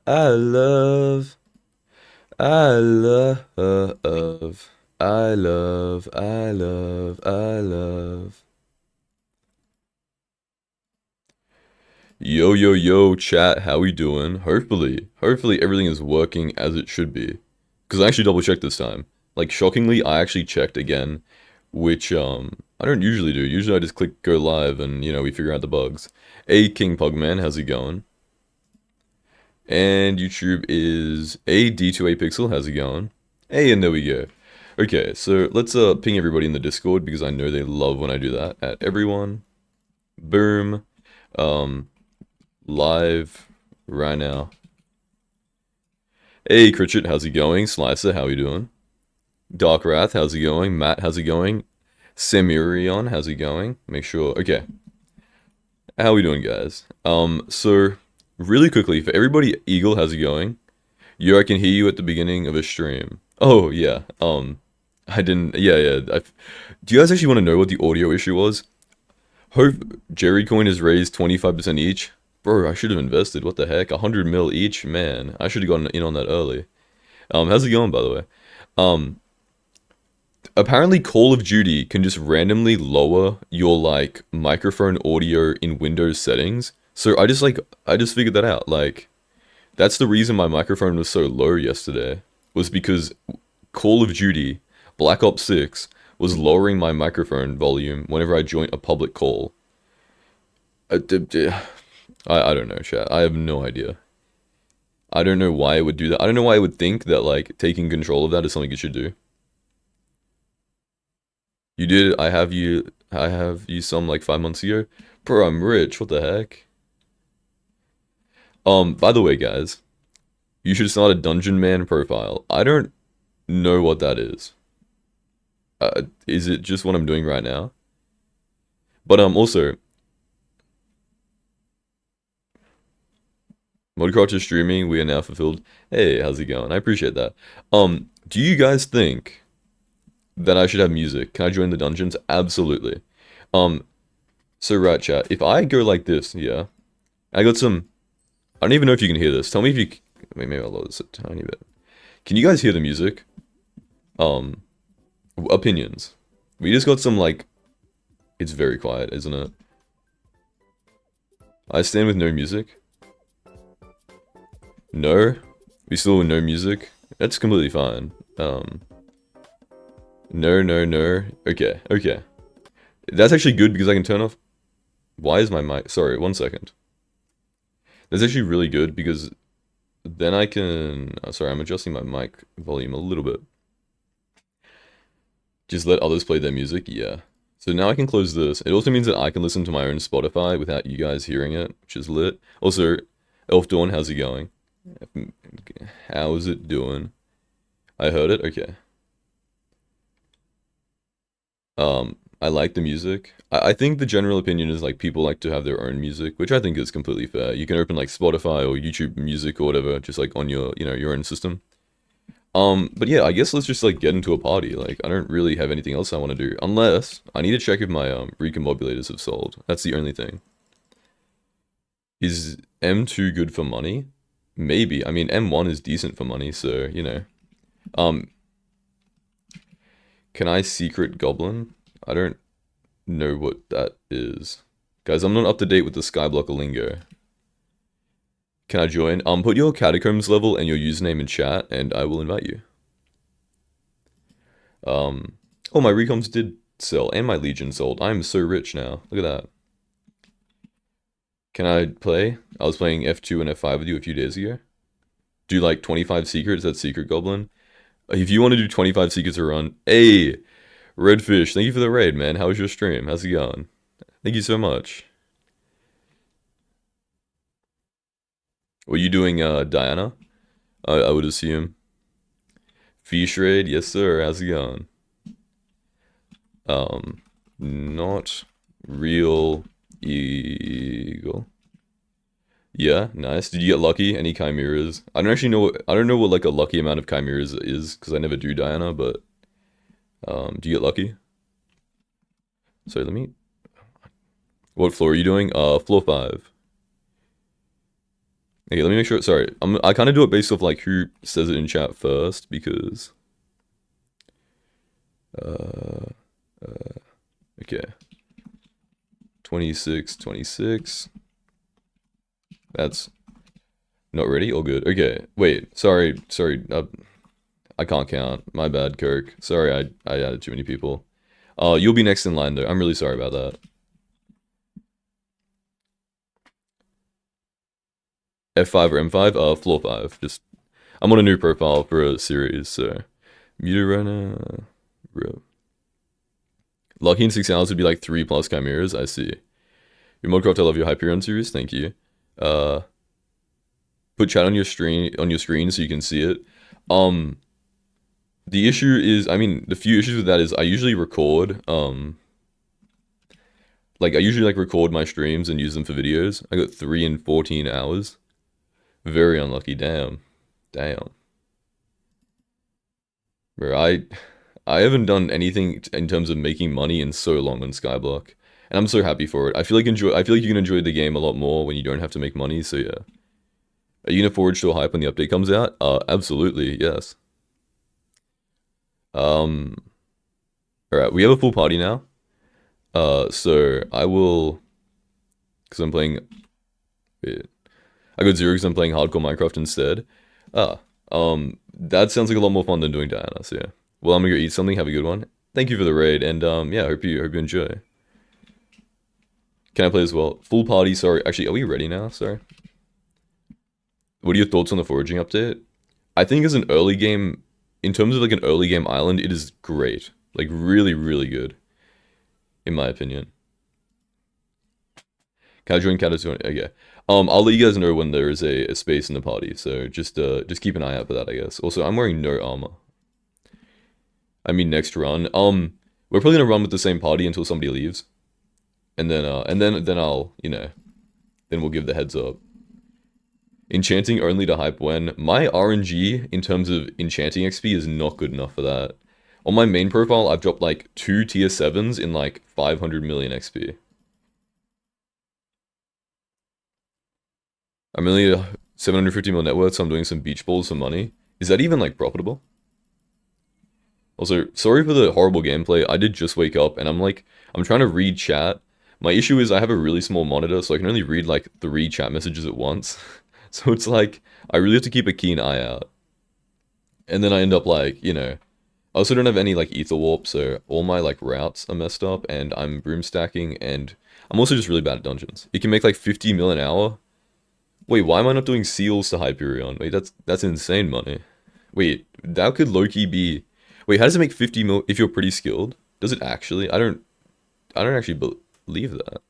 I love, I love, I love, I love, I love. Yo, yo, yo, chat, how we doing? Hopefully everything is working as it should be. Because I actually double checked this time. Like, shockingly, I actually checked again, which, I don't usually do. Usually I just click go live and, we figure out the bugs. Hey, King Pugman, how's it going? And YouTube is AD2A Pixel, how's it going? Hey, and there we go. Okay, so let's ping everybody in the Discord because I know they love when I do that. At everyone, boom, um, live right now. Hey, Critchett, how's it going? Slicer, how you doing? Dark Wrath, how's it going? Matt, how's it going? Semirion, how's it going? Make sure. Okay, how we doing, guys? So really quickly for everybody, Eagle, how's it going? Yo, I can hear you at the beginning of a stream. Oh yeah. I didn't. Yeah, yeah. Do you guys actually want to know what the audio issue was? Hope Jerry Coin has raised 25% each. Bro, I should have invested. What the heck? 100 mil each? Man, I should have gotten in on that early. How's it going, by the way? Um, Apparently Call of Duty can just randomly lower your like microphone audio in Windows settings. So I just figured that out. Like that's the reason my microphone was so low yesterday was because Call of Duty Black Ops 6 was lowering my microphone volume whenever I joined a public call. I don't know, chat. I have no idea. I don't know why it would do that. I don't know why I would think that like taking control of that is something you should do. You did. I have you some like 5 months ago. Bro, I'm rich. What the heck? By the way, guys, you should start a Dungeon Man profile. I don't know what that is. Is it just what I'm doing right now? But also, Modcrotch streaming. We are now fulfilled. Hey, how's it going? I appreciate that. Do you guys think that I should have music? Can I join the dungeons? Absolutely. Um, so right, chat. If I go like this, yeah, I got some. I don't even know if you can hear this. Tell me if you. Maybe I'll lower this a tiny bit. Can you guys hear the music? Um, Opinions. We just got some like. It's very quiet, isn't it? I stand with no music. No, we still with no music. That's completely fine. No, no, no. Okay, okay. That's actually good because I can turn off. Why is my mic? Sorry, 1 second. That's actually really good because then I can. Sorry, I'm adjusting my mic volume a little bit. Just let others play their music. Yeah. So now I can close this. It also means that I can listen to my own Spotify without you guys hearing it, which is lit. Also, Elf Dawn, how's it going? How is it doing? I heard it. Okay. I like the music. I think the general opinion is like people like to have their own music, which I think is completely fair. You can open like Spotify or YouTube Music or whatever, just like on your, your own system. But yeah, I guess let's just like get into a party. Like I don't really have anything else I want to do unless I need to check if my recombobulators have sold. That's the only thing. Is M2 good for money? Maybe. I mean, M1 is decent for money, so, Um, can I secret goblin? I don't know what that is. Guys, I'm not up to date with the Skyblock lingo. Can I join? Put your catacombs level and your username in chat, and I will invite you. Oh, my recoms did sell, and my legion sold. I'm so rich now. Look at that. Can I play? I was playing F2 and F5 with you a few days ago. Do like 25 secrets? That's secret goblin. If you want to do 25 secrets a run, hey, Redfish, thank you for the raid, man. How was your stream? How's it going? Thank you so much. Were you doing Diana? I would assume. Fish raid, yes sir. How's it going? Not real eagle. Yeah, nice. Did you get lucky? Any chimeras? I don't actually know. I don't know what like a lucky amount of chimeras is because I never do Diana. But do you get lucky? Sorry, let me. What floor are you doing? Floor 5. Okay, let me make sure. Sorry, I kind of do it based off like who says it in chat first because. Uh, okay. 26, 26. That's not ready. All good. Okay. Wait. Sorry. Sorry. I can't count. My bad, Kirk. Sorry, I added too many people. You'll be next in line though. I'm really sorry about that. F5 or M5? Floor 5. Just I'm on a new profile for a series, so muted right now. Bro. Lucky in 6 hours would be like 3 plus chimeras. I see. Your Modcraft, I love your Hyperion series. Thank you. Uh, put chat on your screen so you can see it. The issue is, I mean, the few issues with that is I usually record. Like I usually like record my streams and use them for videos. I got 3 and 14 hours. Very unlucky. Damn. Damn. Bro, I haven't done anything in terms of making money in so long on Skyblock. And I'm so happy for it. I feel like you can enjoy the game a lot more when you don't have to make money, so yeah. Are you gonna forward to a hype when the update comes out? Absolutely, yes. Um Alright, we have a full party now. So I will, because I'm playing, wait, I got zero because I'm playing hardcore Minecraft instead. Ah, that sounds like a lot more fun than doing Diana, so yeah. Well, I'm gonna go eat something, have a good one. Thank you for the raid, and yeah, hope you enjoy. Can I play as well? Full party, sorry. Actually, are we ready now? Sorry. What are your thoughts on the foraging update? I think as an early game, in terms of like an early game island, it is great. Like really, really good. In my opinion. Can I join Catatonic? Okay. I'll let you guys know when there is a space in the party, so just keep an eye out for that, I guess. Also, I'm wearing no armor. I mean next run. We're probably gonna run with the same party until somebody leaves. And then I'll, you know, then we'll give the heads up. Enchanting only to hype when. My RNG in terms of enchanting XP is not good enough for that. On my main profile, I've dropped like 2 tier 7s in like 500 million XP. I'm only 750 mil net worth, so I'm doing some beach balls for money. Is that even like profitable? Also, sorry for the horrible gameplay. I did just wake up and I'm trying to read chat. My issue is I have a really small monitor, so I can only read like 3 chat messages at once. So it's like, I really have to keep a keen eye out. And then I end up like, you know, I also don't have any like ether warp, so all my like routes are messed up, and I'm broom stacking, and I'm also just really bad at dungeons. You can make like 50 mil an hour. Wait, why am I not doing seals to Hyperion? Wait, that's insane money. Wait, that could low-key be... Wait, how does it make 50 mil if you're pretty skilled? Does it actually? I don't actually believe that.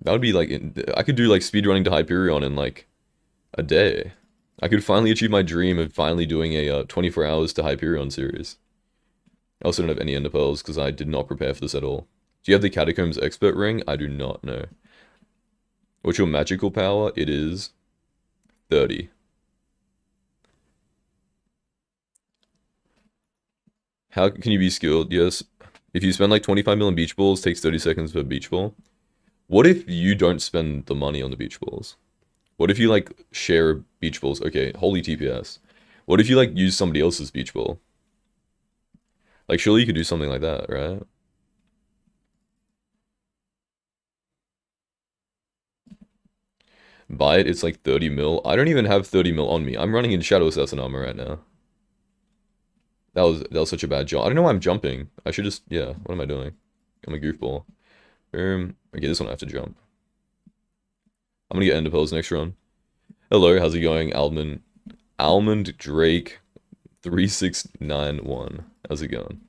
That would be like, I could do like speedrunning to Hyperion in like a day. I could finally achieve my dream of finally doing a 24 hours to Hyperion series. I also don't have any ender pearls because I did not prepare for this at all. Do you have the Catacombs expert ring? I do not know. What's your magical power? It is 30. How can you be skilled? Yes. If you spend like 25 million beach balls, takes 30 seconds per beach ball. What if you don't spend the money on the beach balls? What if you like share beach balls? Okay, holy TPS. What if you like use somebody else's beach ball? Like surely you could do something like that, right? Buy it, it's like 30 mil. I don't even have 30 mil on me. I'm running in Shadow Assassin armor right now. That was such a bad jump. I don't know why I'm jumping. I should just, yeah, what am I doing? I'm a goofball. Okay, this one I have to jump. I'm gonna get ender pearls next run. Hello, how's it going, Almond Drake 3691. How's it going?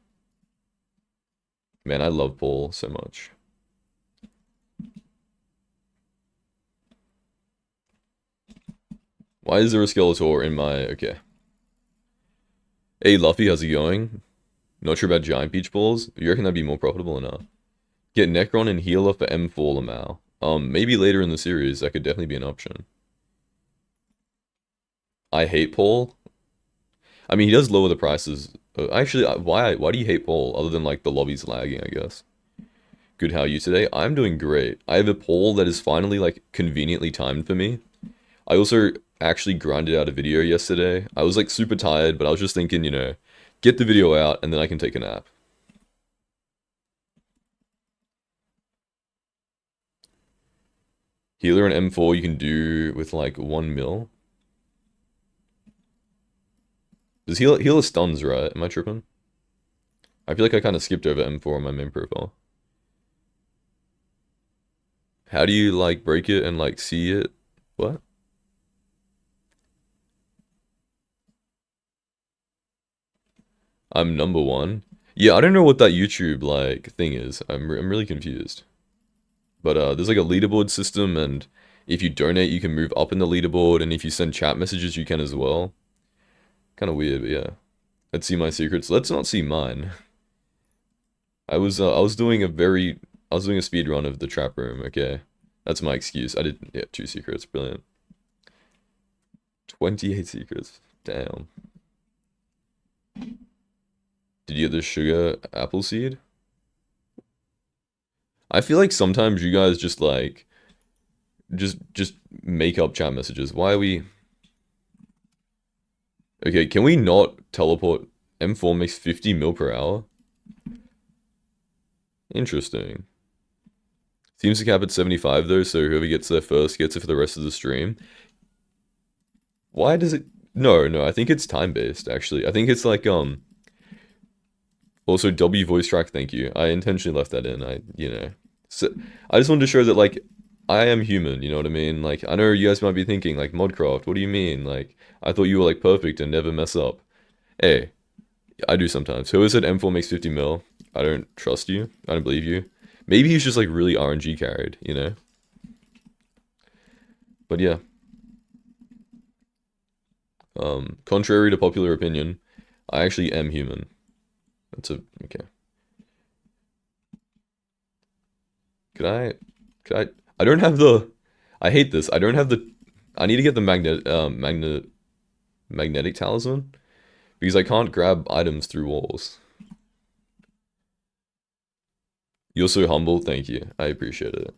Man, I love Paul so much. Why is there a Skeletor in my... Okay. Hey, Luffy, how's it going? Not sure about giant beach balls. You reckon that'd be more profitable or not? Get Necron and Healer for M4 Lamau. Maybe later in the series, that could definitely be an option. I hate Paul. I mean, he does lower the prices. Actually, why do you hate Paul, other than, like, the lobby's lagging, I guess? Good, how are you today? I'm doing great. I have a poll that is finally like conveniently timed for me. I also actually grinded out a video yesterday. I was like super tired, but I was just thinking, get the video out and then I can take a nap. Healer and M4 you can do with like 1 mil. Does healer stuns, right? Am I tripping? I feel like I kind of skipped over M4 on my main profile. How do you like break it and like see it? What? I'm number one. Yeah, I don't know what that YouTube like thing is. I'm really confused. But there's like a leaderboard system, and if you donate, you can move up in the leaderboard, and if you send chat messages, you can as well. Kind of weird, but yeah. Let's see my secrets. Let's not see mine. I was doing a speed run of the trap room. Okay, that's my excuse. I did, yeah, 2 secrets. Brilliant. 28 secrets. Damn. Did you get the sugar apple seed? I feel like sometimes you guys just like just make up chat messages. Why are we? Okay, can we not teleport? M4 makes 50 mil per hour. Interesting. Seems to cap at 75 though, so whoever gets there first gets it for the rest of the stream. Why does it? No, no, I think it's time based actually. I think it's like also W voice track, thank you. I intentionally left that in. So I just wanted to show that like I am human, you know what I mean? Like I know you guys might be thinking like Modcraft, what do you mean? Like I thought you were like perfect and never mess up. Hey, I do sometimes. Whoever said M4 makes 50 mil, I don't trust you. I don't believe you. Maybe he's just like really RNG carried, you know? But yeah. Contrary to popular opinion, I actually am human. Okay. Could I don't have the, I hate this. I don't have the, I need to get the magnetic talisman because I can't grab items through walls. You're so humble, thank you. I appreciate it.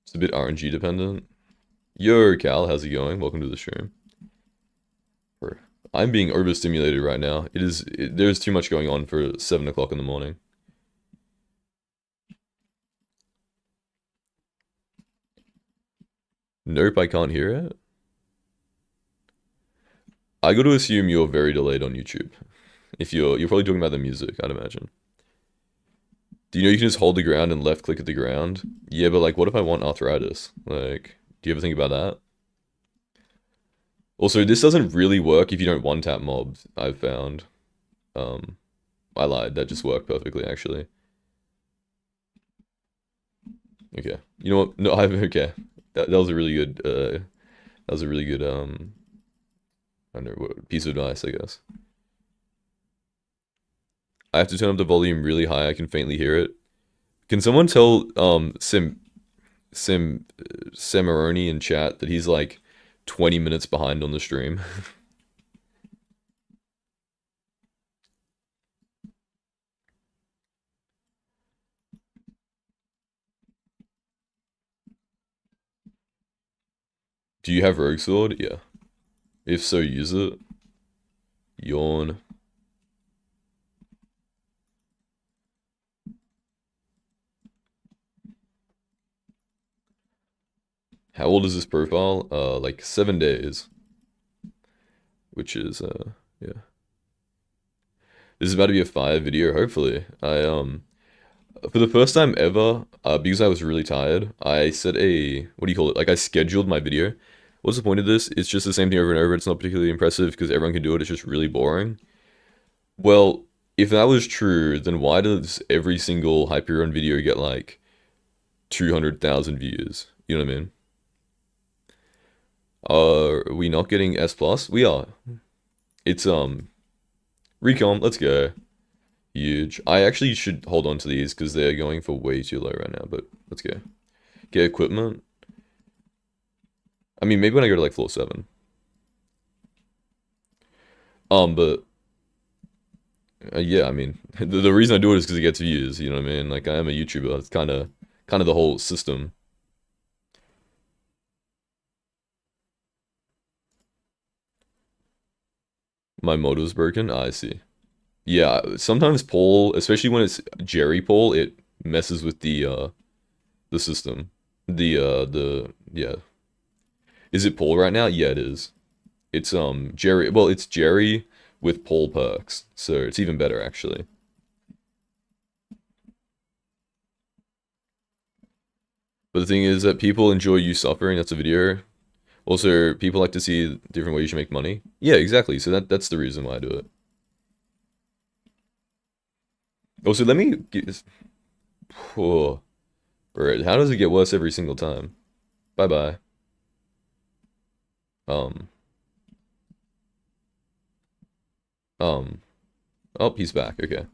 It's a bit RNG dependent. Yo, Cal, how's it going? Welcome to the stream. I'm being overstimulated right now. There's too much going on for 7 o'clock in the morning. Nope, I can't hear it. I got to assume you're very delayed on YouTube. If you're probably talking about the music, I'd imagine. Do you know you can just hold the ground and left click at the ground? Yeah, but like, what if I want arthritis? Like, do you ever think about that? Also, this doesn't really work if you don't one-tap mobs, I've found. I lied, that just worked perfectly, actually. Okay. You know what? No, okay. That was a really good, I don't know, piece of advice, I guess. I have to turn up the volume really high, I can faintly hear it. Can someone tell, Samaroni in chat that he's like 20 minutes behind on the stream? Do you have Rogue Sword? Yeah. If so, use it. Yawn. How old is this profile? Like 7 days. Which is, yeah. This is about to be a 5 video, hopefully. For the first time ever, because I was really tired, I set what do you call it? Like, I scheduled my video. What's the point of this? It's just the same thing over and over. It's not particularly impressive because everyone can do it. It's just really boring. Well, if that was true, then why does every single Hyperion video get like 200,000 views? You know what I mean? Are we not getting S+? We are. It's, Recom, let's go. Huge. I actually should hold on to these because they're going for way too low right now, but let's go. Get equipment. I mean, maybe when I go to like floor 7. But Yeah, I mean, the reason I do it is because it gets views. You know what I mean? Like I am a YouTuber. It's kind of the whole system. My motor's broken. Ah, I see. Yeah, sometimes poll, especially when it's Jerry poll, it messes with the system. The yeah. Is it poll right now? Yeah, it is. It's Jerry. Well, it's Jerry with poll perks, so it's even better actually. But the thing is that people enjoy you suffering. That's a video. Also, people like to see different ways you make money. Yeah, exactly. So that's the reason why I do it. Also, let me get. Oh, right. How does it get worse every single time? Bye bye. Um. Um. Oh, he's back. Okay.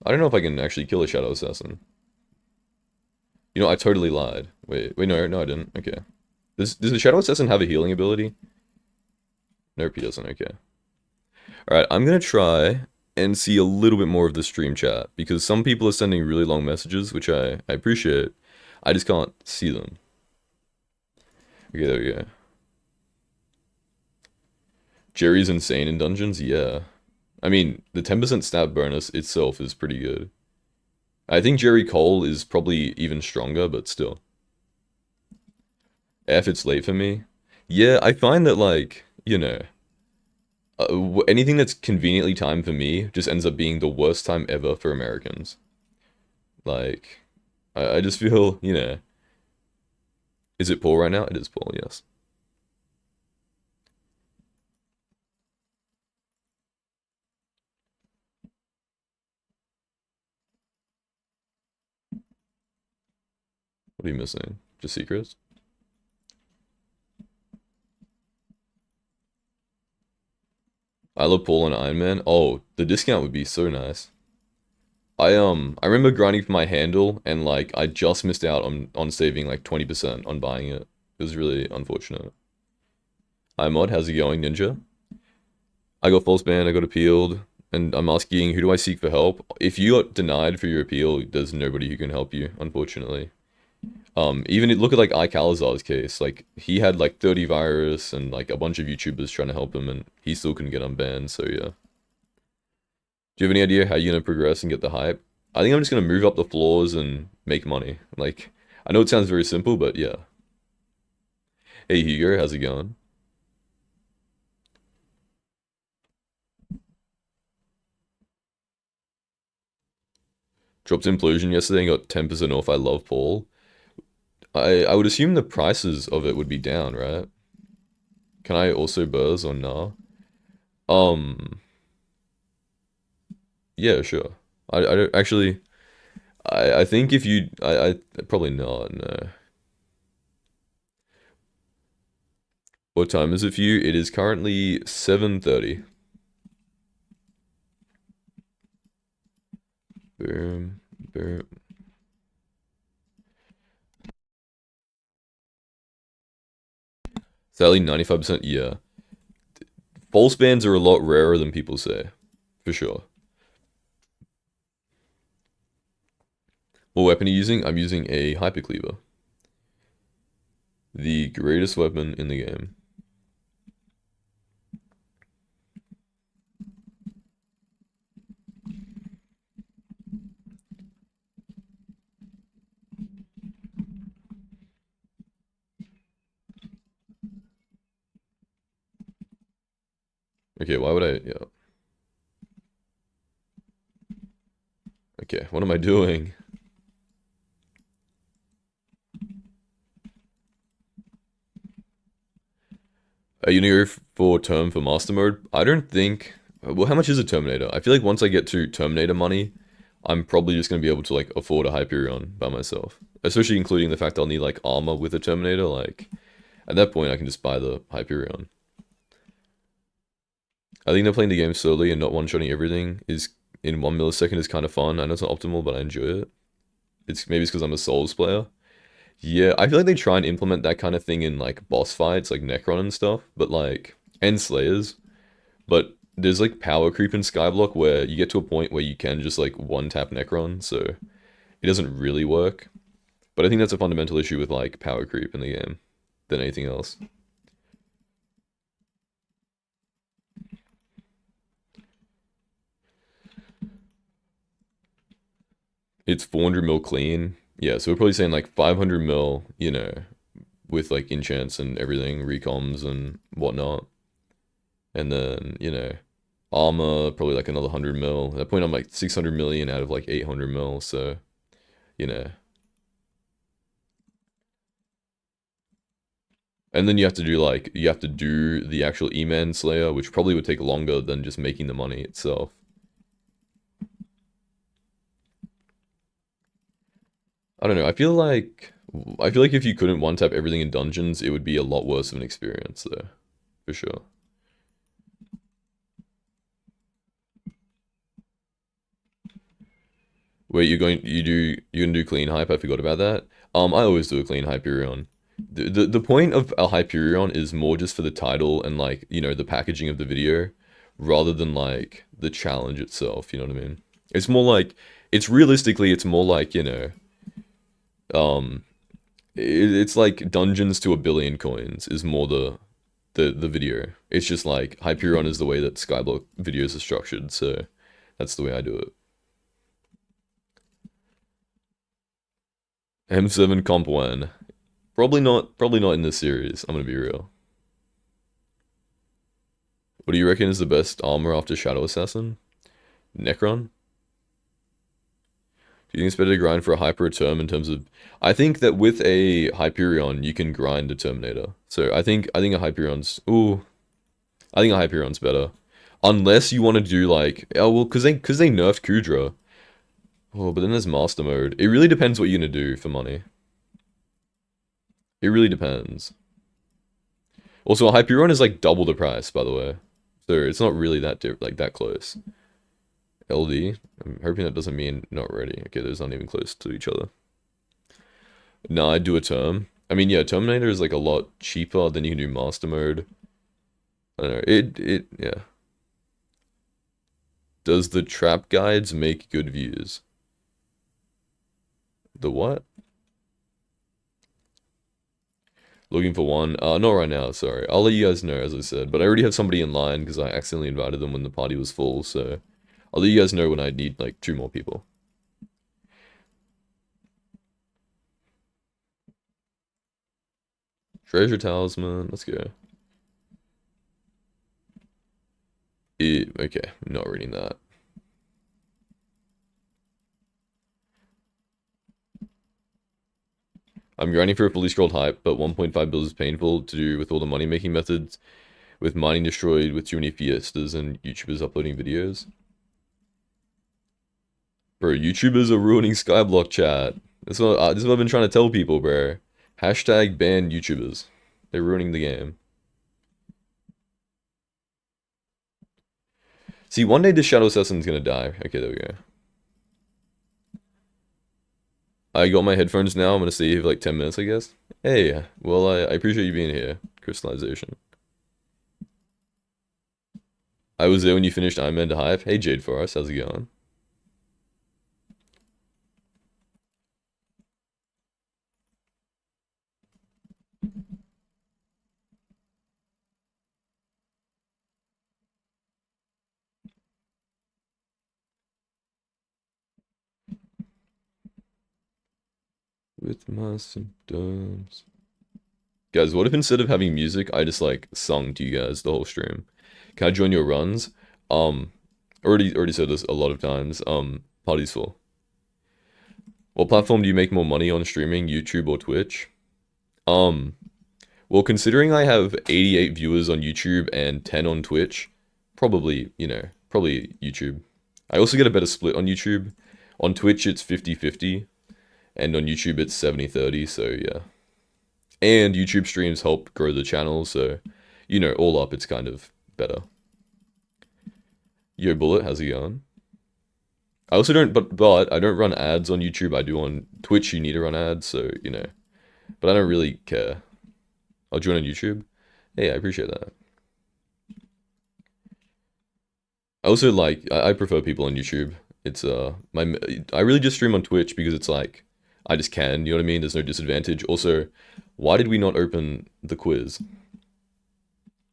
I don't know if I can actually kill a shadow assassin. You know, I totally lied. Wait, no, I didn't. Okay. Does the shadow assassin have a healing ability? Nope, he doesn't. Okay. All right, I'm gonna try and see a little bit more of the stream chat because some people are sending really long messages, which I appreciate. I just can't see them. Okay, there we go. Jerry's insane in dungeons? Yeah. I mean, the 10% stab bonus itself is pretty good. I think Jerry Cole is probably even stronger, but still. F, it's late for me. Yeah, I find that, like, anything that's conveniently timed for me just ends up being the worst time ever for Americans. Like, I just feel, is it Paul right now? It is Paul, yes. What are you missing? Just secrets? I love Paul and Iron Man. Oh, the discount would be so nice. I remember grinding for my handle and like I just missed out on saving like 20% on buying it. It was really unfortunate. Hi mod, how's it going, Ninja? I got false banned, I got appealed, and I'm asking who do I seek for help? If you got denied for your appeal, there's nobody who can help you, unfortunately. Even look at like iCalazar's case. Like he had like 30 virus and like a bunch of YouTubers trying to help him, and he still couldn't get unbanned. So yeah. Do you have any idea how you're gonna progress and get the hype? I think I'm just gonna move up the floors and make money. Like I know it sounds very simple, but yeah. Hey Hugo, how's it going? Dropped Implosion yesterday and got 10% off. I love Paul. I would assume the prices of it would be down, right? Can I also buzz or nah? Um, yeah, sure. I don't actually. I think if you I probably not. No. What time is it for you? It is currently 7:30. Boom, boom. Sadly, 95%. Yeah, false bans are a lot rarer than people say, for sure. What weapon are you using? I'm using a Hypercleaver, the greatest weapon in the game. Okay, why would I? Yeah. Okay, what am I doing? Are you gonna go for term for master mode? I don't think. Well, how much is a Terminator? I feel like once I get to Terminator money, I'm probably just gonna be able to like afford a Hyperion by myself. Especially including the fact I'll need like armor with a Terminator. Like at that point, I can just buy the Hyperion. I think that playing the game slowly and not one-shotting everything is in 1 millisecond is kind of fun. I know it's not optimal, but I enjoy it. It's because I'm a Souls player. Yeah, I feel like they try and implement that kind of thing in like boss fights, like Necron and stuff, but like and Slayers. But there's like power creep in Skyblock where you get to a point where you can just like one tap Necron, so it doesn't really work. But I think that's a fundamental issue with like power creep in the game than anything else. It's 400 mil clean. Yeah, so we're probably saying like 500 mil, with like enchants and everything, recoms and whatnot. And then, armor, probably like another 100 mil. At that point, I'm like 600 million out of like 800 mil, so, you know. And then you have to do the actual E-Man Slayer, which probably would take longer than just making the money itself. I don't know, I feel like if you couldn't one-tap everything in dungeons, it would be a lot worse of an experience, though. For sure. Wait, you're gonna do clean hype? I forgot about that. I always do a clean Hyperion. The point of a Hyperion is more just for the title and like, the packaging of the video, rather than like the challenge itself, you know what I mean? It's more like, it's more like, um, it's like dungeons to a billion coins is more the video. It's just like Hyperion is the way that Skyblock videos are structured, so that's the way I do it. M7 comp when? Probably not in this series, I'm gonna be real. What do you reckon is the best armor after Shadow Assassin? Necron? Do you think it's better to grind for a Hyper or Term in terms of... I think that with a Hyperion, you can grind a Terminator. So I think a Hyperion's... Ooh. I think a Hyperion's better. Unless you want to do like... Oh, well, cause they nerfed Kudra. Oh, but then there's Master Mode. It really depends what you're gonna do for money. It really depends. Also, a Hyperion is like double the price, by the way. So it's not really that close. LD. I'm hoping that doesn't mean not ready. Okay, those aren't even close to each other. No, I'd do a term. I mean, yeah, Terminator is like a lot cheaper than you can do Master Mode. I don't know. Yeah. Does the trap guides make good views? The what? Looking for one. Not right now, sorry. I'll let you guys know, as I said. But I already have somebody in line because I accidentally invited them when the party was full, so... I'll let you guys know when I need, like, 2 more people. Treasure Talisman, let's go. Okay, I'm not reading that. I'm grinding for a fully scrolled hype, but 1.5 bills is painful to do with all the money-making methods, with mining destroyed, with too many fiestas and YouTubers uploading videos. Bro, YouTubers are ruining Skyblock chat. This is what I've been trying to tell people, bro. Hashtag ban YouTubers. They're ruining the game. See, one day this Shadow Assassin's gonna die. Okay, there we go. I got my headphones now. I'm gonna stay here for like 10 minutes, I guess. Hey, well, I appreciate you being here. Crystallization. I was there when you finished Iron Man to Hype. Hey, Jade Forest, how's it going? With my symptoms. Guys, what if instead of having music, I just like sung to you guys the whole stream? Can I join your runs? Um, already said this a lot of times. Party's full. What platform do you make more money on streaming, YouTube or Twitch? Um, well, considering I have 88 viewers on YouTube and 10 on Twitch, probably, probably YouTube. I also get a better split on YouTube. On Twitch, it's 50-50, and on YouTube, it's 70-30, so yeah. And YouTube streams help grow the channel, so, all up, it's kind of better. Yo, Bullet, how's it going? I also don't, but I don't run ads on YouTube. I do on Twitch. You need to run ads, so But I don't really care. I'll join on YouTube. Hey, I appreciate that. I also like I prefer people on YouTube. It's my I really just stream on Twitch because it's like I just can, you know what I mean? There's no disadvantage. Also, why did we not open the quiz?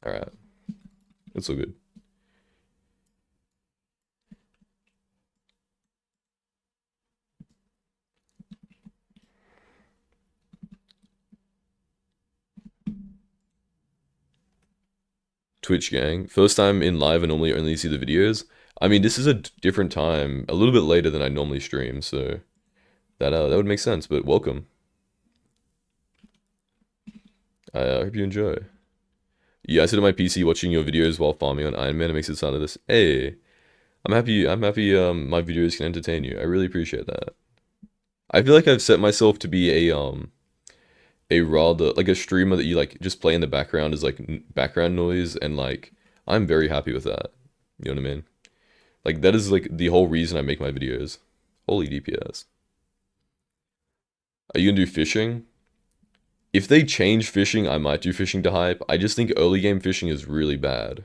All right, it's all good. Twitch gang. First time in live, I normally only see the videos. I mean, this is a different time, a little bit later than I normally stream, so that would make sense. But welcome. I hope you enjoy. Yeah, I sit on my PC watching your videos while farming on Iron Man. It makes it sound like this. Hey, I'm happy. I'm happy. My videos can entertain you. I really appreciate that. I feel like I've set myself to be a rather like a streamer that you like just play in the background as like background noise, and like I'm very happy with that. You know what I mean? Like that is like the whole reason I make my videos. Holy DPS. Are you gonna do fishing? If they change fishing, I might do fishing to hype. I just think early game fishing is really bad.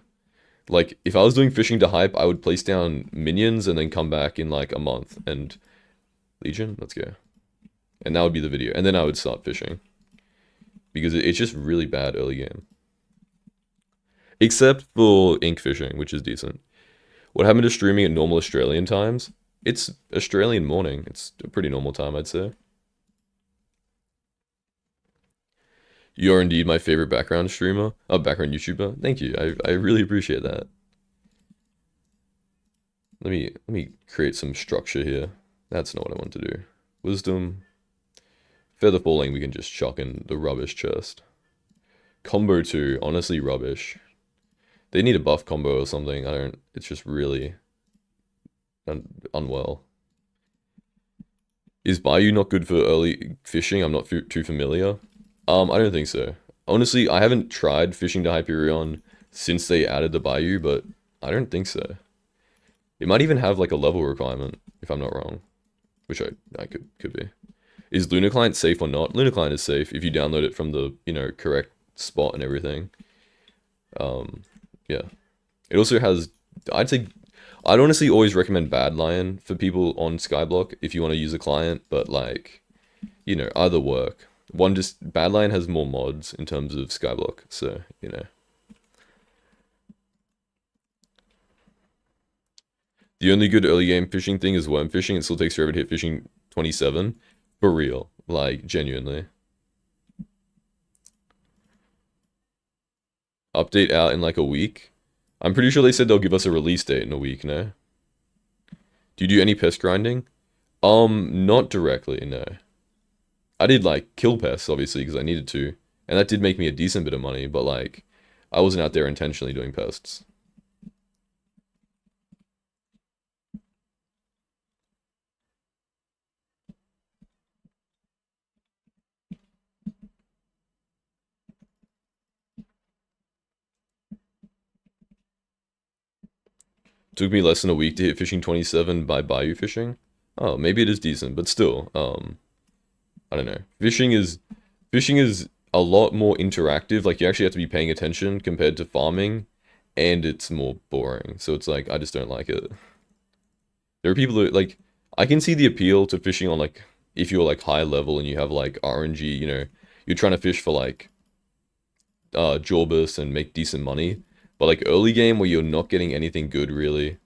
Like if I was doing fishing to hype, I would place down minions and then come back in like a month and Legion, let's go. And that would be the video. And then I would start fishing. Because it's just really bad early game. Except for ink fishing, which is decent. What happened to streaming at normal Australian times? It's Australian morning. It's a pretty normal time, I'd say. You are indeed my favorite background streamer, background YouTuber. Thank you. I really appreciate that. Let me create some structure here. That's not what I want to do. Wisdom. Feather falling, we can just chuck in the rubbish chest. Combo 2, honestly rubbish. They need a buff combo or something. I don't. It's just really unwell. Is Bayou not good for early fishing? I'm not too familiar. I don't think so. Honestly, I haven't tried fishing to Hyperion since they added the Bayou, but I don't think so. It might even have like a level requirement, if I'm not wrong. Which I could be. Is Luna Client safe or not? Luna Client is safe if you download it from the, correct spot and everything. Yeah. It also has, I'd honestly always recommend Bad Lion for people on Skyblock if you want to use a client, but like, either work. Bad Lion has more mods in terms of Skyblock, so, The only good early game fishing thing is worm fishing. It still takes forever to hit fishing 27. For real. Like, genuinely. Update out in like a week. I'm pretty sure they said they'll give us a release date in a week, no? Do you do any pest grinding? Not directly, no. I did like kill pests, obviously, because I needed to. And that did make me a decent bit of money, but like, I wasn't out there intentionally doing pests. Took me less than a week to hit fishing 27 by bayou fishing. Oh, maybe it is decent, but still, I don't know. Fishing is a lot more interactive. Like you actually have to be paying attention compared to farming, and it's more boring. So it's like I just don't like it. There are people who like I can see the appeal to fishing on like if you're like high level and you have like RNG, you're trying to fish for like Jorbus and make decent money. But like early game where you're not getting anything good really,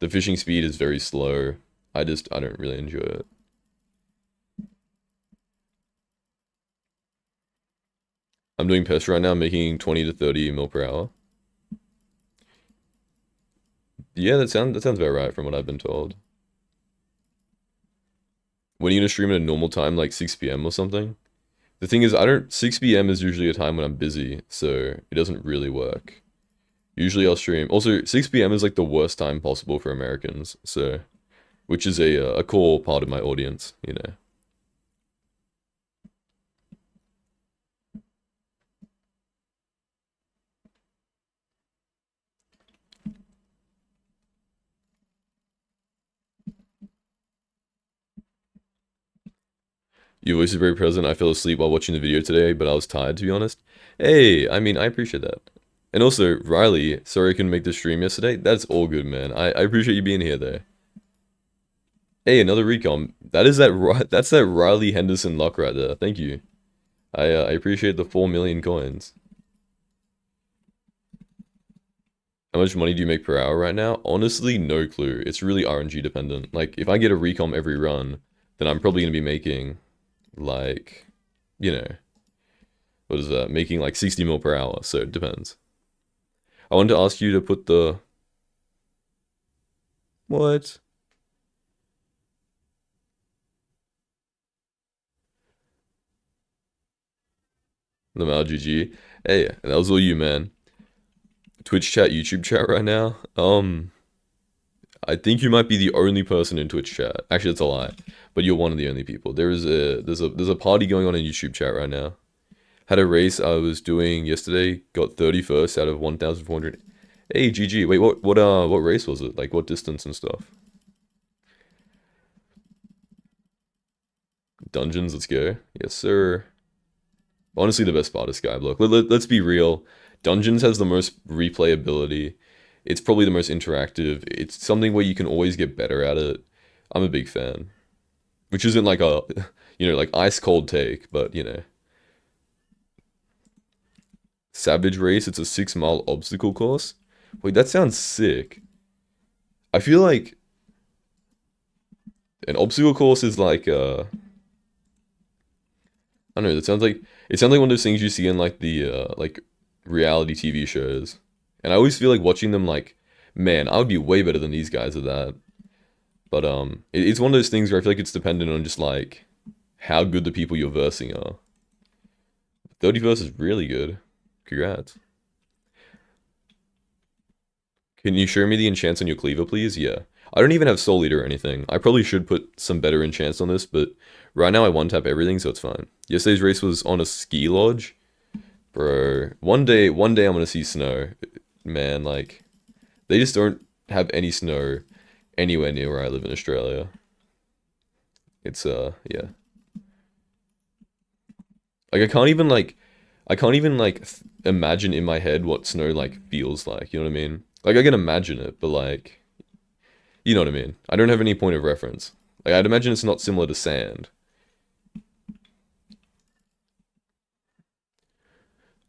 the fishing speed is very slow. I don't really enjoy it. I'm doing pest right now, making 20 to 30 mil per hour. Yeah, that sounds about right from what I've been told. When are you gonna stream at a normal time, like 6 p.m. or something? The thing is, 6 p.m. is usually a time when I'm busy, so it doesn't really work. Usually I'll stream. Also, 6 p.m. is like the worst time possible for Americans, so, which is a core part of my audience, you know. Your voice is very present. I fell asleep while watching the video today, but I was tired, to be honest. Hey, I mean, I appreciate that. And also, Riley, sorry I couldn't make the stream yesterday. That's all good, man. I appreciate you being here there. Hey, another recom. That's that Riley Henderson luck right there. Thank you. I appreciate the 4 million coins. How much money do you make per hour right now? Honestly, no clue. It's really RNG dependent. Like, if I get a recom every run, then I'm probably gonna be making, like, you know, what is that? Making like 60 mil per hour, so it depends. I wanted to ask you to put the... What? The Mal GG. Hey, that was all you, man. Twitch chat, YouTube chat right now. I think you might be the only person in Twitch chat. Actually, that's a lie. But you're one of the only people. There's a party going on in YouTube chat right now. Had a race I was doing yesterday. Got 31st out of 1,400. Hey, GG. Wait, what race was it? Like, what distance and stuff? Dungeons, let's go. Yes, sir. Honestly, the best part is Skyblock. Let's be real. Dungeons has the most replayability. It's probably the most interactive. It's something where you can always get better at it. I'm a big fan. Which isn't like a, like ice cold take, but Savage Race, it's a 6 mile obstacle course. Wait, that sounds sick. I feel like an obstacle course is like, I don't know, it sounds like one of those things you see in like the like reality TV shows. And I always feel like watching them like, man, I would be way better than these guys at that. But it's one of those things where I feel like it's dependent on just like how good the people you're versing are. 30 is really good. Congrats. Can you show me the enchants on your cleaver, please? Yeah. I don't even have Soul Eater or anything. I probably should put some better enchants on this, but right now I one-tap everything, so it's fine. Yesterday's race was on a ski lodge. Bro, one day I'm gonna see snow. Man, like, they just don't have any snow anywhere near where I live in Australia. It's, yeah. Like, I can't even imagine in my head what snow, like, feels like, you know what I mean? Like, I can imagine it, but, like, you know what I mean? I don't have any point of reference. Like, I'd imagine it's not similar to sand.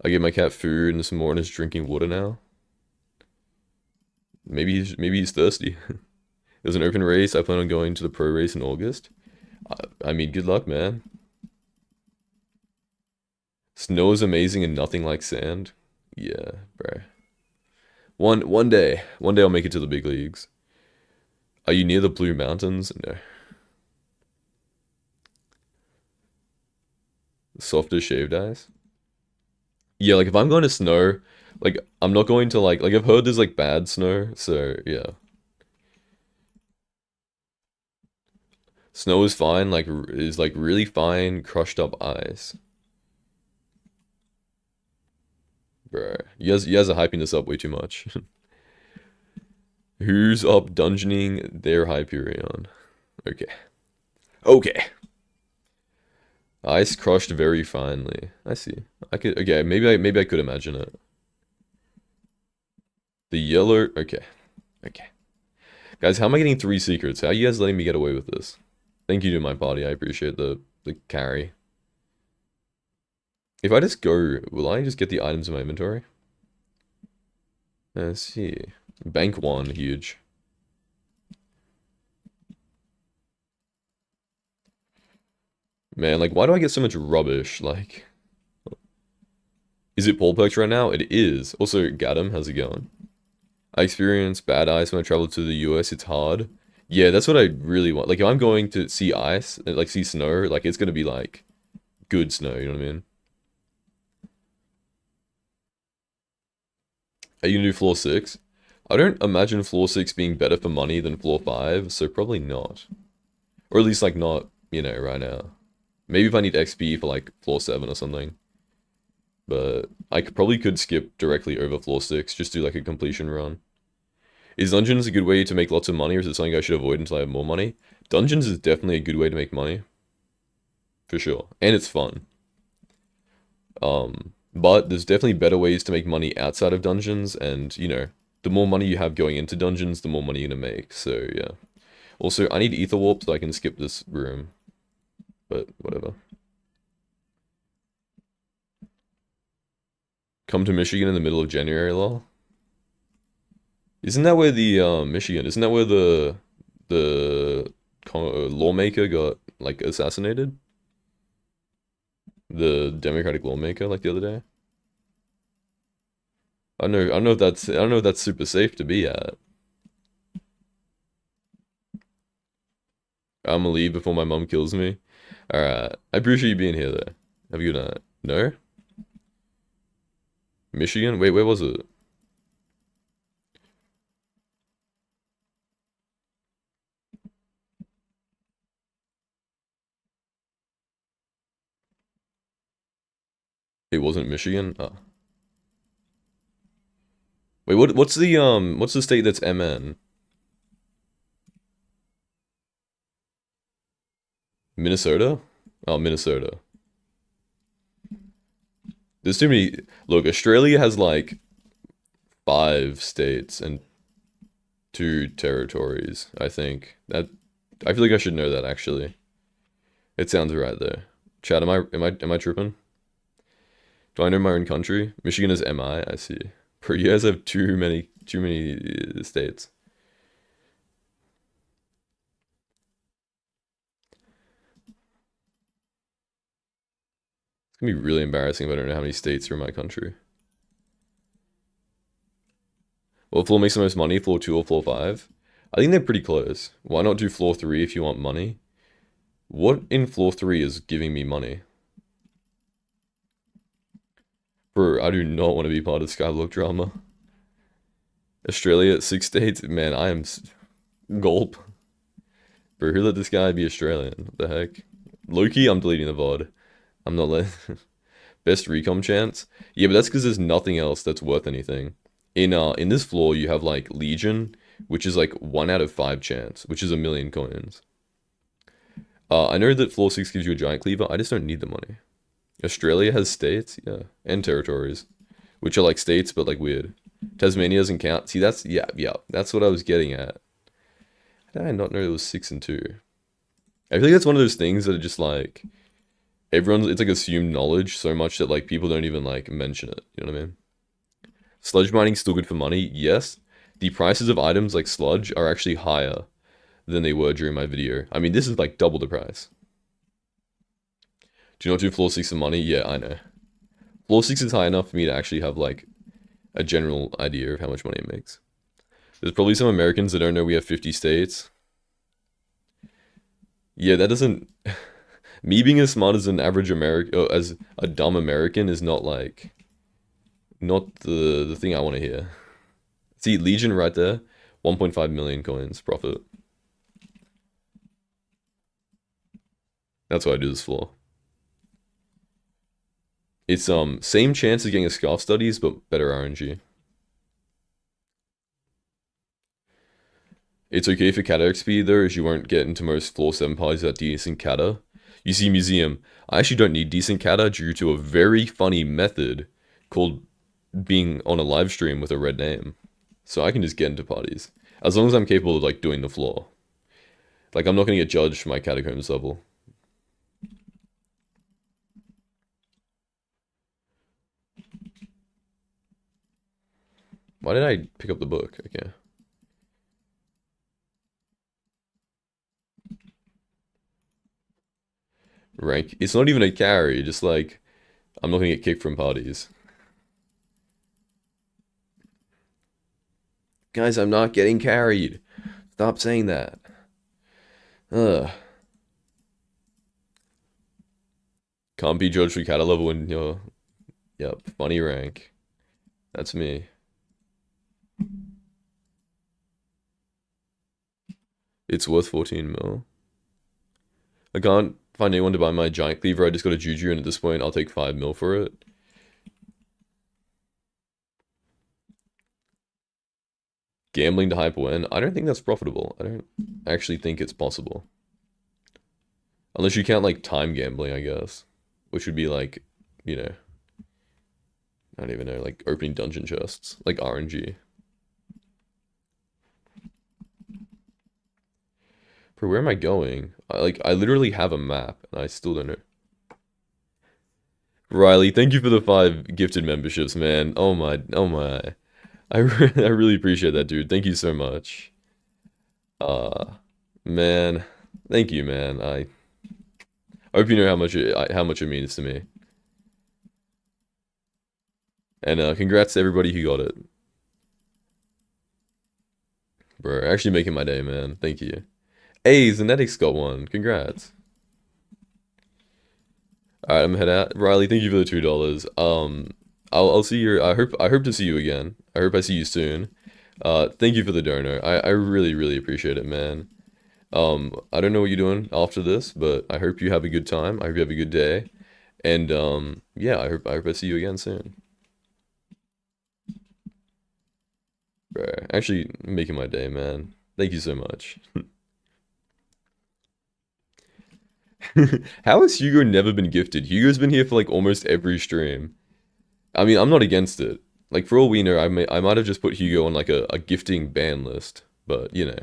I give my cat food and some more and is drinking water now. Maybe he's thirsty. It was an open race. I plan on going to the pro race in August. I mean, good luck, man. Snow is amazing and nothing like sand. Yeah, bro. One day I'll make it to the big leagues. Are you near the Blue Mountains? No. Softer shaved ice? Yeah, like if I'm going to snow, like I'm not going to like I've heard there's like bad snow, so yeah. Snow is fine, like is like really fine crushed up ice. Bro, you guys are hyping this up way too much. Who's up dungeoning their Hyperion? Okay. Okay. Ice crushed very finely. I see. Okay, maybe I could imagine it. The yellow, okay. Okay. Guys, how am I getting 3 secrets? How are you guys letting me get away with this? Thank you to my party, I appreciate the carry. If I just go, will I just get the items in my inventory? Let's see. Bank 1, huge. Man, like, why do I get so much rubbish? Like, is it Paul Perks right now? It is. Also, Gadam, how's it going? I experience bad ice when I travel to the US. It's hard. Yeah, that's what I really want. Like, if I'm going to see ice, like, see snow, like, it's gonna be, like, good snow, you know what I mean? Are you gonna do floor 6? I don't imagine floor 6 being better for money than floor 5, so probably not. Or at least, like, not, right now. Maybe if I need XP for, like, floor 7 or something. But I probably could skip directly over floor 6, just do, like, a completion run. Is Dungeons a good way to make lots of money, or is it something I should avoid until I have more money? Dungeons is definitely a good way to make money. For sure. And it's fun. But there's definitely better ways to make money outside of dungeons, and you know, the more money you have going into dungeons, the more money you're gonna make. So yeah. Also, I need ether warp so I can skip this room, but whatever. Come to Michigan in the middle of January, lol. Isn't that where the Michigan? Isn't that where the lawmaker got like assassinated? The Democratic lawmaker, like the other day. I don't know if that's, I don't know if that's super safe to be at. I'm gonna leave before my mom kills me. Alright, I appreciate you being here though. Have a good night. No? Michigan? Wait, where was it? It wasn't Michigan? Oh. Wait, what's the state that's MN? Minnesota? Oh, Minnesota. There's too many. Look, Australia has like 5 states and 2 territories, I think. I feel like I should know that actually. It sounds right there. Chad, am I tripping? Do I know my own country? Michigan is MI, I see. Bro, you guys have too many states. It's gonna be really embarrassing if I don't know how many states are in my country. What floor makes the most money? Floor 2 or floor 5? I think they're pretty close. Why not do floor 3 if you want money? What in floor 3 is giving me money? Bro, I do not want to be part of Skyblock drama. Australia, 6 states? Man, I am... Gulp. Bro, who let this guy be Australian? What the heck? Loki, I'm deleting the VOD. I'm not letting... Best recom chance? Yeah, but that's because there's nothing else that's worth anything. In this floor, you have, like, Legion, which is, like, 1 out of 5 chance, which is 1,000,000 coins. I know that floor 6 gives you a giant cleaver. I just don't need the money. Australia has states, yeah, and territories, which are like states but like weird. Tasmania doesn't count. See, that's yeah, that's what I was getting at. How did I not know it was 6 and 2? I feel like that's one of those things that are just like everyone's. It's like assumed knowledge so much that like people don't even like mention it. You know what I mean? Sludge mining's still good for money. Yes, the prices of items like sludge are actually higher than they were during my video. I mean, this is like double the price. Do you not do floor 6 of money? Yeah, I know. Floor 6 is high enough for me to actually have, like, a general idea of how much money it makes. There's probably some Americans that don't know we have 50 states. Yeah, that doesn't... Me being as smart as an average American... Oh, as a dumb American is not, like... Not the thing I want to hear. See, Legion right there. 1.5 million coins profit. That's why I do this floor. It's same chance of getting a Scarf Studies, but better RNG. It's okay for Kata XP though, as you won't get into most floor 7 parties without decent Kata. You see Museum, I actually don't need decent Kata due to a very funny method called being on a live stream with a red name. So I can just get into parties. As long as I'm capable of like doing the floor. Like I'm not gonna get judged for my Catacombs level. Why did I pick up the book? Okay. Rank. It's not even a carry, just like, I'm not gonna get kicked from parties. Guys, I'm not getting carried. Stop saying that. Ugh. Can't be judged for Kata level when you're, yep, funny rank. That's me. It's worth 14 mil. I can't find anyone to buy my giant cleaver. I just got a Juju, and at this point, I'll take 5 mil for it. Gambling to hyper win. I don't think that's profitable. I don't actually think it's possible. Unless you count like time gambling, I guess. Which would be like, you know. I don't even know, like opening dungeon chests, like RNG. Bro, where am I going? I literally have a map, and I still don't know. Riley, thank you for the 5 gifted memberships, man. Oh my, oh my. I really appreciate that, dude. Thank you so much. Uh, man, thank you, man. I hope you know how much it means to me. And congrats to everybody who got it. Bro, actually making my day, man. Thank you. Hey, Zanetics got one. Congrats. Alright, I'm head out. Riley, thank you for the $2. I'll see you. I hope to see you again. I hope I see you soon. Thank you for the donor. I really, really appreciate it, man. I don't know what you're doing after this, but I hope you have a good time. I hope you have a good day. And yeah, I hope I see you again soon. Bro, actually making my day, man. Thank you so much. How has Hugo never been gifted? Hugo's been here for like almost every stream. I mean, I'm not against it. Like for all we know, I might have just put Hugo on like a gifting ban list, but you know.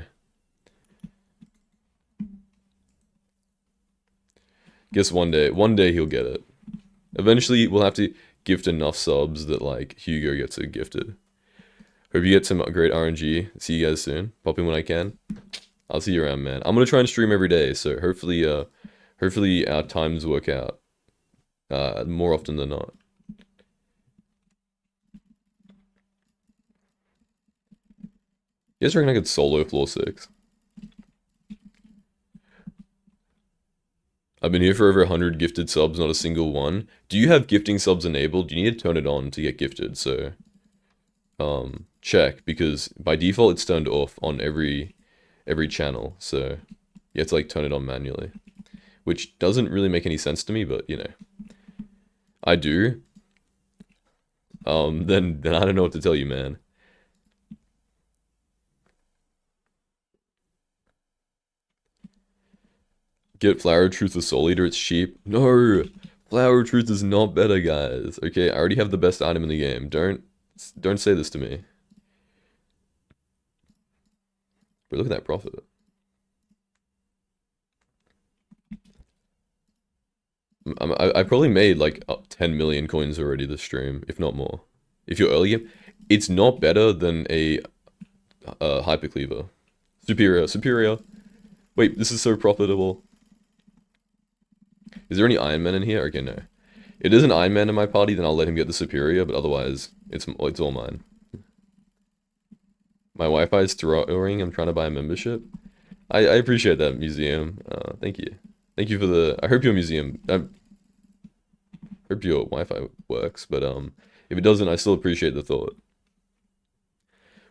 Guess one day he'll get it. Eventually, we'll have to gift enough subs that like Hugo gets it gifted. Hope you get some great RNG. See you guys soon. Pop in when I can. I'll see you around, man. I'm gonna try and stream every day, so hopefully our times work out more often than not. You guys reckon I could solo floor 6? I've been here for over 100 gifted subs, not a single one. Do you have gifting subs enabled? You need to turn it on to get gifted, so check, because by default it's turned off on every channel, so you have to like turn it on manually. Which doesn't really make any sense to me, but you know. I do. Then I don't know what to tell you, man. Get Flower Truth with Soul Eater, it's cheap. No! Flower Truth is not better, guys. Okay, I already have the best item in the game. Don't say this to me. But look at that profit. I probably made like 10 million coins already this stream, if not more. If you're early game, it's not better than a Hypercleaver. Superior. Wait, this is so profitable. Is there any Iron Man in here? Okay, no. It is an Iron Man in my party, then I'll let him get the Superior, but otherwise, it's all mine. My Wi-Fi is throwing, I'm trying to buy a membership. I appreciate that, museum. Thank you. Thank you for the... I hope your museum... I hope your Wi-Fi works, but if it doesn't, I still appreciate the thought.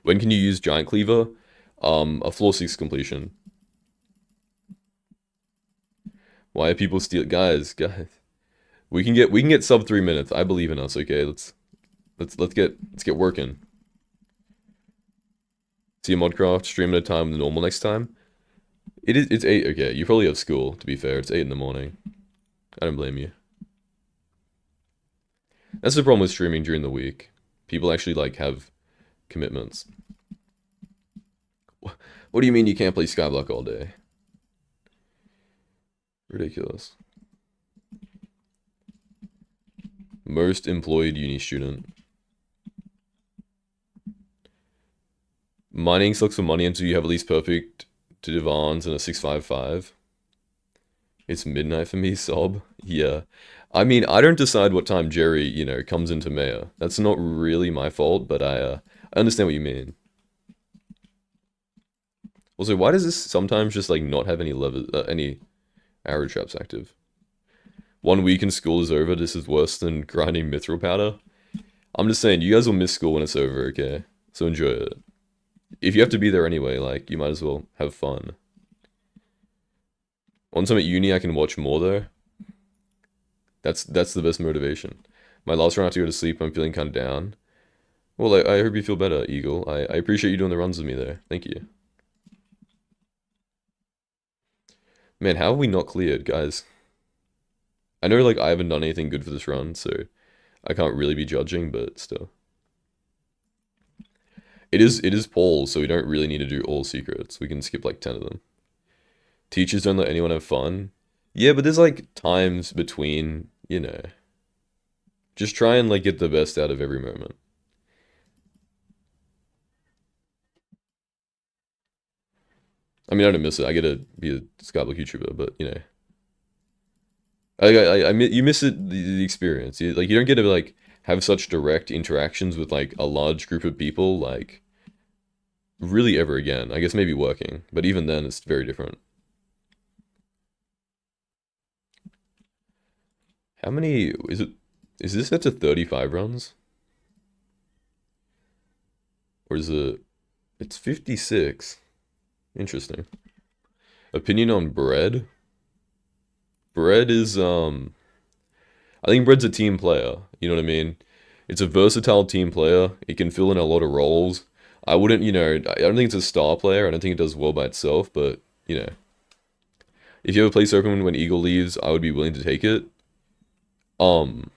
When can you use Giant Cleaver? A floor 6 completion. Why are people steal... Guys. We can get sub 3 minutes. I believe in us, okay? Let's get working. See a Modcraft stream at a time than normal next time. It's 8, okay. You probably have school, to be fair. It's 8 in the morning. I don't blame you. That's the problem with streaming during the week. People actually, like, have commitments. What do you mean you can't play Skyblock all day? Ridiculous. Most employed uni student. Mining sucks for money until you have at least perfect to divans and a 655. It's midnight for me, sob. Yeah. I mean, I don't decide what time Jerry, you know, comes into mayor. That's not really my fault, but I understand what you mean. Also, why does this sometimes just, like, not have any any arrow traps active? 1 week in school is over, this is worse than grinding mithril powder. I'm just saying, you guys will miss school when it's over, okay? So enjoy it. If you have to be there anyway, like, you might as well have fun. Once I'm at uni, I can watch more, though. That's the best motivation. My last run, I have to go to sleep, I'm feeling kind of down. Well, I hope you feel better, Eagle. I appreciate you doing the runs with me there. Thank you. Man, how have we not cleared, guys? I know, like, I haven't done anything good for this run, so I can't really be judging, but still. It is polls, so we don't really need to do all secrets. We can skip like 10 of them. Teachers don't let anyone have fun. Yeah, but there's like times between, just try and like get the best out of every moment. I mean, I don't miss it. I get to be a Skyblock YouTuber, but you miss it the experience. You don't get to like have such direct interactions with like a large group of people like really ever again. I guess maybe working, but even then it's very different. How many is it? Is this set to 35 runs? Or is it? It's 56. Interesting. Opinion on bread? Bread is I think Bread's a team player. You know what I mean? It's a versatile team player. It can fill in a lot of roles. I wouldn't, I don't think it's a star player. I don't think it does well by itself, but, if you have a place open when Eagle leaves, I would be willing to take it. Um,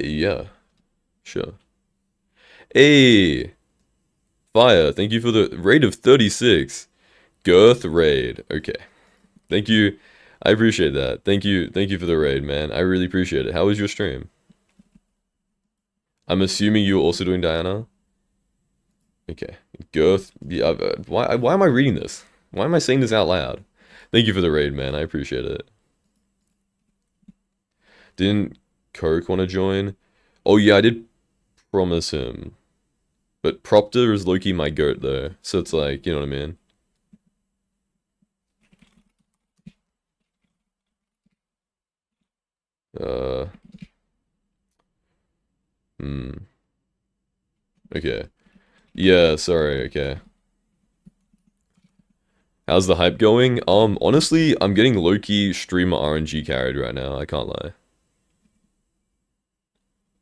yeah, sure. Hey, Fire, thank you for the raid of 36. Girth raid. Okay. Thank you. I appreciate that. Thank you for the raid, man. I really appreciate it. How was your stream? I'm assuming you were also doing Diana? Okay. Girth. Yeah, why am I reading this? Why am I saying this out loud? Thank you for the raid, man. I appreciate it. Didn't Coke want to join? Oh yeah, I did promise him. But Propter is Loki my goat though. So it's like, you know what I mean? Uh hmm. Okay. Yeah, sorry, okay. How's the hype going? Honestly, I'm getting low-key streamer RNG carried right now, I can't lie.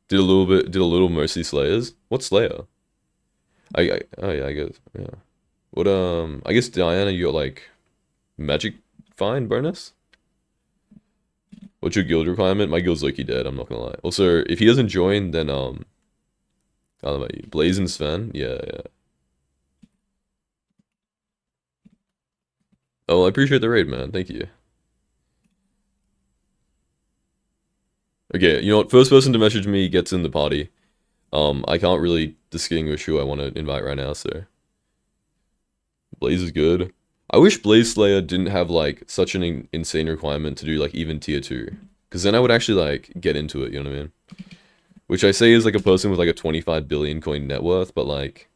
Did a little Mercy Slayers? What Slayer? Oh yeah, I guess, yeah. What, I guess Diana, you got like, magic fine bonus? What's your guild requirement? My guild's low-key dead, I'm not gonna lie. Also, if he doesn't join, then, I don't know about you. Blaze and Sven? Yeah, yeah. Oh, I appreciate the raid, man. Thank you. Okay, you know what? First person to message me gets in the party. I can't really distinguish who I want to invite right now, so. Blaze is good. I wish Blaze Slayer didn't have, like, such an insane requirement to do, like, even tier 2. Because then I would actually, like, get into it, you know what I mean? Which I say is, like, a person with, like, a 25 billion coin net worth, but, like,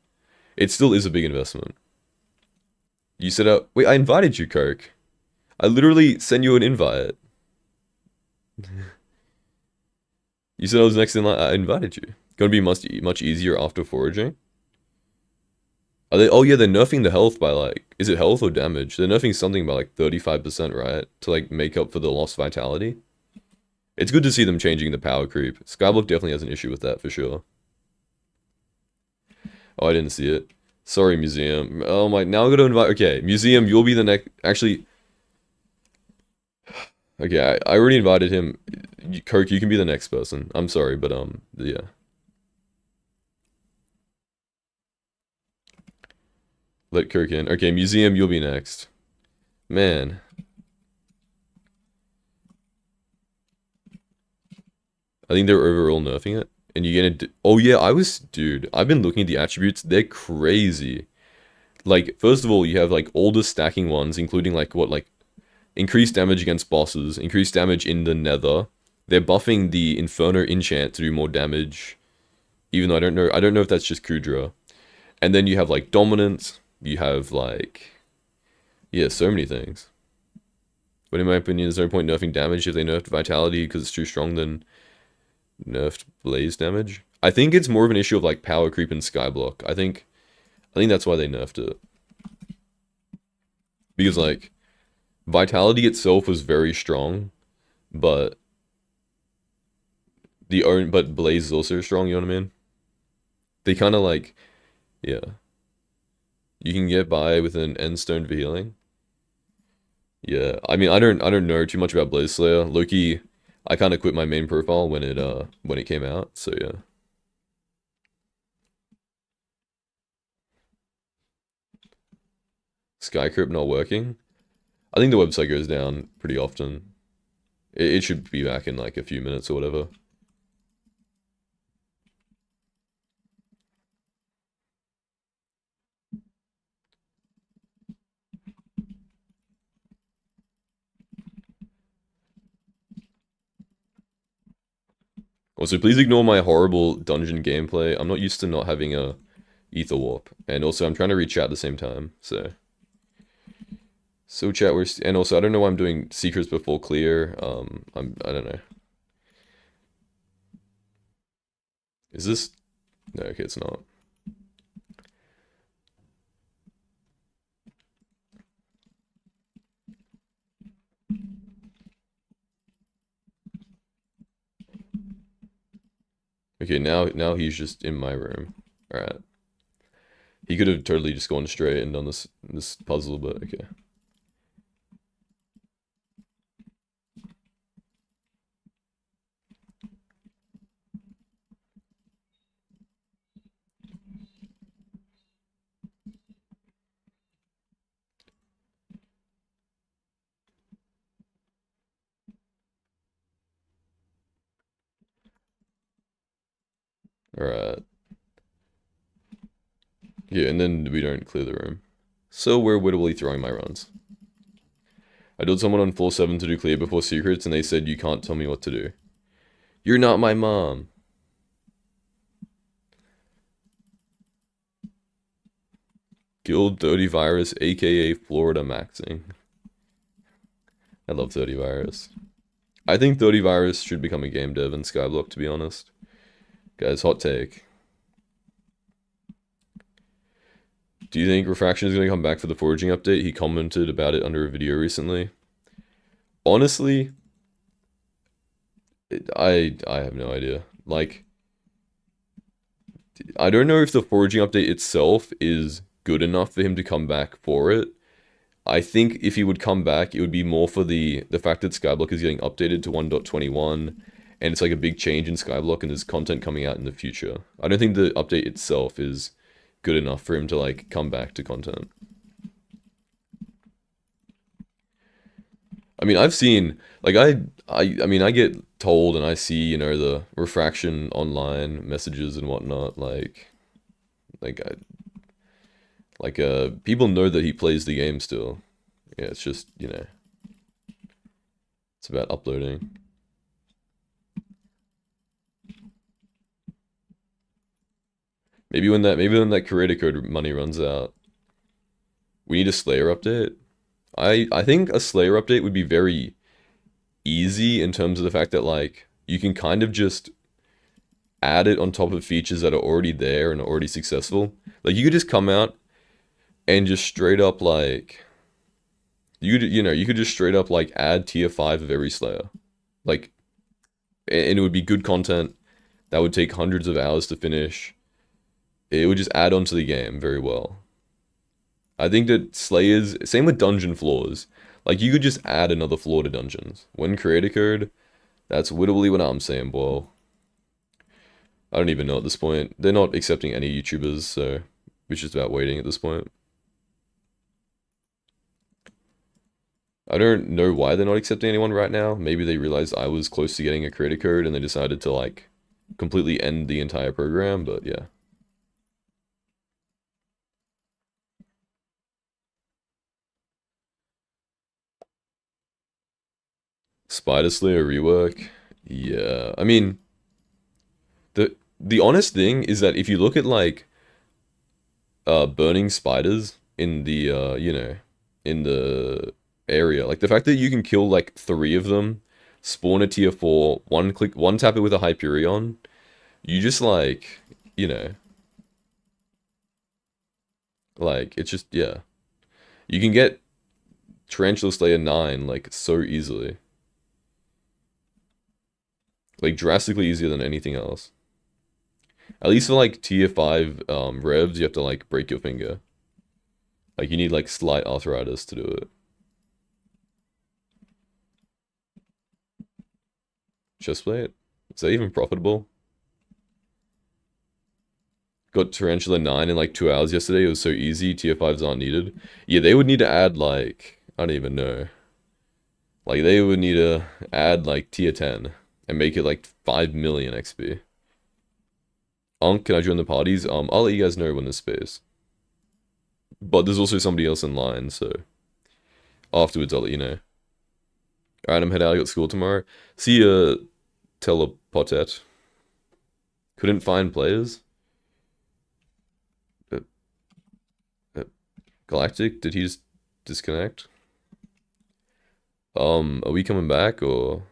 it still is a big investment. You said, wait, I invited you, Coke. I literally sent you an invite. You said I was next in line. I invited you. Gonna be much easier after foraging. Are they? Oh yeah, they're nerfing the health by like. Is it health or damage? They're nerfing something by like 35%, right? To like make up for the lost vitality. It's good to see them changing the power creep. Skyblock definitely has an issue with that for sure. Oh, I didn't see it. Sorry, Museum. Oh my. Now I'm gonna invite. Okay, Museum, you'll be the next. Actually. Okay, I already invited him. Kirk, you can be the next person. I'm sorry, but yeah. Let Kirk in. Okay, Museum, you'll be next. Man. I think they're overall nerfing it. And you're gonna... Oh yeah, Dude, I've been looking at the attributes. They're crazy. Like, first of all, you have, like, all the stacking ones, including, like, what, like... Increased damage against bosses. Increased damage in the nether. They're buffing the Inferno enchant to do more damage. Even though I don't know if that's just Kudra. And then you have, like, Dominance. You have, like... Yeah, so many things. But in my opinion, there's no point nerfing damage if they nerfed Vitality because it's too strong than nerfed Blaze damage. I think it's more of an issue of, like, power creep and Skyblock. I think that's why they nerfed it. Because, like, Vitality itself was very strong, but but Blaze is also strong, you know what I mean? They kind of like, yeah. You can get by with an Endstone for healing. Yeah, I mean, I don't know too much about Blaze Slayer. Loki, I kind of quit my main profile when it came out, so yeah. Skycrypt not working. I think the website goes down pretty often. It should be back in like a few minutes or whatever. Also, please ignore my horrible dungeon gameplay. I'm not used to not having a ether warp, and also I'm trying to read chat at the same time. So chat, and also I don't know why I'm doing secrets before clear. I don't know. Is this? No, okay, it's not. Okay, now he's just in my room. All right. He could have totally just gone straight and done this puzzle, but okay. All right. Yeah, and then we don't clear the room. So we're wittily throwing my runs. I told someone on floor 7 to do clear before secrets, and they said you can't tell me what to do. You're not my mom. Guild 30 Virus, aka Florida Maxing. I love 30 Virus. I think 30 Virus should become a game dev in Skyblock, to be honest. Guys, hot take. Do you think Refraction is going to come back for the foraging update? He commented about it under a video recently. Honestly, I have no idea. Like, I don't know if the foraging update itself is good enough for him to come back for it. I think if he would come back, it would be more for the fact that Skyblock is getting updated to 1.21, and it's like a big change in Skyblock, and there's content coming out in the future. I don't think the update itself is good enough for him to like come back to content. I mean, I've seen like I mean, I get told and I see, you know, the Refraction online messages and whatnot, like I people know that he plays the game still. Yeah, it's just, you know, it's about uploading. Maybe when that creator code money runs out, we need a Slayer update. I think a Slayer update would be very easy in terms of the fact that like you can kind of just add it on top of features that are already there and are already successful. Like you could just come out and just straight up like you could just straight up like add tier 5 of every Slayer. Like, and it would be good content that would take hundreds of hours to finish. It would just add on to the game very well. I think that Slayers, same with dungeon floors. Like you could just add another floor to dungeons. When creator code, that's literally what I'm saying, boy. I don't even know at this point. They're not accepting any YouTubers, so it's just about waiting at this point. I don't know why they're not accepting anyone right now. Maybe they realized I was close to getting a creator code and they decided to like completely end the entire program, but yeah. Spider Slayer rework. Yeah. I mean, the honest thing is that if you look at like burning spiders in the you know, in the area, like the fact that you can kill like 3 of them, spawn a tier 4, one tap it with a Hyperion, you just like, you know, like it's just yeah. You can get Tarantula Slayer 9 like so easily. Like drastically easier than anything else. At least for like tier 5 revs, you have to like break your finger. Like you need like slight arthritis to do it. Chestplate? Is that even profitable? Got Tarantula 9 in like 2 hours yesterday. It was so easy. Tier 5s aren't needed. Yeah, they would need to add like, I don't even know. Like they would need to add like tier 10 and make it like 5 million XP. Can I join the parties? I'll let you guys know when there's space. But there's also somebody else in line, so afterwards I'll let you know. Alright, I'm heading out. I got school tomorrow. See ya, Telepotet. Couldn't find players? Galactic? Did he just disconnect? Are we coming back, or...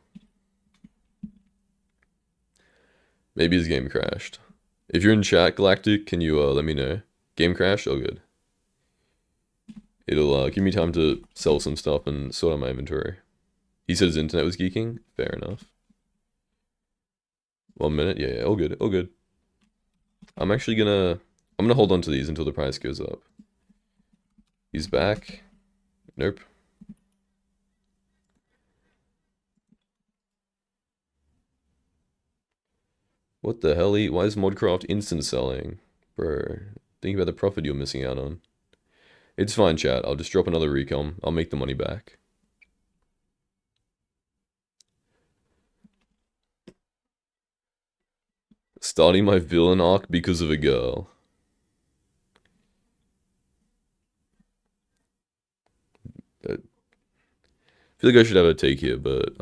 Maybe his game crashed. If you're in chat, Galactic, can you let me know? Game crashed? Oh, good. It'll give me time to sell some stuff and sort out my inventory. He said his internet was geeking. Fair enough. 1 minute? Yeah, all good, all good. I'm gonna hold on to these until the price goes up. He's back. Nope. What the hell? Why is Modcraft instant selling? Bro, think about the profit you're missing out on. It's fine, chat. I'll just drop another recom. I'll make the money back. Starting my villain arc because of a girl. I feel like I should have a take here, but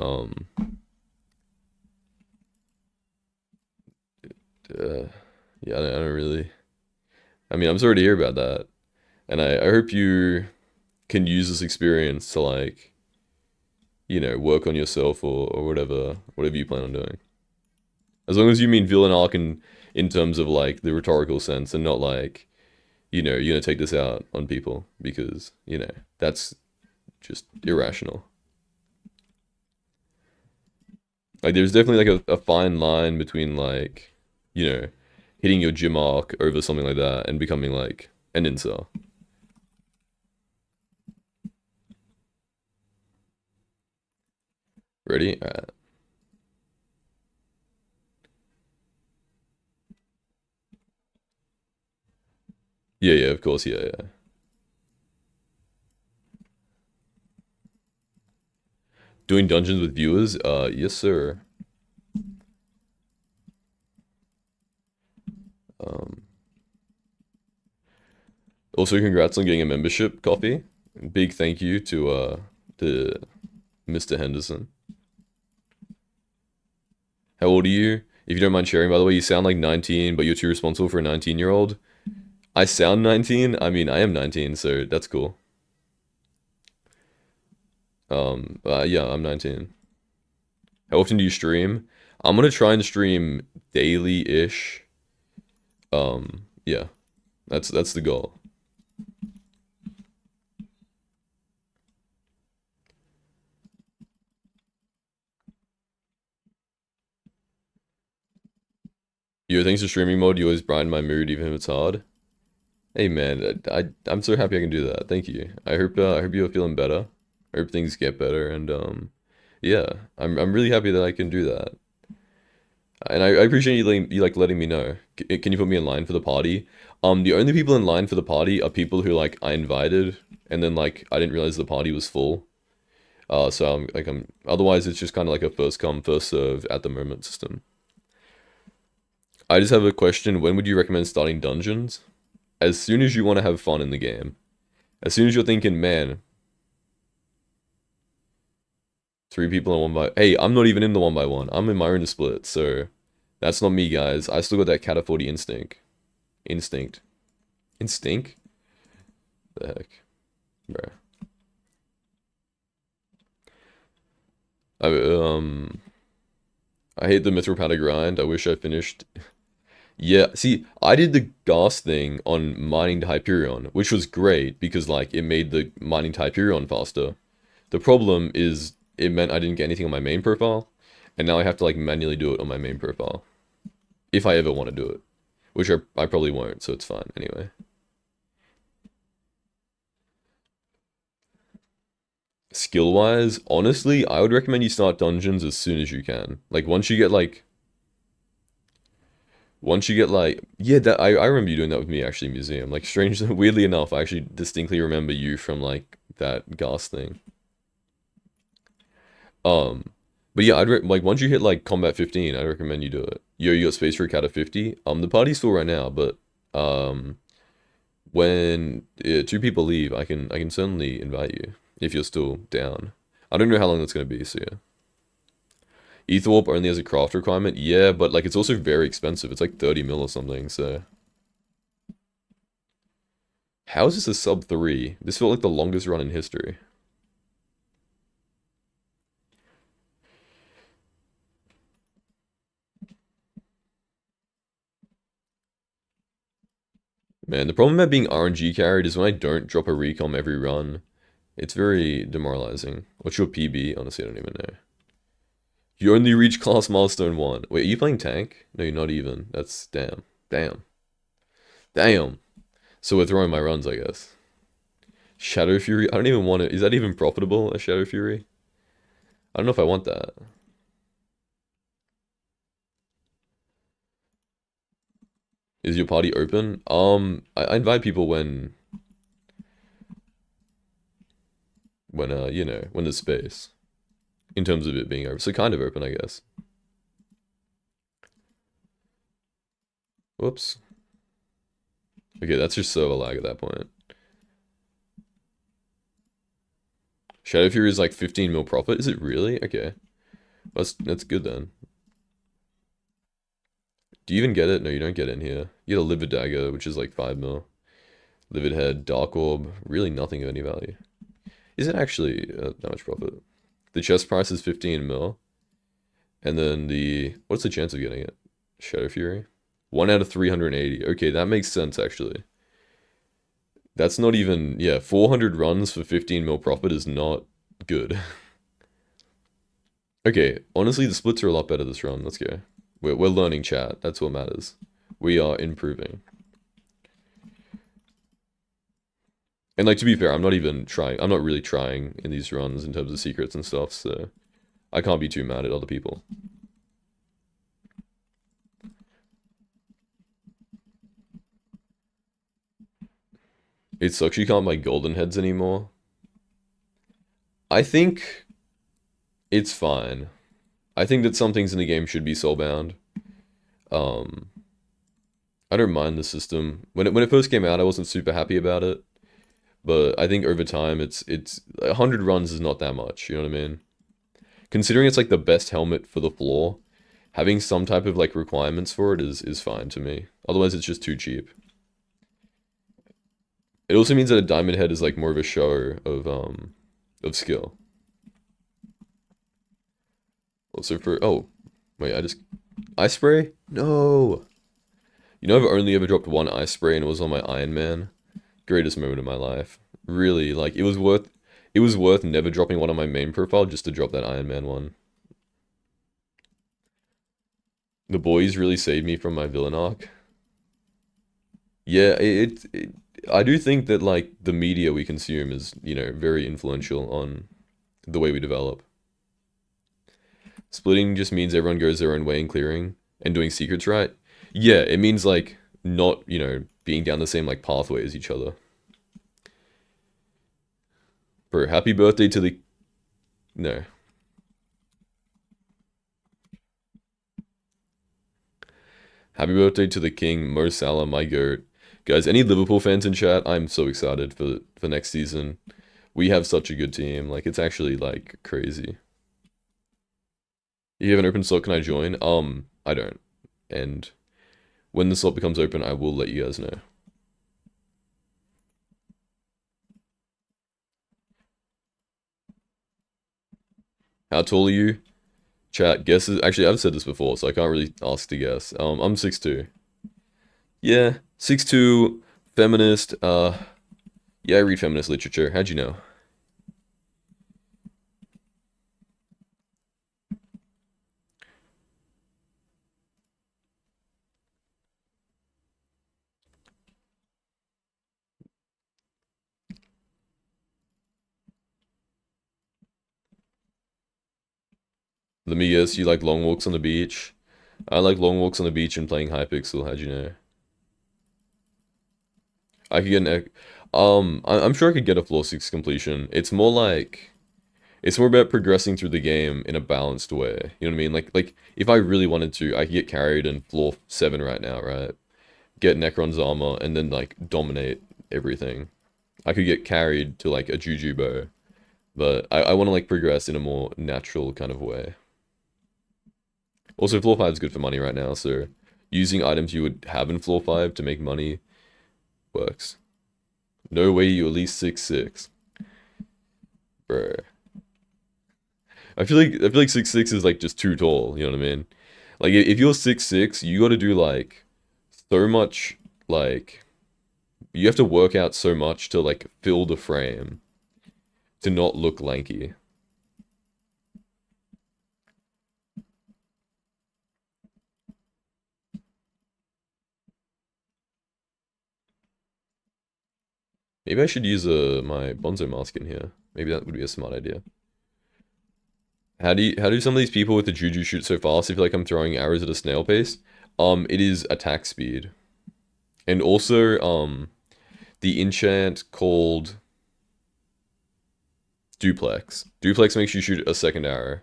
yeah, I don't really. I mean, I'm sorry to hear about that, and I hope you can use this experience to like, you know, work on yourself or whatever you plan on doing. As long as you mean villain arc in terms of like the rhetorical sense, and not like, you know, you're gonna take this out on people because, you know, that's just irrational. Like, there's definitely like a fine line between like, you know, hitting your gym arc over something like that and becoming like an incel. Ready? Alright. Yeah, yeah, of course, yeah, yeah. Doing dungeons with viewers? Yes, sir. Um, Also, congrats on getting a membership copy. Big thank you to Mr. Henderson. How old are you? If you don't mind sharing, by the way, you sound like 19, but you're too responsible for a 19-year-old. I sound 19. I mean, I am 19, so that's cool. Yeah, I'm 19. How often do you stream? I'm gonna try and stream daily-ish. Yeah, that's the goal. Yo, thanks for streaming mode. You always brighten my mood, even if it's hard. Hey man, I'm so happy I can do that. Thank you. I hope you're feeling better. I hope things get better, and yeah, I'm really happy that I can do that. And I appreciate you letting me know. Can you put me in line for the party? The only people in line for the party are people who like I invited, and then like I didn't realize the party was full. So I'm otherwise it's just kind of like a first come first serve at the moment system. I just have a question. When would you recommend starting dungeons? As soon as you want to have fun in the game. As soon as you're thinking, man, 3 people in 1 by... Hey, I'm not even in the 1 by 1. I'm in my own split, so... That's not me, guys. I still got that cat 40 instinct. Instinct. Instinct? The heck? Bruh. I hate the Mythropata grind. I wish I finished... Yeah, see, I did the gas thing on mining to Hyperion, which was great because, like, it made the mining to Hyperion faster. The problem is it meant I didn't get anything on my main profile, and now I have to, like, manually do it on my main profile. If I ever want to do it. Which I probably won't, so it's fine, anyway. Skill-wise, honestly, I would recommend you start dungeons as soon as you can. Like once you get like yeah, that I remember you doing that with me actually, museum. Like strange weirdly enough, I actually distinctly remember you from like that gas thing. Um but yeah, like once you hit like combat 15, I'd recommend you do it. Yo, you got space for a cat of 50? The party's still right now, but um when two people leave, I can certainly invite you if you're still down. I don't know how long that's gonna be, so yeah. Etherwarp only has a craft requirement, yeah, but like it's also very expensive. It's like 30 mil or something, so how is this a sub 3? This felt like the longest run in history. Man, the problem about being RNG carried is when I don't drop a recom every run, it's very demoralizing. What's your PB? Honestly, I don't even know. You only reach class milestone 1. Wait, are you playing tank? No, you're not even. That's damn. Damn. Damn. So we're throwing my runs, I guess. Shadow Fury? I don't even want it. Is that even profitable, a Shadow Fury? I don't know if I want that. Is your party open? I invite people when you know, when there's space. In terms of it being open. So kind of open, I guess. Whoops. Okay, that's just server lag at that point. Shadow Fury is like 15 mil profit. Is it really? Okay. That's good then. Do you even get it? No, you don't get it in here. You get a Livid Dagger, which is like 5 mil. Livid Head, Dark Orb, really nothing of any value. Is it actually that much profit? The chest price is 15 mil. And then what's the chance of getting it? Shadow Fury? 1 out of 380. Okay, that makes sense actually. That's not even, yeah, 400 runs for 15 mil profit is not good. Okay, honestly, the splits are a lot better this run. Let's go. We're learning chat. That's what matters. We are improving. And like to be fair, I'm not even trying. I'm not really trying in these runs in terms of secrets and stuff, so I can't be too mad at other people. It sucks you can't buy golden heads anymore. I think it's fine. I think that some things in the game should be soulbound. Um, I don't mind the system. When it first came out, I wasn't super happy about it, but I think over time, it's 100 runs is not that much. You know what I mean? Considering it's like the best helmet for the floor, having some type of like requirements for it is fine to me. Otherwise, it's just too cheap. It also means that a diamond head is like more of a show of skill. Also for wait, ice spray? No. You know I've only ever dropped one ice spray and it was on my Iron Man. Greatest moment of my life. Really, like it was worth never dropping one on my main profile just to drop that Iron Man one. The boys really saved me from my villain arc. Yeah, I do think that like the media we consume is, very influential on the way we develop. Splitting just means everyone goes their own way in clearing and doing secrets right. Yeah, it means like not, being down the same like pathway as each other. Bro, happy birthday to the no. Happy birthday to the king, Mo Salah, my goat. Guys, any Liverpool fans in chat? I'm so excited for next season. We have such a good team. Like it's actually like crazy. You have an open slot, can I join? I don't. And when the slot becomes open, I will let you guys know. How tall are you? Chat, guesses. Actually, I've said this before, so I can't really ask to guess. I'm 6'2". Yeah, 6'2", feminist. Yeah, I read feminist literature. How'd you know? Let me guess, you like long walks on the beach? I like long walks on the beach and playing Hypixel, how'd you know? I could get I'm sure I could get a floor 6 completion. It's more like, it's more about progressing through the game in a balanced way. You know what I mean? Like if I really wanted to, I could get carried in floor 7 right now, right? Get Necron's armor and then like dominate everything. I could get carried to like a Juju bow, but I want to like progress in a more natural kind of way. Also, floor 5 is good for money right now, so using items you would have in floor 5 to make money works. No way you at least 6'6". Bruh. I feel like 6'6" is like just too tall, you know what I mean? Like if you're 6'6", you gotta do like so much, like you have to work out so much to like fill the frame to not look lanky. Maybe I should use my Bonzo mask in here. Maybe that would be a smart idea. How do some of these people with the Juju shoot so fast? I feel like I'm throwing arrows at a snail pace. It is attack speed. And also, the enchant called Duplex. Duplex makes you shoot a second arrow.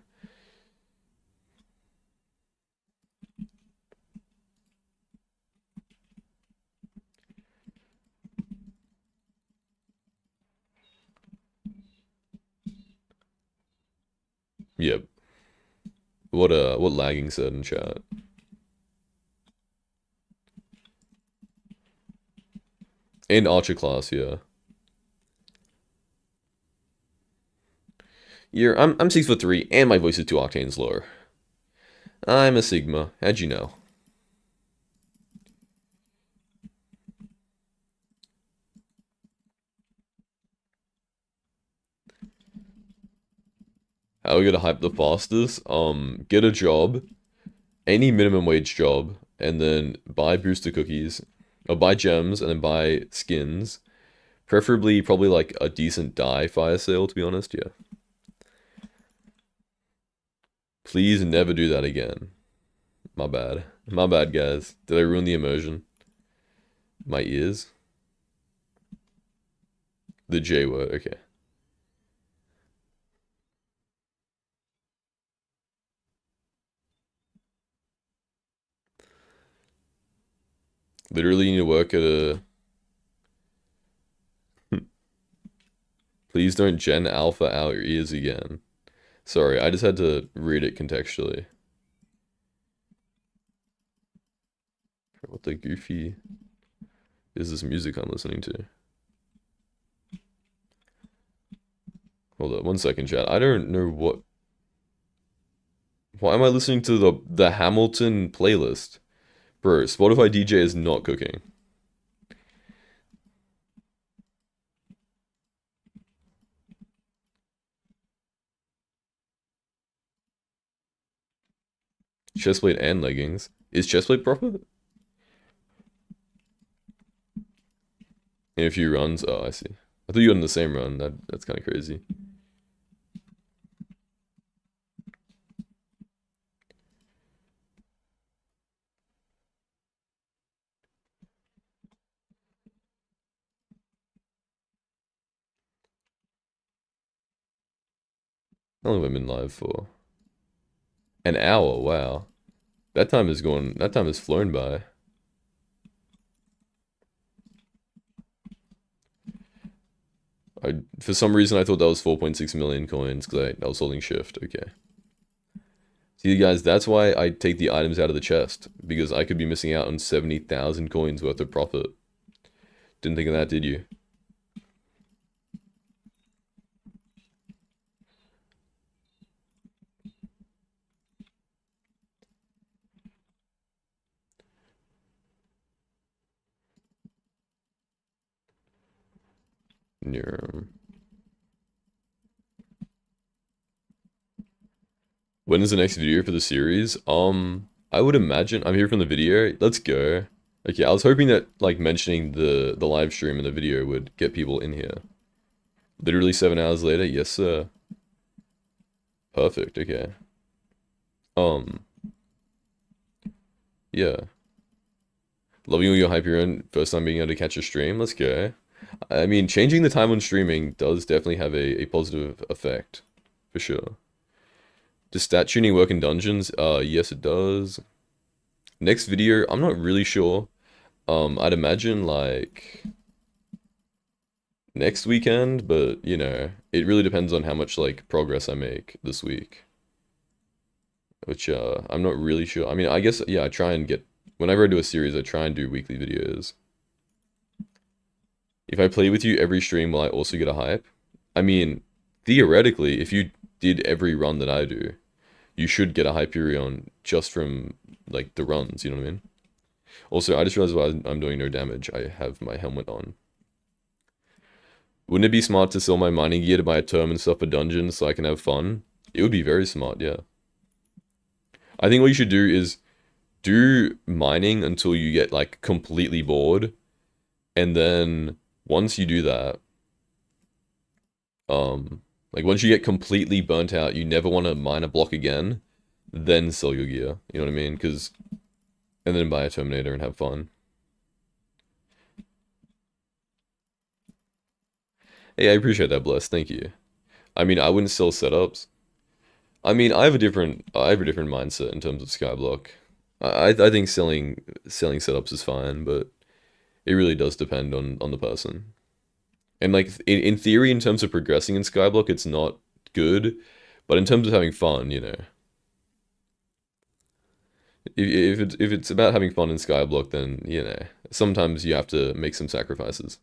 Yep. What lagging said in chat. And Archer class, yeah. I'm 6'3", and my voice is 2 octanes lower. I'm a Sigma. How'd you know? How we gonna hype the fastest? Get a job, any minimum wage job, and then buy booster cookies, or buy gems, and then buy skins. Preferably, probably like a decent dye fire sale, to be honest, yeah. Please never do that again. My bad. My bad, guys. Did I ruin the immersion? My ears? The J word, okay. Literally need to work at a... Please don't Gen Alpha out your ears again. Sorry, I just had to read it contextually. What the goofy is this music I'm listening to? Hold up, 1 second, chat. I don't know what... Why am I listening to the Hamilton playlist? Bro, Spotify DJ is not cooking. Chestplate and leggings. Is chestplate proper? In a few runs? Oh, I see. I thought you were in the same run. That's kind of crazy. How long have I been live for? An hour, wow. That time is going, that time has flown by. For some reason, I thought that was 4.6 million coins because I was holding shift. Okay. See, guys, that's why I take the items out of the chest, because I could be missing out on 70,000 coins worth of profit. Didn't think of that, did you? Yeah. When is the next video for the series? I would imagine I'm here from the video. Let's go. Okay, I was hoping that like mentioning the live stream and the video would get people in here. Literally 7 hours later, yes sir. Perfect, okay. Um, yeah. Loving your Hyperion, first time being able to catch a stream, let's go. I mean, changing the time on streaming does definitely have a positive effect, for sure. Does stat tuning work in dungeons? Yes it does. Next video, I'm not really sure. I'd imagine like next weekend, but you know, it really depends on how much like progress I make this week. Which I'm not really sure. I mean, I guess yeah, I try and get whenever I do a series, I try and do weekly videos. If I play with you every stream, will I also get a hype? I mean, theoretically, if you did every run that I do, you should get a Hyperion just from like the runs, you know what I mean? Also, I just realized why I'm doing no damage. I have my helmet on. Wouldn't it be smart to sell my mining gear to buy a term and stuff for dungeons so I can have fun? It would be very smart, yeah. I think what you should do is do mining until you get like completely bored, and then once you do that, like once you get completely burnt out, you never want to mine a block again, then sell your gear. You know what I mean? Because and then buy a Terminator and have fun. Hey, I appreciate that, Bless. Thank you. I mean, I wouldn't sell setups. I mean, I have a different mindset in terms of Skyblock. I think selling setups is fine, but it really does depend on the person. And like in theory, in terms of progressing in Skyblock, it's not good, but in terms of having fun, you know, if it's about having fun in Skyblock, then you know sometimes you have to make some sacrifices.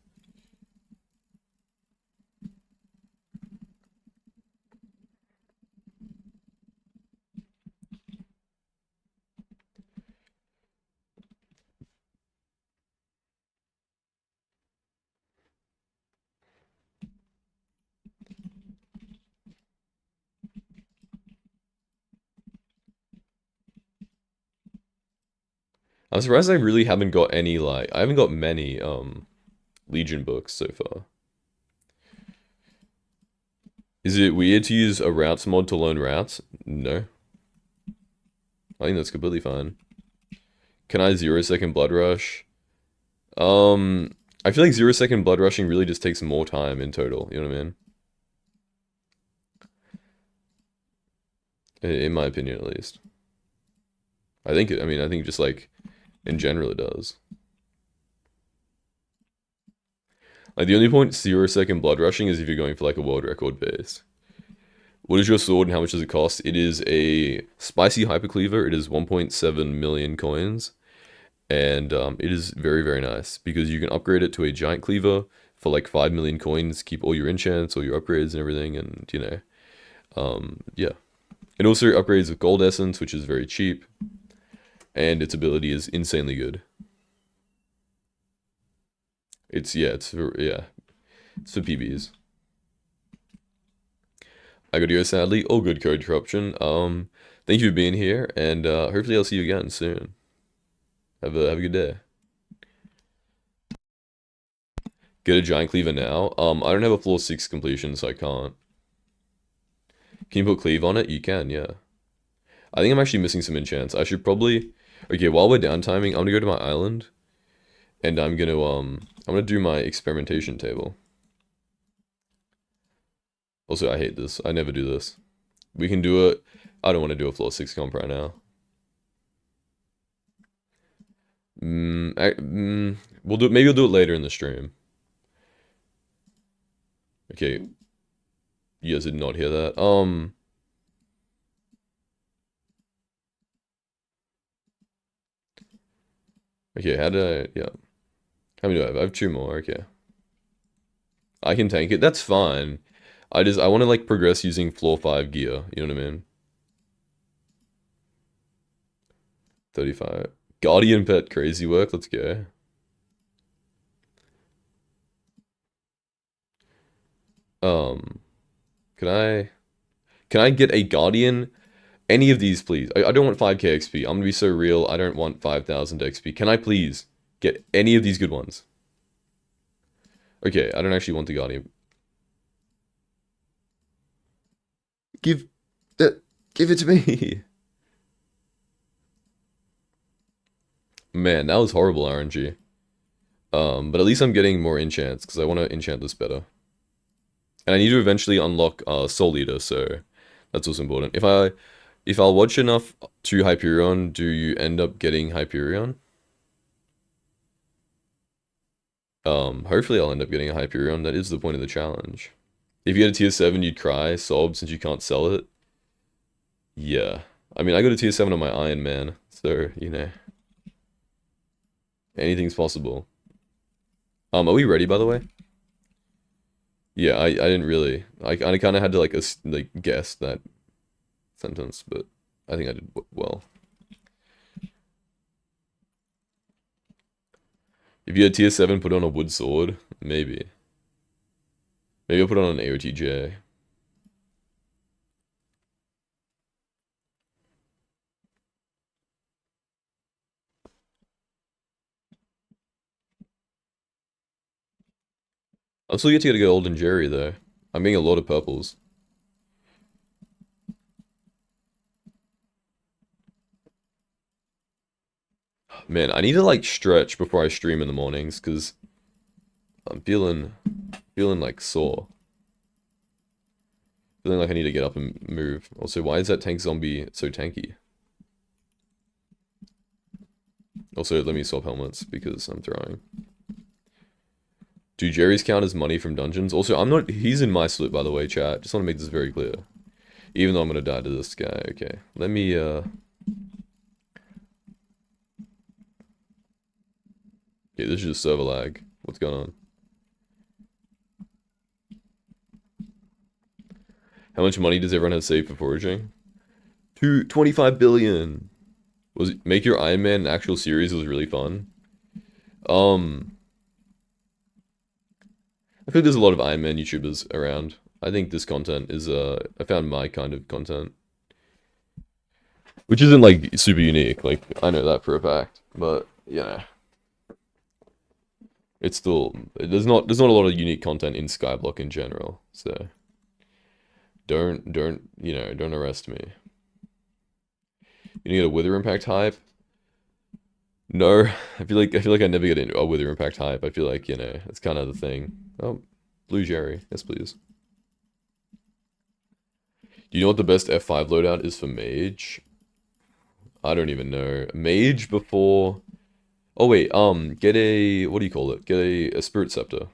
I'm surprised I really haven't got any like I haven't got many Legion books so far. Is it weird to use a routes mod to learn routes? No. I think that's completely fine. Can I 0 second blood rush? I feel like 0 second blood rushing really just takes more time in total, you know what I mean? In my opinion, at least. I mean, I think just like, in general it does. Like, the only point 0 second blood rushing is if you're going for like a world record base. What is your sword and how much does it cost? It is a spicy hypercleaver. It is 1.7 million coins. And it is very, very nice because you can upgrade it to a giant cleaver for like 5 million coins, keep all your enchants, all your upgrades and everything, and you know, yeah. It also upgrades with gold essence, which is very cheap, and its ability is insanely good. Yeah, it's for PBs. I got to go sadly. All good, code corruption. Thank you for being here, and hopefully I'll see you again soon. Have a good day. Get a giant cleaver now. I don't have a floor 6 completion, so I can't. Can you put cleave on it? You can, yeah. I think I'm actually missing some enchants. I should probably... Okay, while we're downtiming, I'm gonna go to my island. And I'm gonna do my experimentation table. Also, I hate this. I never do this. We can do it. I don't want to do a floor 6 comp right now. Maybe we'll do it later in the stream. Okay. You guys did not hear that. Okay, yeah. How many do I have? I have 2 more, okay. I can tank it, that's fine. I want to like progress using floor 5 gear, you know what I mean? 35. Guardian pet crazy work, let's go. Um, can I get a Guardian? Any of these, please. I don't want 5k XP. I'm gonna be so real. I don't want 5,000 XP. Can I please get any of these good ones? Okay, I don't actually want the Guardian. Give that. Give it to me. Man, that was horrible RNG. But at least I'm getting more enchants, because I want to enchant this better. And I need to eventually unlock Soul Eater, so that's also important. If I'll watch enough to Hyperion, do you end up getting Hyperion? Hopefully I'll end up getting a Hyperion. That is the point of the challenge. If you get a tier 7, you'd cry, sob, since you can't sell it. Yeah. I mean, I got a tier 7 on my Iron Man, so, you know. Anything's possible. Are we ready, by the way? Yeah, I didn't really. I kind of had to, like, guess that sentence, but I think I did well. If you had tier 7, put on a wood sword. Maybe. Maybe I'll put on an AOTJ. I'll still get to get a golden Jerry, though. I'm getting a lot of purples. Man, I need to, like, stretch before I stream in the mornings, because I'm feeling like sore. Feeling like I need to get up and move. Also, why is that tank zombie so tanky? Also, let me swap helmets because I'm throwing. Do Jerry's count as money from dungeons? Also, I'm not. He's in my split, by the way, chat. Just want to make this very clear. Even though I'm gonna die to this guy. Okay, let me. Okay, this is just server lag. What's going on? How much money does everyone have saved for foraging? 25 billion. Make Your Iron Man an actual series was really fun. I feel like there's a lot of Iron Man YouTubers around. I think this content is I found my kind of content. Which isn't like super unique, like I know that for a fact. But yeah. It's still there's not a lot of unique content in Skyblock in general, so don't don't arrest me. You need a Wither Impact hype? No, I feel like I never get into a Wither Impact hype. I feel like, it's kind of the thing. Oh, Blue Jerry. Yes, please. Do you know what the best F5 loadout is for Mage? I don't even know. Mage before... Oh, wait, get a... What do you call it? Get a Spirit Scepter.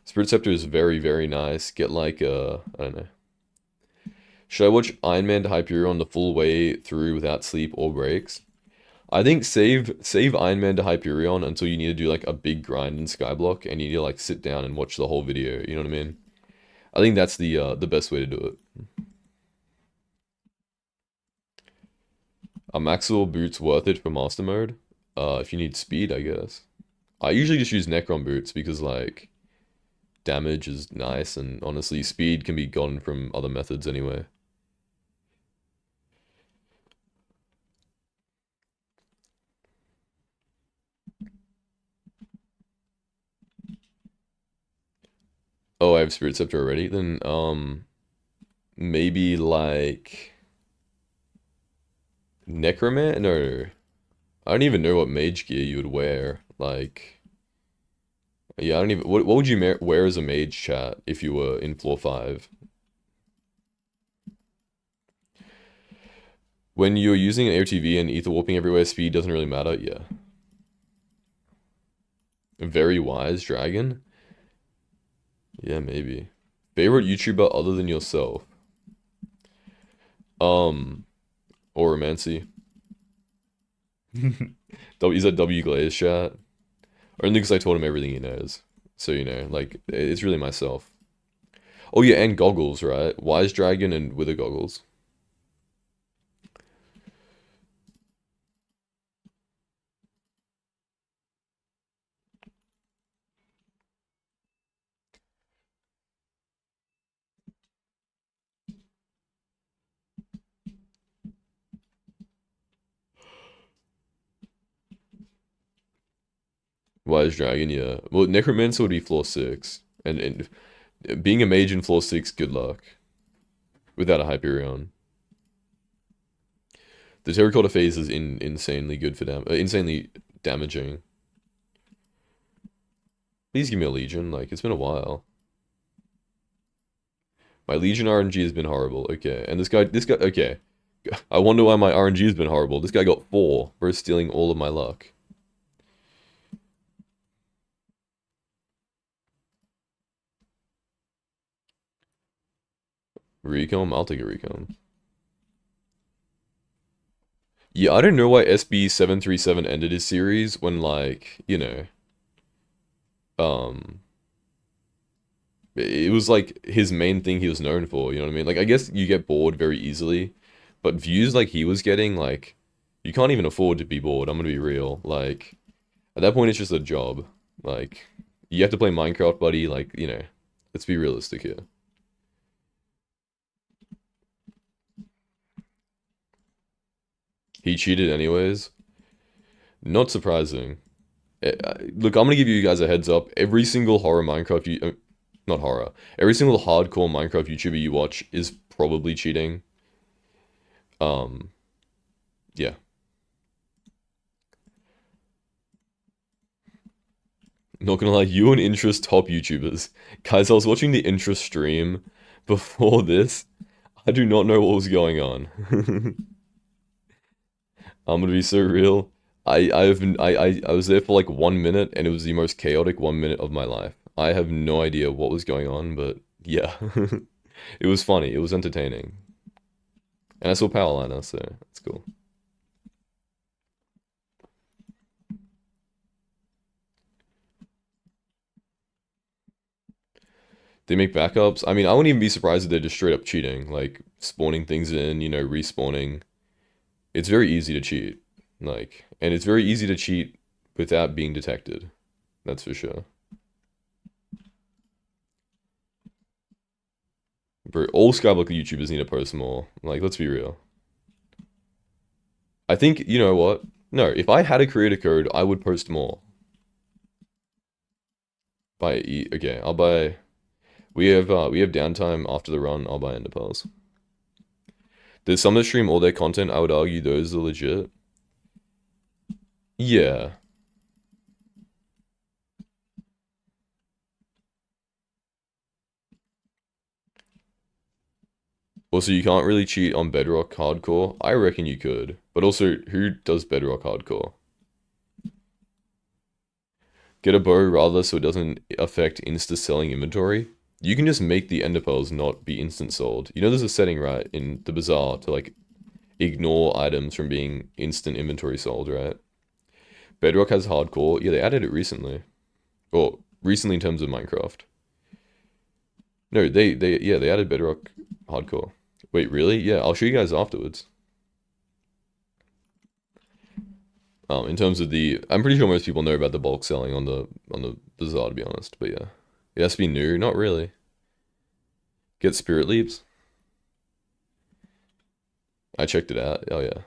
Spirit Scepter is very, very nice. Get like a... I don't know. Should I watch Iron Man to Hyperion the full way through without sleep or breaks? I think save Iron Man to Hyperion until you need to do like a big grind in Skyblock and you need to like sit down and watch the whole video, you know what I mean? I think that's the best way to do it. Are Maxwell boots worth it for master mode? If you need speed, I guess. I usually just use Necron boots because like damage is nice and honestly speed can be gotten from other methods anyway. Oh, I have Spirit Scepter already? Then, maybe like... Necroman? No. I don't even know what mage gear you would wear. Like... Yeah, I don't even... What would you wear as a mage, chat, if you were in floor 5? When you're using an AOTV and ether warping everywhere, speed doesn't really matter? Yeah. Very wise dragon? Yeah, maybe. Favorite YouTuber other than yourself? Oromancy. Is that W Glaze chat? Only because I told him everything he knows. So, like, it's really myself. Oh yeah, and goggles, right? Wise Dragon and Wither goggles. Wise Dragon, yeah. Well, Necromancer would be floor 6. And being a mage in floor 6, good luck. Without a Hyperion. The terracotta phase is insanely good for insanely damaging. Please give me a Legion, like, it's been a while. My Legion RNG has been horrible, okay. And okay. I wonder why my RNG has been horrible. This guy got 4 for stealing all of my luck. Recom? I'll take a recom. Yeah, I don't know why SB737 ended his series when, like, you know, um, it was like his main thing he was known for, you know what I mean? Like, I guess you get bored very easily, but views like he was getting, like, you can't even afford to be bored, I'm gonna be real. Like, at that point, it's just a job. Like, you have to play Minecraft, buddy, like, you know, let's be realistic here. He cheated anyways. Not surprising. Look, I'm gonna give you guys a heads up. Every single horror Minecraft not horror. Every single hardcore Minecraft YouTuber you watch is probably cheating. Um, yeah. Not gonna lie, you and Interest top YouTubers. Guys, I was watching the Interest stream before this. I do not know what was going on. I'm gonna be so real. I've been I was there for like 1 minute and it was the most chaotic 1 minute of my life. I have no idea what was going on, but yeah. It was funny, it was entertaining. And I saw Powerliner, so that's cool. They make backups. I mean, I wouldn't even be surprised if they're just straight up cheating, like spawning things in, you know, respawning. It's very easy to cheat. Like, and it's very easy to cheat without being detected. That's for sure. Bro, all Skyblock YouTubers need to post more. Like, let's be real. I think, you know what? No, if I had a creator code, I would post more. Okay, I'll buy. We have downtime after the run. I'll buy Ender Pearls. Does some of the stream all their content? I would argue those are legit. Yeah. Also, you can't really cheat on Bedrock Hardcore. I reckon you could. But also, who does Bedrock Hardcore? Get a bow rather so it doesn't affect insta-selling inventory. You can just make the ender pearls not be instant sold. You know there's a setting, right, in the bazaar to, like, ignore items from being instant inventory sold, right? Bedrock has hardcore. Yeah, they added it recently. Or, recently in terms of Minecraft. No, yeah, they added Bedrock hardcore. Wait, really? Yeah, I'll show you guys afterwards. In terms of I'm pretty sure most people know about the bulk selling on the bazaar, to be honest. But yeah, it has to be new. Not really. Get spirit leaps. I checked it out. Oh yeah.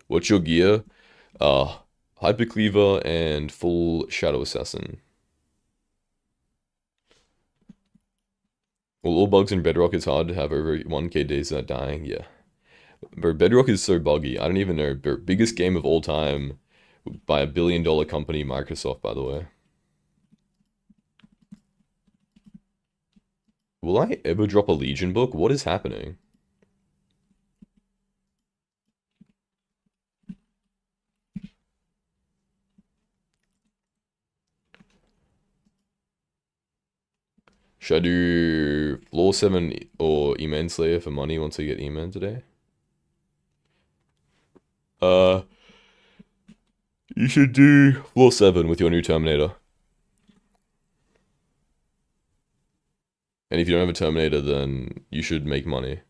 What's your gear? Hypercleaver and full shadow assassin. Well, all bugs in Bedrock is hard to have over 1k days without dying. Yeah. But Bedrock is so buggy. I don't even know. Biggest game of all time by a billion-dollar company, Microsoft, by the way. Will I ever drop a Legion book? What is happening? Should I do Floor 7 or E-Man Slayer for money once I get E-Man today? Uh, you should do Floor 7 with your new Terminator. And if you don't have a Terminator, then you should make money.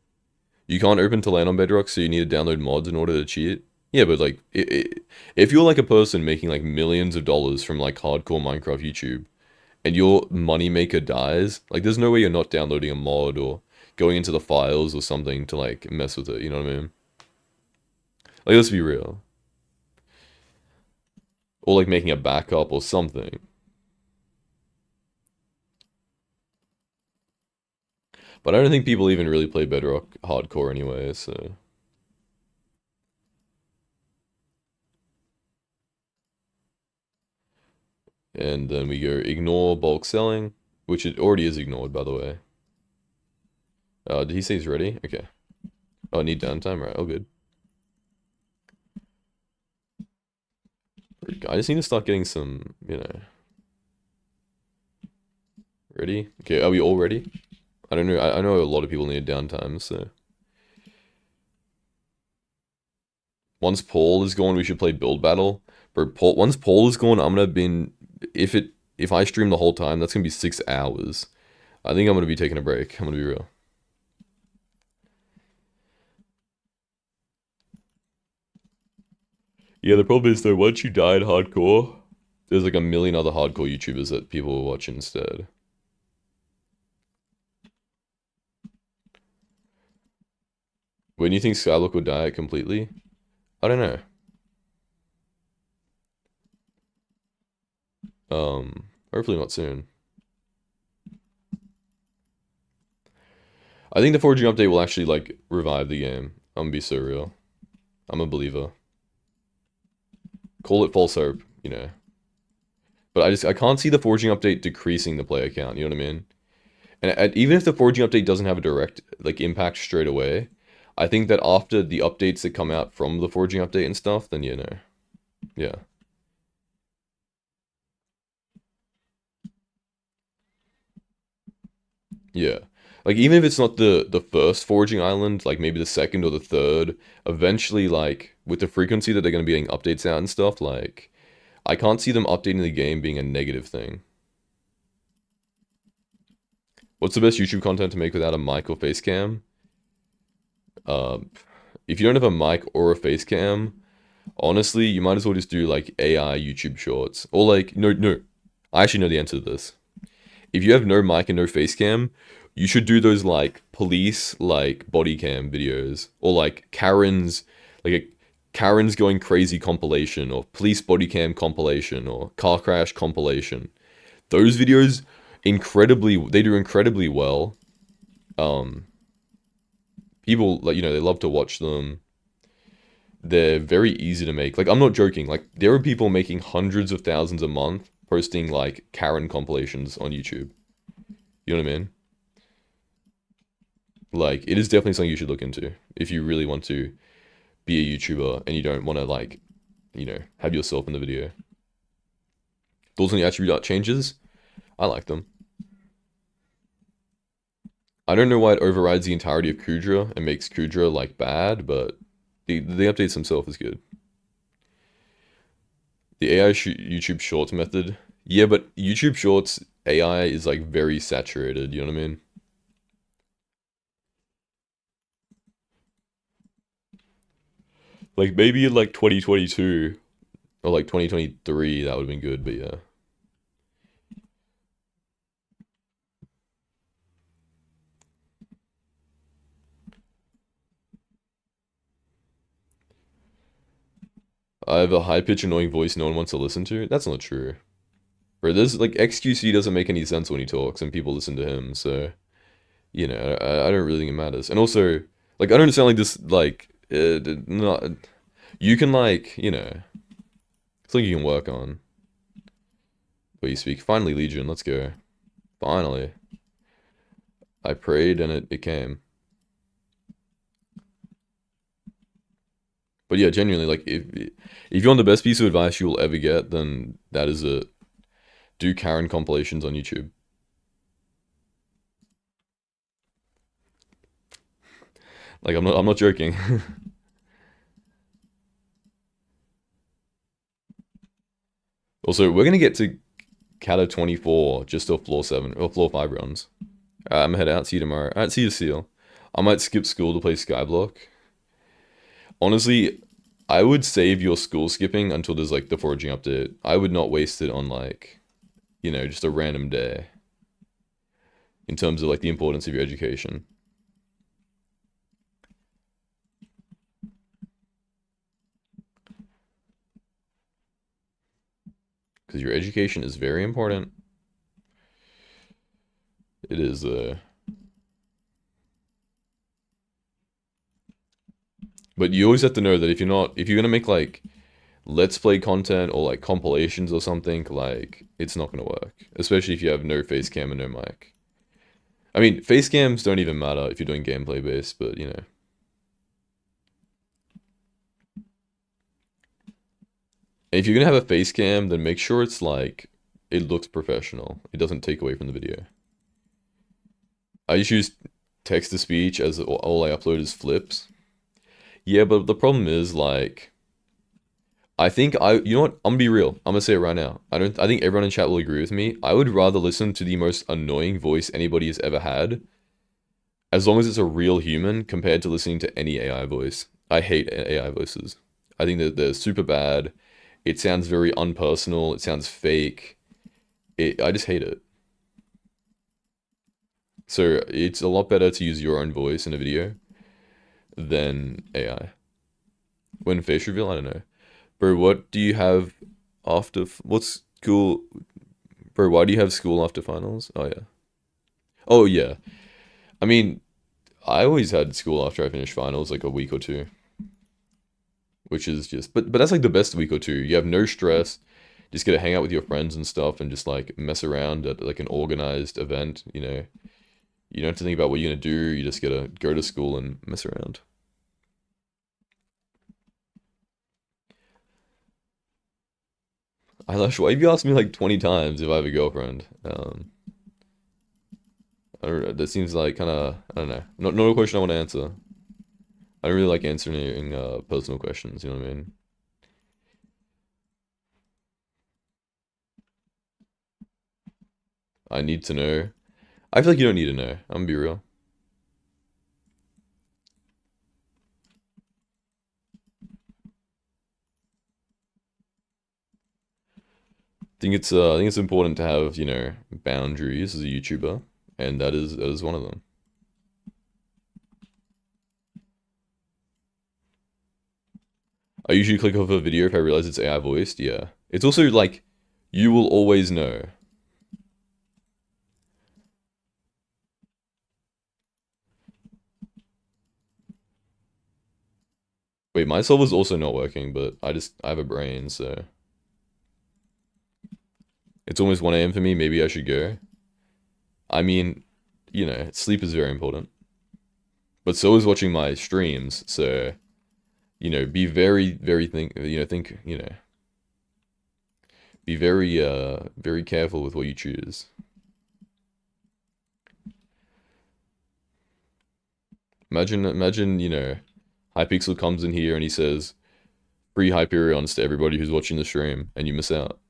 You can't open to land on Bedrock, so you need to download mods in order to cheat. Yeah, but like, if you're like a person making like millions of dollars from like hardcore Minecraft YouTube, and your moneymaker dies, like there's no way you're not downloading a mod or going into the files or something to like mess with it, you know what I mean? Like, let's be real. Or like making a backup or something. But I don't think people even really play Bedrock hardcore anyway, so... And then we go ignore bulk selling, which it already is ignored, by the way. Did he say he's ready? Okay. Oh, I need downtime? Right, oh good. I just need to start getting some, you know. Ready? Okay, are we all ready? I don't know, I know a lot of people need downtime, so. Once Paul is gone, we should play build battle. But once Paul is gone, I'm gonna be if I stream the whole time, that's gonna be 6 hours. I think I'm gonna be taking a break. I'm gonna be real. Yeah, the problem is though, once you die in hardcore, there's like a million other hardcore YouTubers that people will watch instead. When do you think Skyblock will die completely? I don't know. Hopefully not soon. I think the foraging update will actually like revive the game. I'm gonna be so real. I'm a believer. Call it false hope, you know. But I can't see the foraging update decreasing the player count, you know what I mean? And even if the foraging update doesn't have a direct like impact straight away, I think that after the updates that come out from the foraging update and stuff, then you know. Yeah. Yeah. Like even if it's not the first foraging island, like maybe the second or the third, eventually like with the frequency that they're gonna be getting updates out and stuff, like I can't see them updating the game being a negative thing. What's the best YouTube content to make without a mic or face cam? Um, if you don't have a mic or a face cam, honestly, you might as well just do like AI YouTube shorts. Or like, no. I actually know the answer to this. If you have no mic and no face cam, you should do those like police like body cam videos. Or like like a Karen's going crazy compilation, or police body cam compilation, or car crash compilation. Those videos they do incredibly well. Um, People like they love to watch them. They're very easy to make. Like I'm not joking. Like there are people making hundreds of thousands a month posting like Karen compilations on YouTube. You know what I mean? Like it is definitely something you should look into if you really want to be a YouTuber and you don't want to like, have yourself in the video. Those on the attribute art changes, I like them. I don't know why it overrides the entirety of Kudra and makes Kudra like bad, but the updates themselves is good. The AI YouTube Shorts method. Yeah, but YouTube Shorts AI is like very saturated, you know what I mean? Like maybe in like 2022 or like 2023 that would have been good, but yeah. I have a high pitch annoying voice no one wants to listen to. That's not true. Bro, this like XQC doesn't make any sense when he talks and people listen to him, so I don't really think it matters. And also, like I don't sound like this like not you can like, something you can work on. But you speak. Finally, Legion, let's go. Finally. I prayed and it came. But yeah, genuinely, like if you want the best piece of advice you will ever get, then that is it. Do Karen compilations on YouTube. Like I'm not joking. Also, we're gonna get to Kata 24 just off floor 7 or floor 5 runs. I'm gonna head out. See you tomorrow. Alright, see you, Seal. I might skip school to play Skyblock. Honestly, I would save your school skipping until there's like the foraging update. I would not waste it on like, just a random day. In terms of like the importance of your education. Because your education is very important. It is, But you always have to know that if you're gonna make like let's play content or like compilations or something, like it's not gonna work. Especially if you have no face cam and no mic. I mean, face cams don't even matter if you're doing gameplay based, but you know. If you're gonna have a face cam, then make sure it's like it looks professional. It doesn't take away from the video. I just use text to speech as all I upload is flips. Yeah, but the problem is like you know what? I'm gonna be real. I'm gonna say it right now. I think everyone in chat will agree with me. I would rather listen to the most annoying voice anybody has ever had, as long as it's a real human, compared to listening to any AI voice. I hate AI voices. I think that they're super bad. It sounds very unpersonal. It sounds fake. I just hate it. So it's a lot better to use your own voice in a video than AI. When face reveal, I don't know. Bro, what do you have after... What's school... Bro, why do you have school after finals? Oh, yeah. Oh, yeah. I mean, I always had school after I finished finals, like a week or two. Which is just... But that's like the best week or two. You have no stress. Just get to hang out with your friends and stuff and just like mess around at like an organized event, you know. You don't have to think about what you're gonna do. You just gotta go to school and mess around. Eyelash, why have you asked me like 20 times if I have a girlfriend? I don't know, that seems like kind of, I don't know. Not a question I want to answer. I don't really like answering personal questions, you know what I mean? I need to know. I feel like you don't need to know. I'm gonna be real. I think it's important to have, you know, boundaries as a YouTuber, and that is one of them. I usually click off a video if I realize it's AI voiced, yeah. It's also like, you will always know. Wait, my solver's also not working, but I have a brain, so... It's almost 1 a.m. for me, maybe I should go. I mean, you know, sleep is very important. But so is watching my streams, so... You know, be very, very you know... Be very, very careful with what you choose. Imagine, you know, Hypixel comes in here and he says, free Hyperions to everybody who's watching the stream, and you miss out.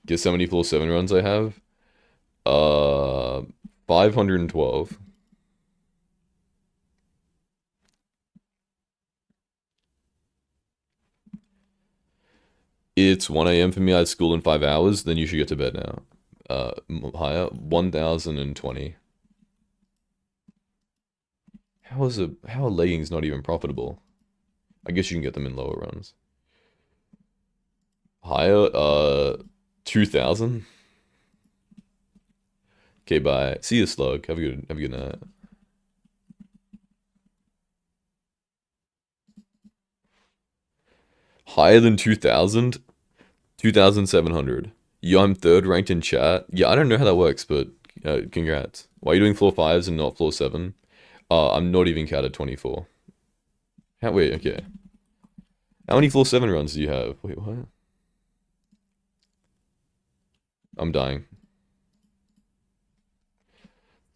Guess how many floor 7 runs I have? 512. It's 1 a.m. for me. I had school in 5 hours. Then you should get to bed now. Higher, 1,020. How are leggings not even profitable? I guess you can get them in lower runs. Higher, 2,000. Okay, bye. See you, Slug. Have a good night. Higher than 2,000? 2,700. Yeah, I'm third ranked in chat. Yeah, I don't know how that works, but congrats. Why are you doing floor 5s and not floor 7? I'm not even catted 24. Wait, okay. How many floor 7 runs do you have? Wait, what? I'm dying.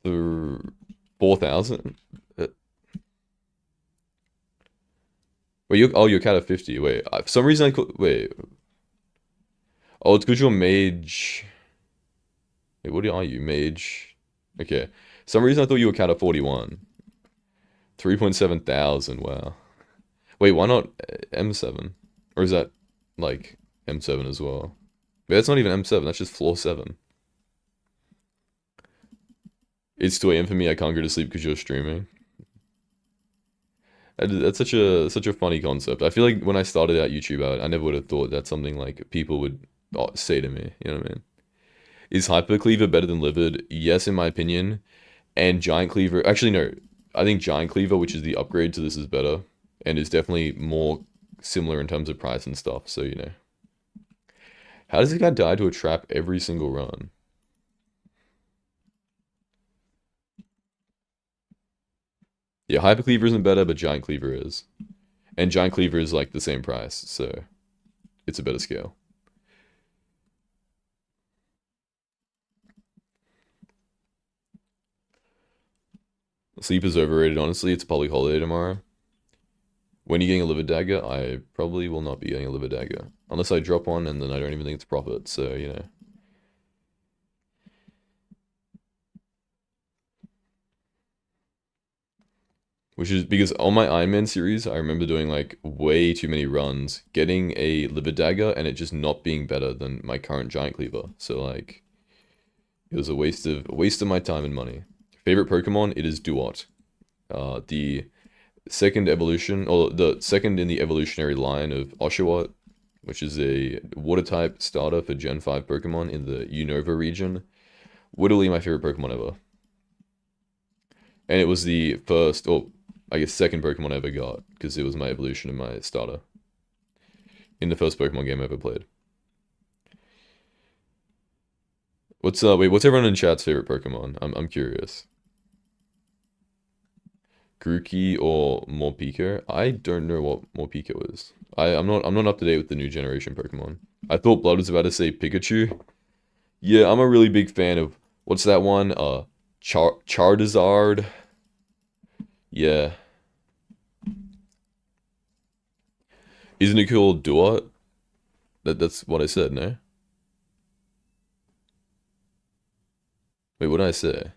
4,000? Wait, you're cat at 50. Wait, for some reason wait. Oh, it's because you're mage. Wait, what are you? Mage. Okay. Some reason I thought you were cat at 41. 3.7 thousand, wow. Wait, why not M7? Or is that, like, M7 as well? Wait, that's not even M7, that's just floor 7. It's 2 a.m. for me, I can't go to sleep because you're streaming. That's such a funny concept. I feel like when I started out YouTube, I never would have thought that's something like people would say to me. You know what I mean? Is Hyper Cleaver better than Livid? Yes, in my opinion. And Giant Cleaver, actually no, I think Giant Cleaver, which is the upgrade to this, is better, and is definitely more similar in terms of price and stuff. So you know, how does this guy die to a trap every single run? Yeah, Hyper Cleaver isn't better, but Giant Cleaver is, and Giant Cleaver is like the same price, so it's a better scale. Sleep is overrated, honestly. It's a public holiday tomorrow. When are you getting a liver dagger? I probably will not be getting a liver dagger. Unless I drop one and then I don't even think it's profit, so, you know. Which is because on my Iron Man series, I remember doing like way too many runs, getting a liver dagger, and it just not being better than my current giant cleaver. So like, it was a waste of my time and money. Favorite Pokemon? It is Duot. The second evolution, or the second in the evolutionary line of Oshawott, which is a water type starter for Gen 5 Pokemon in the Unova region. Literally my favorite Pokemon ever. And it was the first, or I guess second Pokemon I ever got, because it was my evolution and my starter. In the first Pokemon game I ever played. What's everyone in chat's favorite Pokemon? I'm curious. Grookey or Morpeko? I don't know what Morpeko is. I'm not up to date with the new generation Pokemon. I thought Blood was about to say Pikachu. Yeah, I'm a really big fan of what's that one? Charizard. Yeah. Isn't it called Duat? That's what I said, no? Wait, what did I say?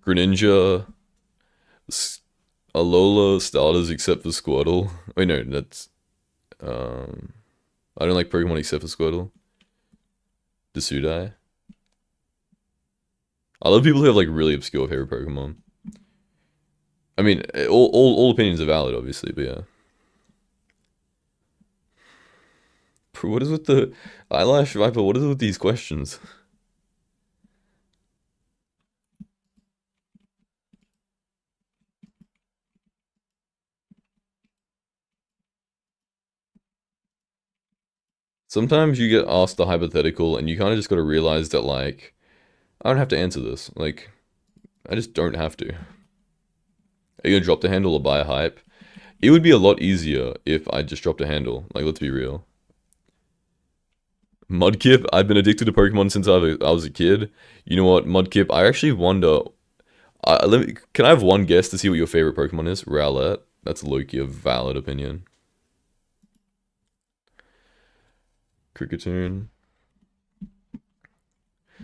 Greninja, Alola starters except for Squirtle. Wait, no, that's um I don't like Pokemon except for Squirtle. Desudai. I love people who have like really obscure favorite Pokemon. I mean, all opinions are valid, obviously, but yeah. What is with the eyelash viper? What is it with these questions? Sometimes you get asked the hypothetical, and you kind of just got to realize that like I don't have to answer this. Like I just don't have to. Are you gonna drop the handle or buy a hype? It would be a lot easier if I just dropped a handle. Like let's be real. Mudkip, I've been addicted to Pokemon since I was a kid. You know what, Mudkip? I actually wonder. Can I have one guess to see what your favorite Pokemon is? Rowlet. That's Loki, a valid opinion. Kricketune.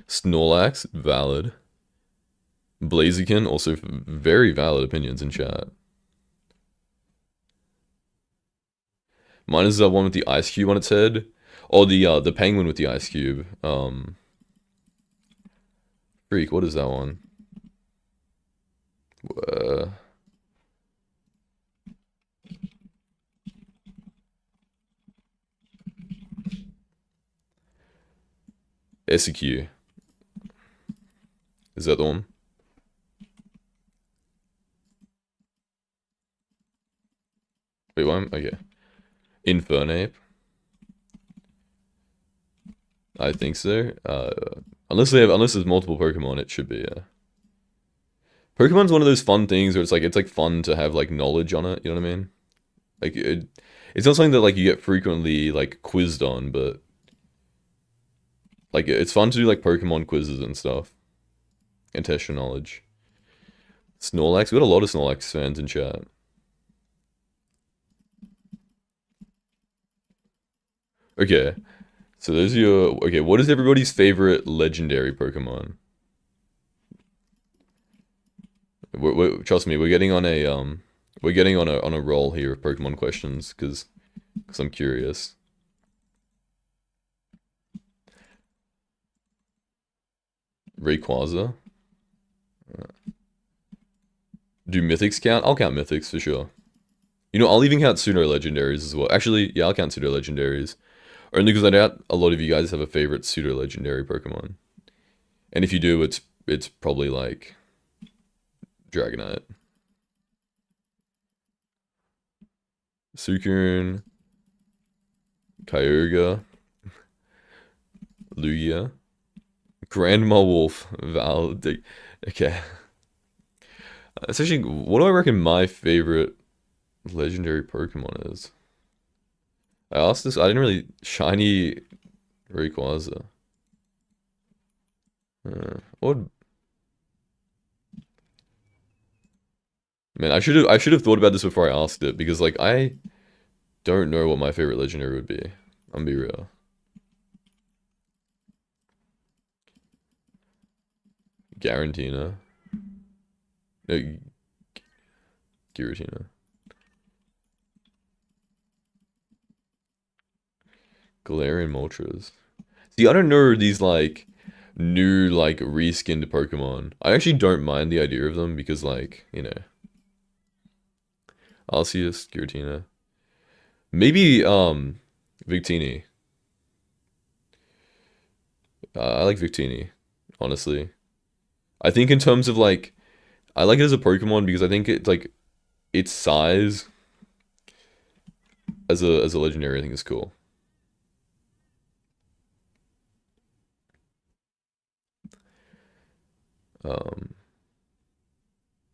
Snorlax, valid. Blaziken, also very valid opinions in chat. Mine is the one with the ice cube on its head, or the penguin with the ice cube. Freak, what is that one? Uh, SQ. Is that the one? Wait, what? Okay. Infernape. I think so. Unless there's multiple Pokemon, it should be. Pokemon's one of those fun things where it's like fun to have like knowledge on it. You know what I mean? Like it's not something that like you get frequently like quizzed on, but like it's fun to do like Pokemon quizzes and stuff and test your knowledge. Snorlax, we got a lot of Snorlax fans in chat. Okay, so there's your okay. What is everybody's favorite legendary Pokemon? Trust me, we're getting on a roll here of Pokemon questions because I'm curious. Rayquaza. Do Mythics count? I'll count Mythics for sure. You know, I'll even count pseudo legendaries as well. Actually, yeah, I'll count pseudo legendaries. Only because I doubt a lot of you guys have a favorite pseudo legendary Pokemon. And if you do, it's probably like Dragonite. Suicune, Kyogre, Lugia, Grandma Wolf, Val. Okay. It's actually, what do I reckon my favorite legendary Pokemon is? I asked this, I didn't really. Shiny Rayquaza. What? Man, I should have thought about this before I asked it because like I don't know what my favorite legendary would be. I'm be real. Garantina. No, Giratina. Galarian Moltres. See, I don't know these like new like reskinned Pokemon. I actually don't mind the idea of them because like, you know, Arceus, Giratina. Maybe Victini. I like Victini, honestly. I think in terms of like I like it as a Pokemon because I think it's like its size as a legendary I think is cool. Um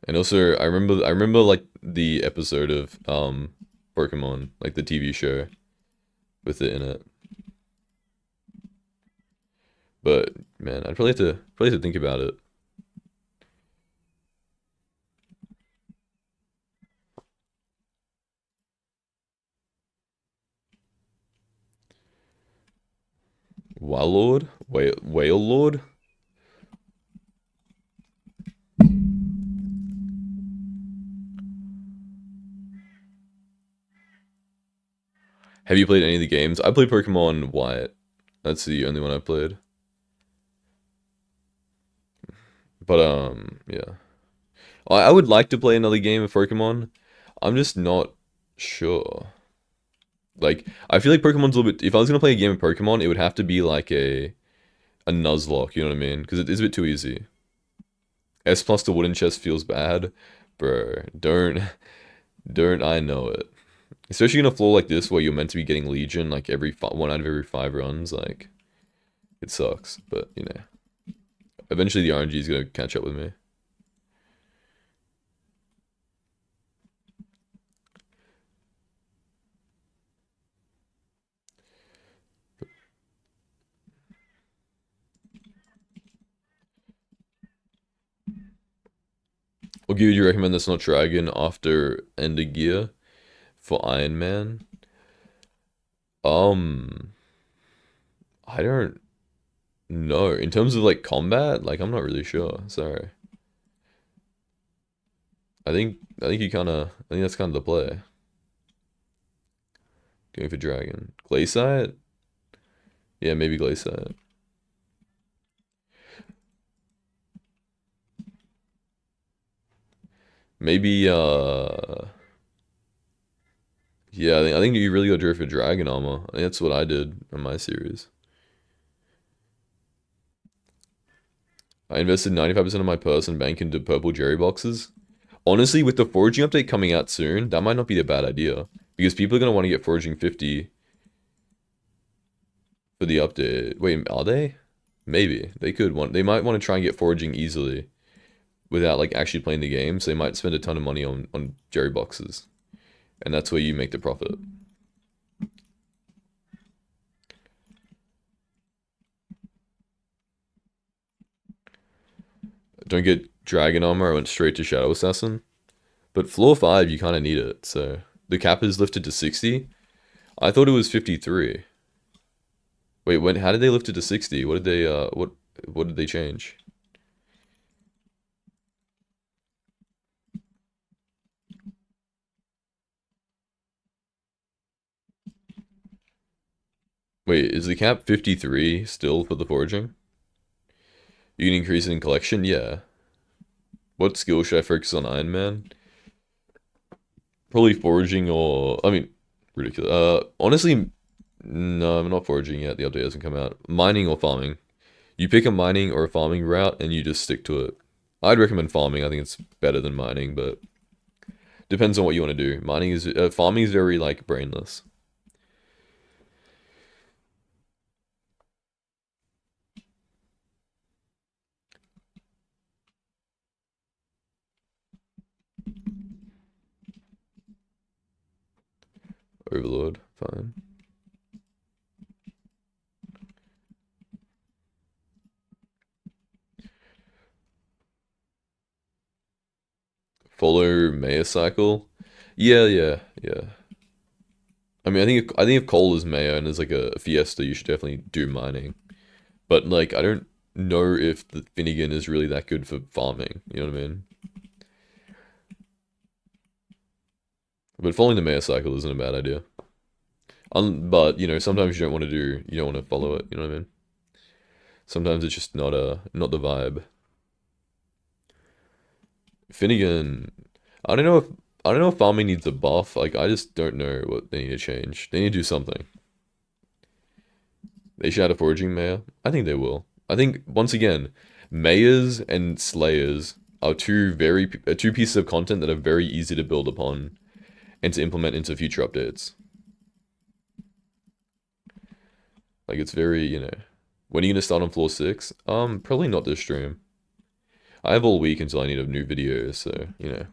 and also I remember like the episode of Pokemon, like the TV show with it in it. But man, I'd probably have to think about it. Wailord? Whale Lord? Have you played any of the games? I played Pokemon White. That's the only one I played. But yeah. I would like to play another game of Pokemon. I'm just not sure. Like, I feel like Pokemon's a little bit. If I was gonna play a game of Pokemon, it would have to be like a Nuzlocke. You know what I mean? Because it is a bit too easy. S plus the wooden chest feels bad, bro. Don't I know it? Especially in a floor like this where you're meant to be getting Legion like one out of every 5 runs. Like, it sucks. But you know, eventually the RNG is gonna catch up with me. What gear would you recommend that's not Dragon after Ender Gear for Iron Man? Um, I don't know. In terms of like combat, like I'm not really sure. Sorry. I think you kind of. I think that's kind of the play. Going for Dragon. Glaciate? Yeah, maybe Glaciate. Maybe yeah, I think you really got to go for Dragon Armor. I think that's what I did in my series. I invested 95% of my person bank into purple Jerry boxes. Honestly, with the foraging update coming out soon, that might not be a bad idea. Because people are going to want to get foraging 50 for the update. Wait, are they? Maybe. They might want to try and get foraging easily without like actually playing the game. So they might spend a ton of money on Jerry boxes. And that's where you make the profit. Don't get Dragon Armor, I went straight to Shadow Assassin. But floor 5, you kind of need it. So the cap is lifted to 60. I thought it was 53. Wait, how did they lift it to 60? What did they change? Wait, is the cap 53 still for the foraging? You can increase it in collection? Yeah. What skill should I focus on Iron Man? Probably foraging or I mean, ridiculous. Honestly, no, I'm not foraging yet. The update hasn't come out. Mining or farming. You pick a mining or a farming route and you just stick to it. I'd recommend farming. I think it's better than mining, but depends on what you want to do. Farming is very like brainless. Overlord, fine. Follow Maya cycle. Yeah, yeah, yeah. I mean, I think if coal is Maya and is like a Fiesta, you should definitely do mining. But like, I don't know if the Finnegan is really that good for farming. You know what I mean? But following the Maya cycle isn't a bad idea. But sometimes you don't want to follow it. You know what I mean? Sometimes it's just not the vibe. Finnegan, I don't know if I don't know if farming needs a buff. Like I just don't know what they need to change. They need to do something. They should add a foraging mayor. I think they will. I think once again, mayors and slayers are two pieces of content that are very easy to build upon and to implement into future updates. Like it's very, when are you gonna start on floor 6? Probably not this stream. I have all week until I need a new video, so And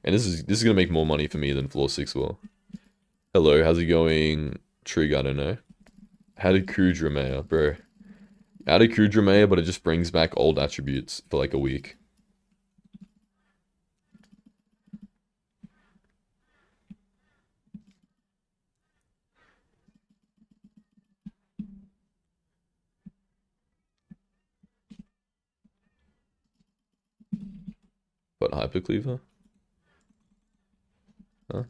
this is gonna make more money for me than floor 6 will. Hello, how's it going? Trig, I don't know. How did Kudra Mayor, bro? Added Kudra Mayor, but it just brings back old attributes for like a week. But Hypercleaver? Huh?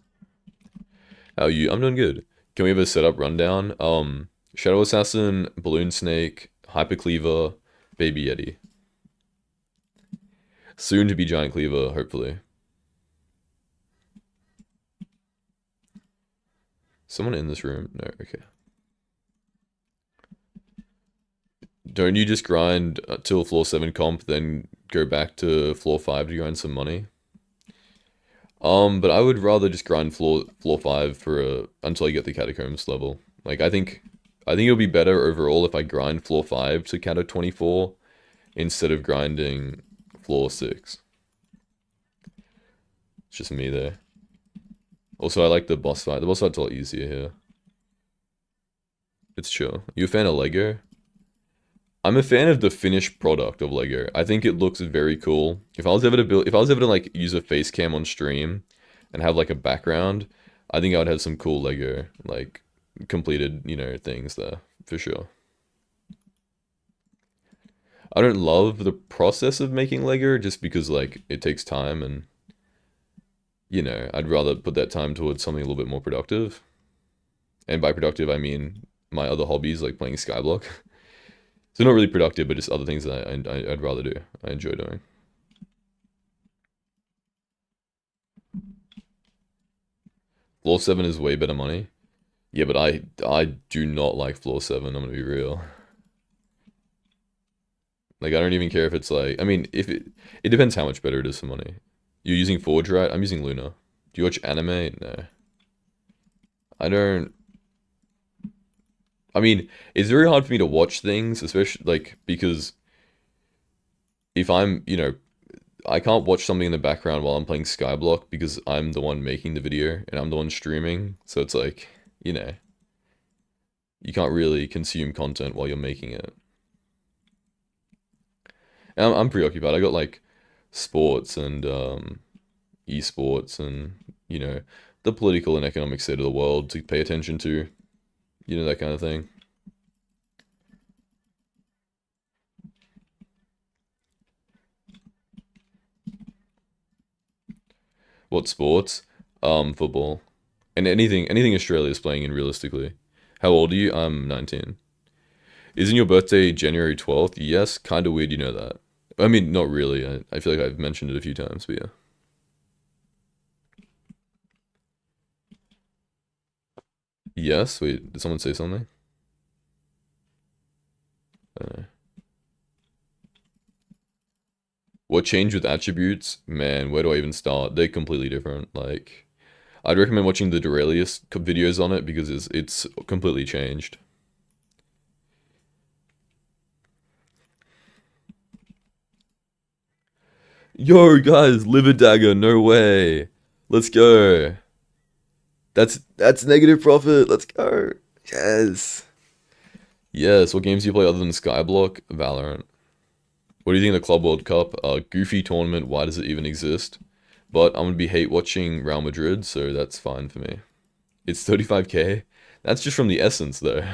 How are you? I'm doing good. Can we have a setup rundown? Shadow Assassin, Balloon Snake, Hypercleaver, Baby Yeti. Soon to be Giant Cleaver, hopefully. Someone in this room? No, okay. Don't you just grind till floor 7 comp, then go back to floor 5 to grind some money? But I would rather just grind floor 5 for until I get the Catacombs level. Like I think it'll be better overall if I grind floor 5 to Cato 24 instead of grinding floor 6. It's just me there. Also, I like the boss fight. The boss fight's a lot easier here. It's chill. You a fan of Lego? I'm a fan of the finished product of Lego. I think it looks very cool. If I was ever to like use a face cam on stream and have like a background, I think I would have some cool Lego like completed, things there for sure. I don't love the process of making Lego just because like it takes time and I'd rather put that time towards something a little bit more productive. And by productive, I mean my other hobbies like playing Skyblock. So not really productive, but just other things that I'd rather do. I enjoy doing. Floor 7 is way better money. Yeah, but I do not like floor 7, I'm gonna be real. Like I don't even care if it's like if it depends how much better it is for money. You're using Forge, right? I'm using Luna. Do you watch anime? No. I don't it's very hard for me to watch things, especially like because if I can't watch something in the background while I'm playing Skyblock because I'm the one making the video and I'm the one streaming. So it's like, you can't really consume content while you're making it. And I'm preoccupied. I got like sports and esports and, the political and economic state of the world to pay attention to, that kind of thing. What sports? Football. And anything Australia is playing in realistically. How old are you? I'm 19. Isn't your birthday January 12th? Yes, kind of weird you know that. I mean, not really. I feel like I've mentioned it a few times, but yeah. Yes, wait, did someone say something? Uh, what changed with attributes? Man, where do I even start? They're completely different. Like, I'd recommend watching the Duralius videos on it because it's completely changed. Yo, guys, liver dagger, no way. Let's go. That's negative profit. Let's go. Yes. Yes, what games do you play other than Skyblock? Valorant. What do you think of the Club World Cup? Goofy tournament, why does it even exist? But I'm gonna be hate watching Real Madrid, so that's fine for me. It's 35k. That's just from the essence though.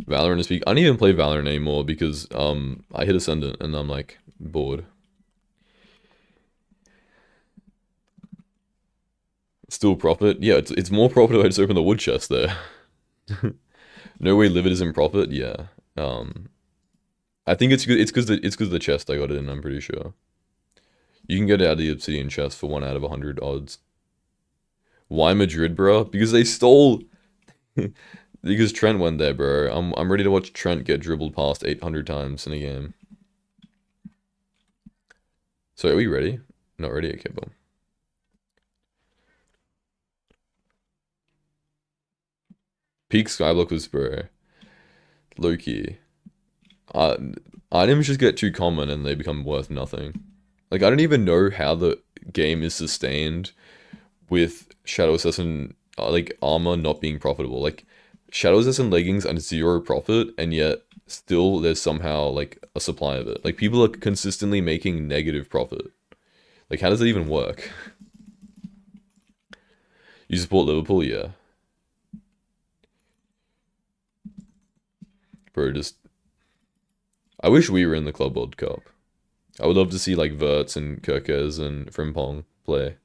Valorant is peak. I don't even play Valorant anymore because I hit Ascendant and I'm like bored. Still profit? Yeah, it's more profit if I just open the wood chest there. No way livid is in profit? Yeah. Um I think it's good it's because the chest I got it in, I'm pretty sure. You can get it out of the obsidian chest for 1 out of 100 odds. Why Madrid, bro? Because they stole because Trent went there, bro. I'm ready to watch Trent get dribbled past 800 times in a game. So are we ready? Not ready? Okay, boom. Peak Skyblock was, bro. Low-key. Uh, items just get too common and they become worth nothing. Like, I don't even know how the game is sustained with Shadow Assassin, like, armor not being profitable. Like, Shadow Assassin leggings and 0 profit, and yet still there's somehow, like, a supply of it. Like, people are consistently making negative profit. Like, how does it even work? You support Liverpool? Yeah. Bro, just... I wish we were in the Club World Cup. I would love to see, like, Verts and Kirkes and Frimpong play.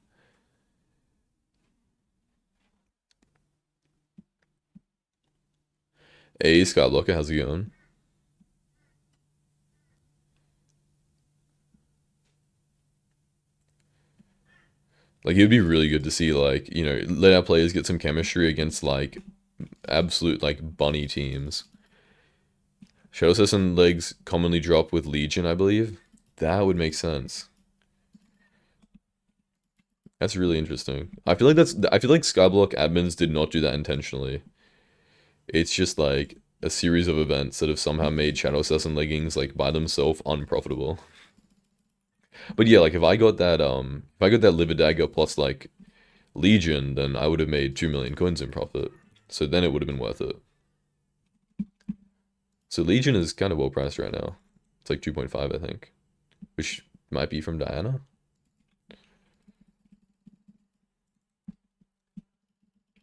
Hey, Skyblocker, how's it going? Like, it would be really good to see, like, let our players get some chemistry against, like, absolute, like, bunny teams. Shadow Assassin legs commonly drop with Legion, I believe. That would make sense. That's really interesting. I feel like Skyblock admins did not do that intentionally. It's just, like, a series of events that have somehow made Shadow Assassin leggings, like, by themselves unprofitable. But yeah, like, if I got that Liver Dagger plus, like, Legion, then I would have made 2 million coins in profit. So then it would have been worth it. So Legion is kind of well priced right now. It's like 2.5, I think. Which might be from Diana.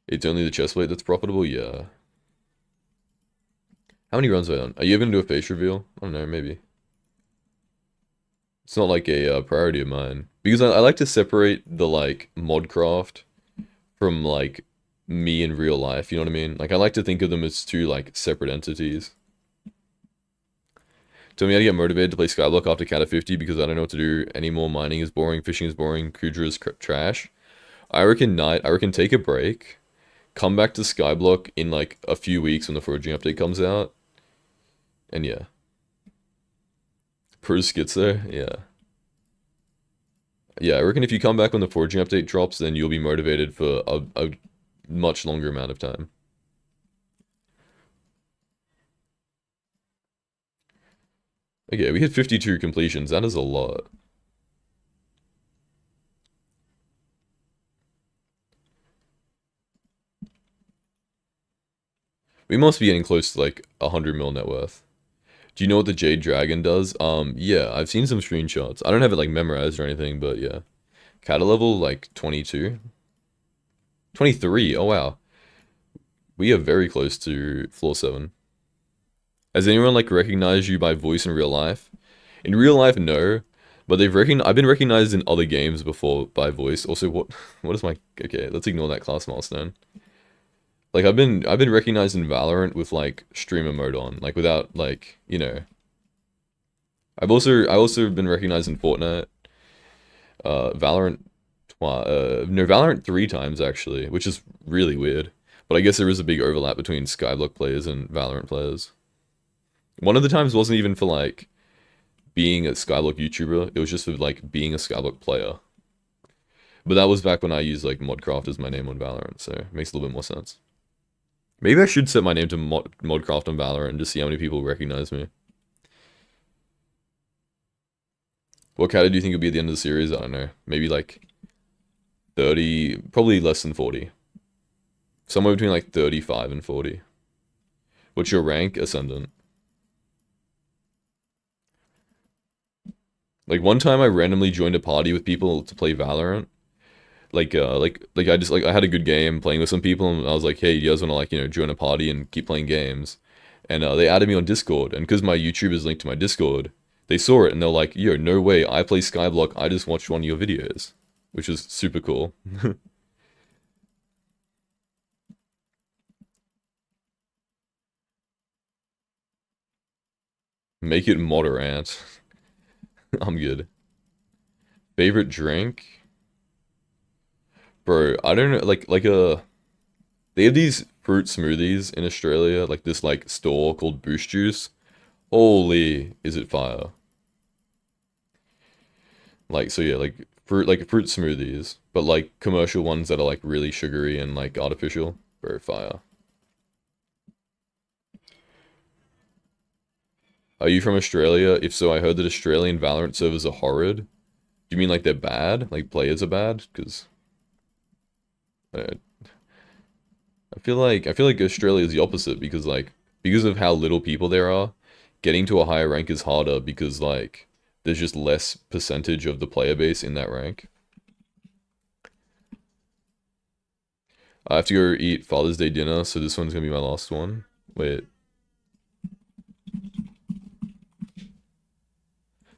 It's only the chestplate that's profitable? Yeah. How many runs have I done? Are you ever gonna do a face reveal? I don't know, maybe. It's not like a priority of mine. Because I like to separate the, like, modcraft from, like, me in real life, you know what I mean? Like, I like to think of them as two, like, separate entities. Tell me how to get motivated to play Skyblock after Cat 50 because I don't know what to do anymore. Mining is boring, fishing is boring, Kudra is trash. I reckon take a break, come back to Skyblock in like a few weeks when the foraging update comes out, and yeah. Purse gets there, yeah. Yeah, I reckon if you come back when the foraging update drops, then you'll be motivated for a much longer amount of time. Okay, we hit 52 completions, that is a lot. We must be getting close to like 100 mil net worth. Do you know what the Jade Dragon does? Yeah, I've seen some screenshots. I don't have it like memorized or anything, but yeah. Cata level like 22. 23, oh wow. We are very close to floor 7. Has anyone like recognized you by voice in real life? In real life, no. But I've been recognized in other games before by voice. Also, what is my... Okay, let's ignore that class milestone. Like, I've been recognized in Valorant with, like, streamer mode on. Like, without, like, I also been recognized in Fortnite. Valorant no, Valorant 3 times actually, which is really weird. But I guess there is a big overlap between Skyblock players and Valorant players. One of the times wasn't even for like being a Skyblock YouTuber, it was just for like being a Skyblock player. But that was back when I used like Modcraft as my name on Valorant, so it makes a little bit more sense. Maybe I should set my name to Modcraft on Valorant and just see how many people recognize me. What category do you think will be at the end of the series? I don't know. Maybe like 30, probably less than 40. Somewhere between like 35 and 40. What's your rank? Ascendant. Like one time I randomly joined a party with people to play Valorant. Like I just like I had a good game playing with some people and I was like, hey, you guys wanna like, join a party and keep playing games? And they added me on Discord, and because my YouTube is linked to my Discord, they saw it and they're like, yo, no way, I play Skyblock, I just watched one of your videos. Which was super cool. Make it moderate. I'm good. Favorite drink? Bro, I don't know, they have these fruit smoothies in Australia, like this like store called Boost Juice. Holy, is it fire? Like so yeah, like fruit smoothies, but like commercial ones that are like really sugary and like artificial. Bro, fire. Are you from Australia? If so, I heard that Australian Valorant servers are horrid. Do you mean like they're bad? Like players are bad? Because uh, I feel like Australia is the opposite because of how little people there are, getting to a higher rank is harder because like there's just less percentage of the player base in that rank. I have to go eat Father's Day dinner, so this one's gonna be my last one. Wait,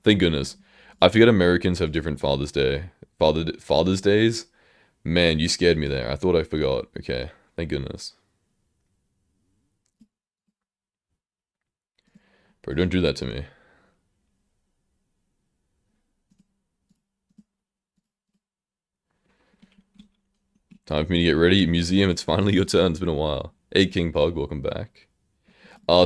thank goodness. I forget Americans have different Father's Days. Man, you scared me there. I thought I forgot. Okay, thank goodness. Bro, don't do that to me. Time for me to get ready. Museum, it's finally your turn. It's been a while. Hey, King Pug, welcome back.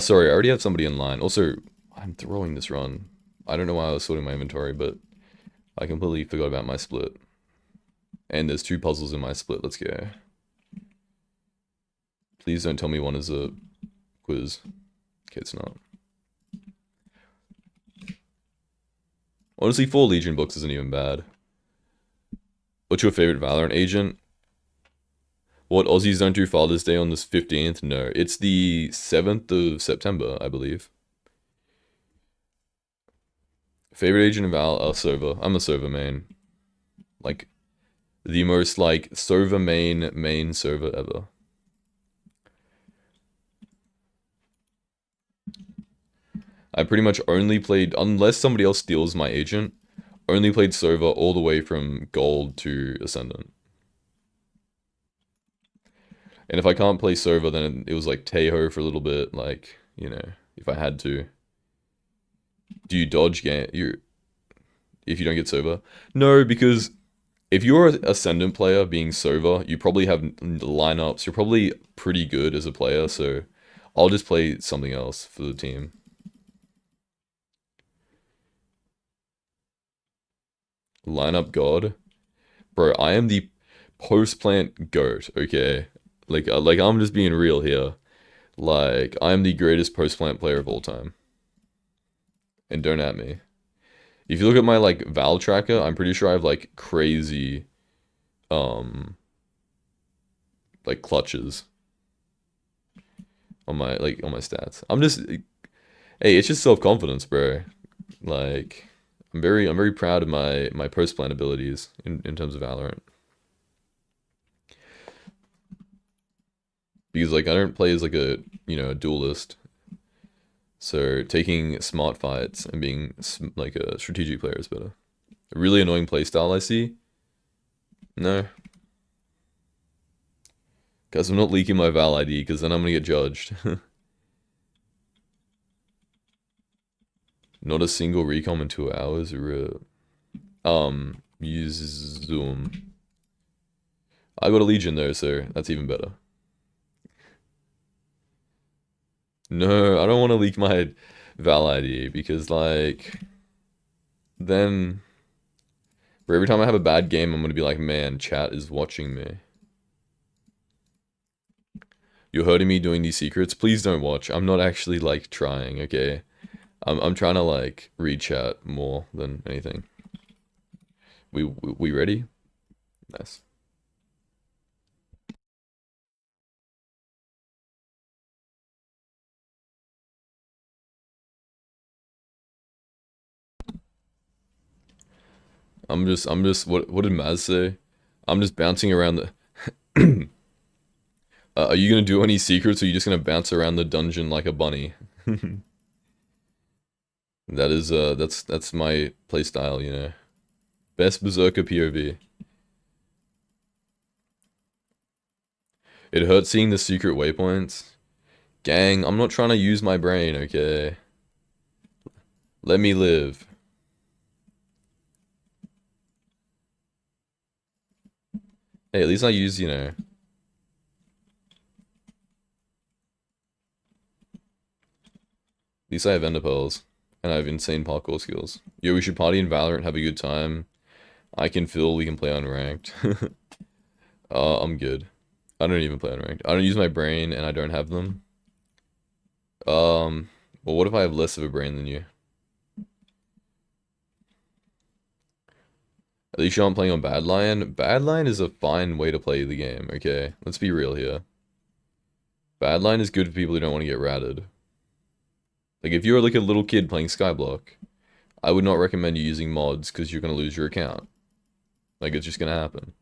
Sorry, I already have somebody in line. Also, I'm throwing this run. I don't know why I was sorting my inventory, but I completely forgot about my split. And there's 2 puzzles in my split. Let's go. Please don't tell me one is a quiz. Okay, it's not. Honestly, 4 Legion books isn't even bad. What's your favorite Valorant agent? What Aussies don't do Father's Day on this 15th? No, it's the 7th of September, I believe. Favorite agent in Val? Sova. I'm a Sova main. Like, the most, like, Sova main Sova ever. I pretty much only played, unless somebody else steals my agent, only played Sova all the way from Gold to Ascendant. And if I can't play Sova, then it was like Teho for a little bit, like, if I had to. Do you dodge game you if you don't get Sova? No, because if you're an Ascendant player being Sova, you probably have lineups. You're probably pretty good as a player, so I'll just play something else for the team. Lineup God. Bro, I am the post-plant GOAT, okay? Like I'm just being real here. Like, I am the greatest post-plant player of all time. And don't at me. If you look at my, like, Val tracker, I'm pretty sure I have, like, crazy, um, like, clutches on my stats. Hey, it's just self-confidence, bro. Like, I'm very proud of my post-plant abilities in terms of Valorant. Because, like, I don't play as, like, a duelist. So taking smart fights and being like a strategic player is better. A really annoying playstyle I see? No. Guys, I'm not leaking my Val ID because then I'm gonna get judged. Not a single recom in 2 hours. Use Zoom. I got a Legion though, so that's even better. No, I don't want to leak my Val ID because, like, then for every time I have a bad game, I'm gonna be like, man, chat is watching me. You're hurting me doing these secrets. Please don't watch. I'm not actually like trying, okay? I'm trying to like read chat more than anything. We ready? Nice. I'm just what did Maz say? I'm just bouncing around the are you gonna do any secrets or are you just gonna bounce around the dungeon like a bunny? That is that's my playstyle, you know. Best Berserker POV. It hurts seeing the secret waypoints. Gang, I'm not trying to use my brain, okay? Let me live. Hey, at least I use, you know. At least I have ender pearls. And I have insane parkour skills. Yo, we should party in Valorant, have a good time. I can feel we can play unranked. I'm good. I don't even play unranked. I don't use my brain and I don't have them. Well, what if I have less of a brain than you? At least you aren't playing on Badlion. Badlion is a fine way to play the game, okay? Let's be real here. Badlion is good for people who don't want to get ratted. Like, if you're like a little kid playing Skyblock, I would not recommend you using mods because you're going to lose your account. Like, it's just going to happen.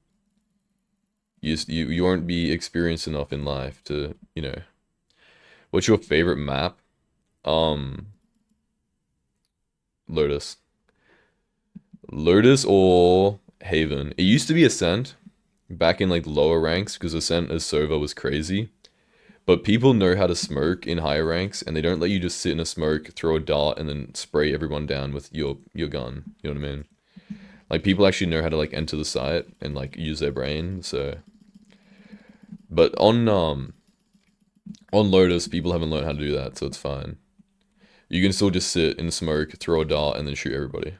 You won't be experienced enough in life to, you know. What's your favorite map? Lotus. Lotus or Haven. It used to be Ascent back in like lower ranks because Ascent as server was crazy. But people know how to smoke in higher ranks and they don't let you just sit in a smoke, throw a dart, and then spray everyone down with your gun. You know what I mean? Like people actually know how to like enter the site and like use their brain, so but on Lotus people haven't learned how to do that, so it's fine. You can still just sit in smoke, throw a dart, and then shoot everybody.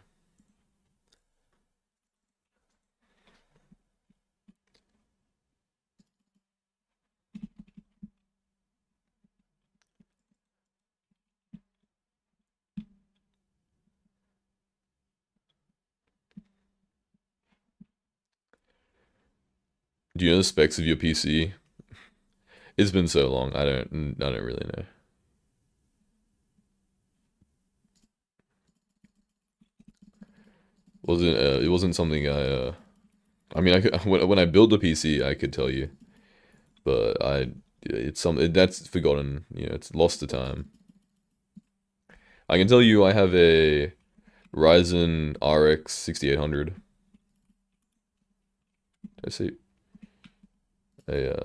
Do you know the specs of your PC? It's been so long. I don't really know. Wasn't it wasn't something I mean I could when I built the PC I could tell you, but it's something that's forgotten, you know, it's lost to time. I can tell you I have a Ryzen RX 6800. I see a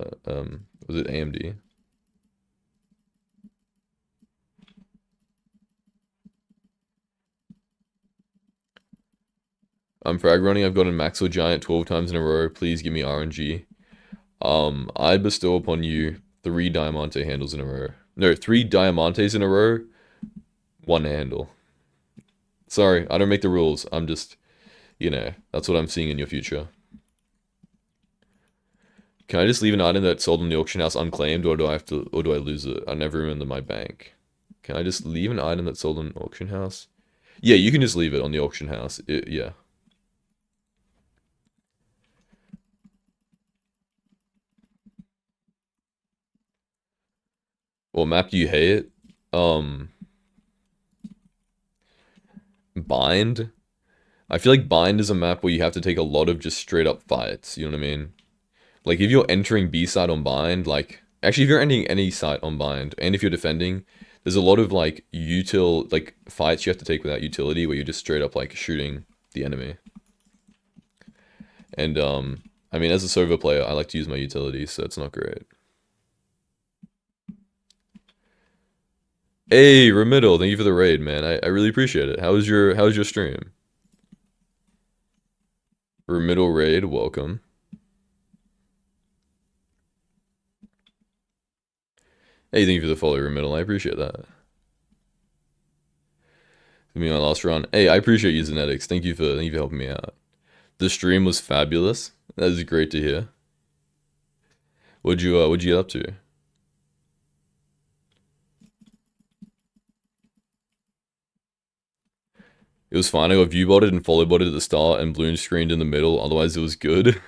was it AMD? I'm frag running. I've gotten Maxwell Giant 12 times in a row. Please give me RNG. I bestow upon you 3 Diamante handles in a row. No, 3 Diamantes in a row, 1 handle. Sorry, I don't make the rules. I'm just, you know, that's what I'm seeing in your future. Can I just leave an item that's sold in the auction house unclaimed, or do I have to, or do I lose it? I never remember my bank. Can I just leave an item that's sold in an auction house? Yeah, you can just leave it on the auction house. Yeah. What map do you hate? Um, Bind. I feel like Bind is a map where you have to take a lot of just straight up fights. You know what I mean? Like if you're entering B side on Bind, like actually if you're ending any site on Bind, and if you're defending, there's a lot of like like fights you have to take without utility where you're just straight up like shooting the enemy. And I mean as a server player, I like to use my utility, so it's not great. Hey, Remiddle, thank you for the raid, man. I really appreciate it. How was your stream? Remiddle Raid, welcome. Hey, thank you for the follow, Remiddle. I appreciate that. Give me my last run. Hey, I appreciate you, Zenetics. Thank you for helping me out. The stream was fabulous. That is great to hear. What'd you get up to? It was fine. I got view botted and follow botted at the start and balloon screened in the middle. Otherwise, it was good.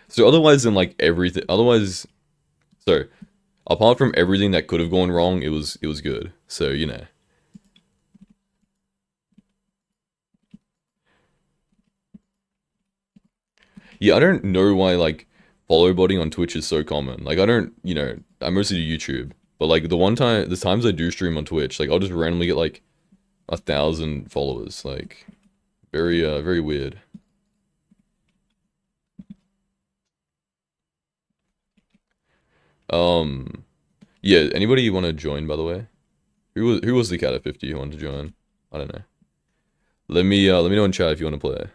So otherwise, in like everything, so apart from everything that could have gone wrong, it was good. So you know. Yeah, I don't know why like follow botting on Twitch is so common. Like I don't, I mostly do YouTube, but like the times I do stream on Twitch, like I'll just randomly get like 1,000 followers. Like very weird. Yeah. Anybody want to join? By the way, who was the cat at 50 who wanted to join? I don't know. Let me know in chat if you want to play.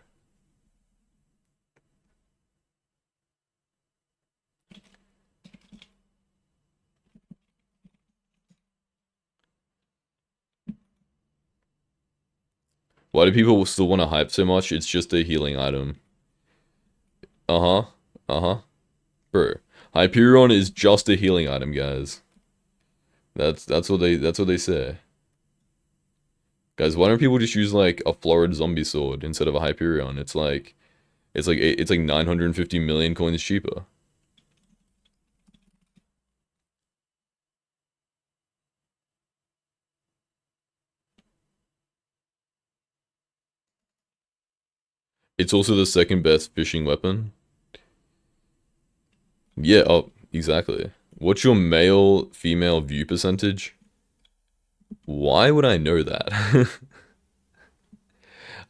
Why do people still want to hype so much? It's just a healing item. Uh-huh. Uh-huh. Bro. Hyperion is just a healing item, guys. That's what they say. Guys, why don't people just use like a florid zombie sword instead of a Hyperion? It's like 950 million coins cheaper. It's also the second best fishing weapon. Yeah, oh, exactly. What's your male female view percentage? Why would I know that?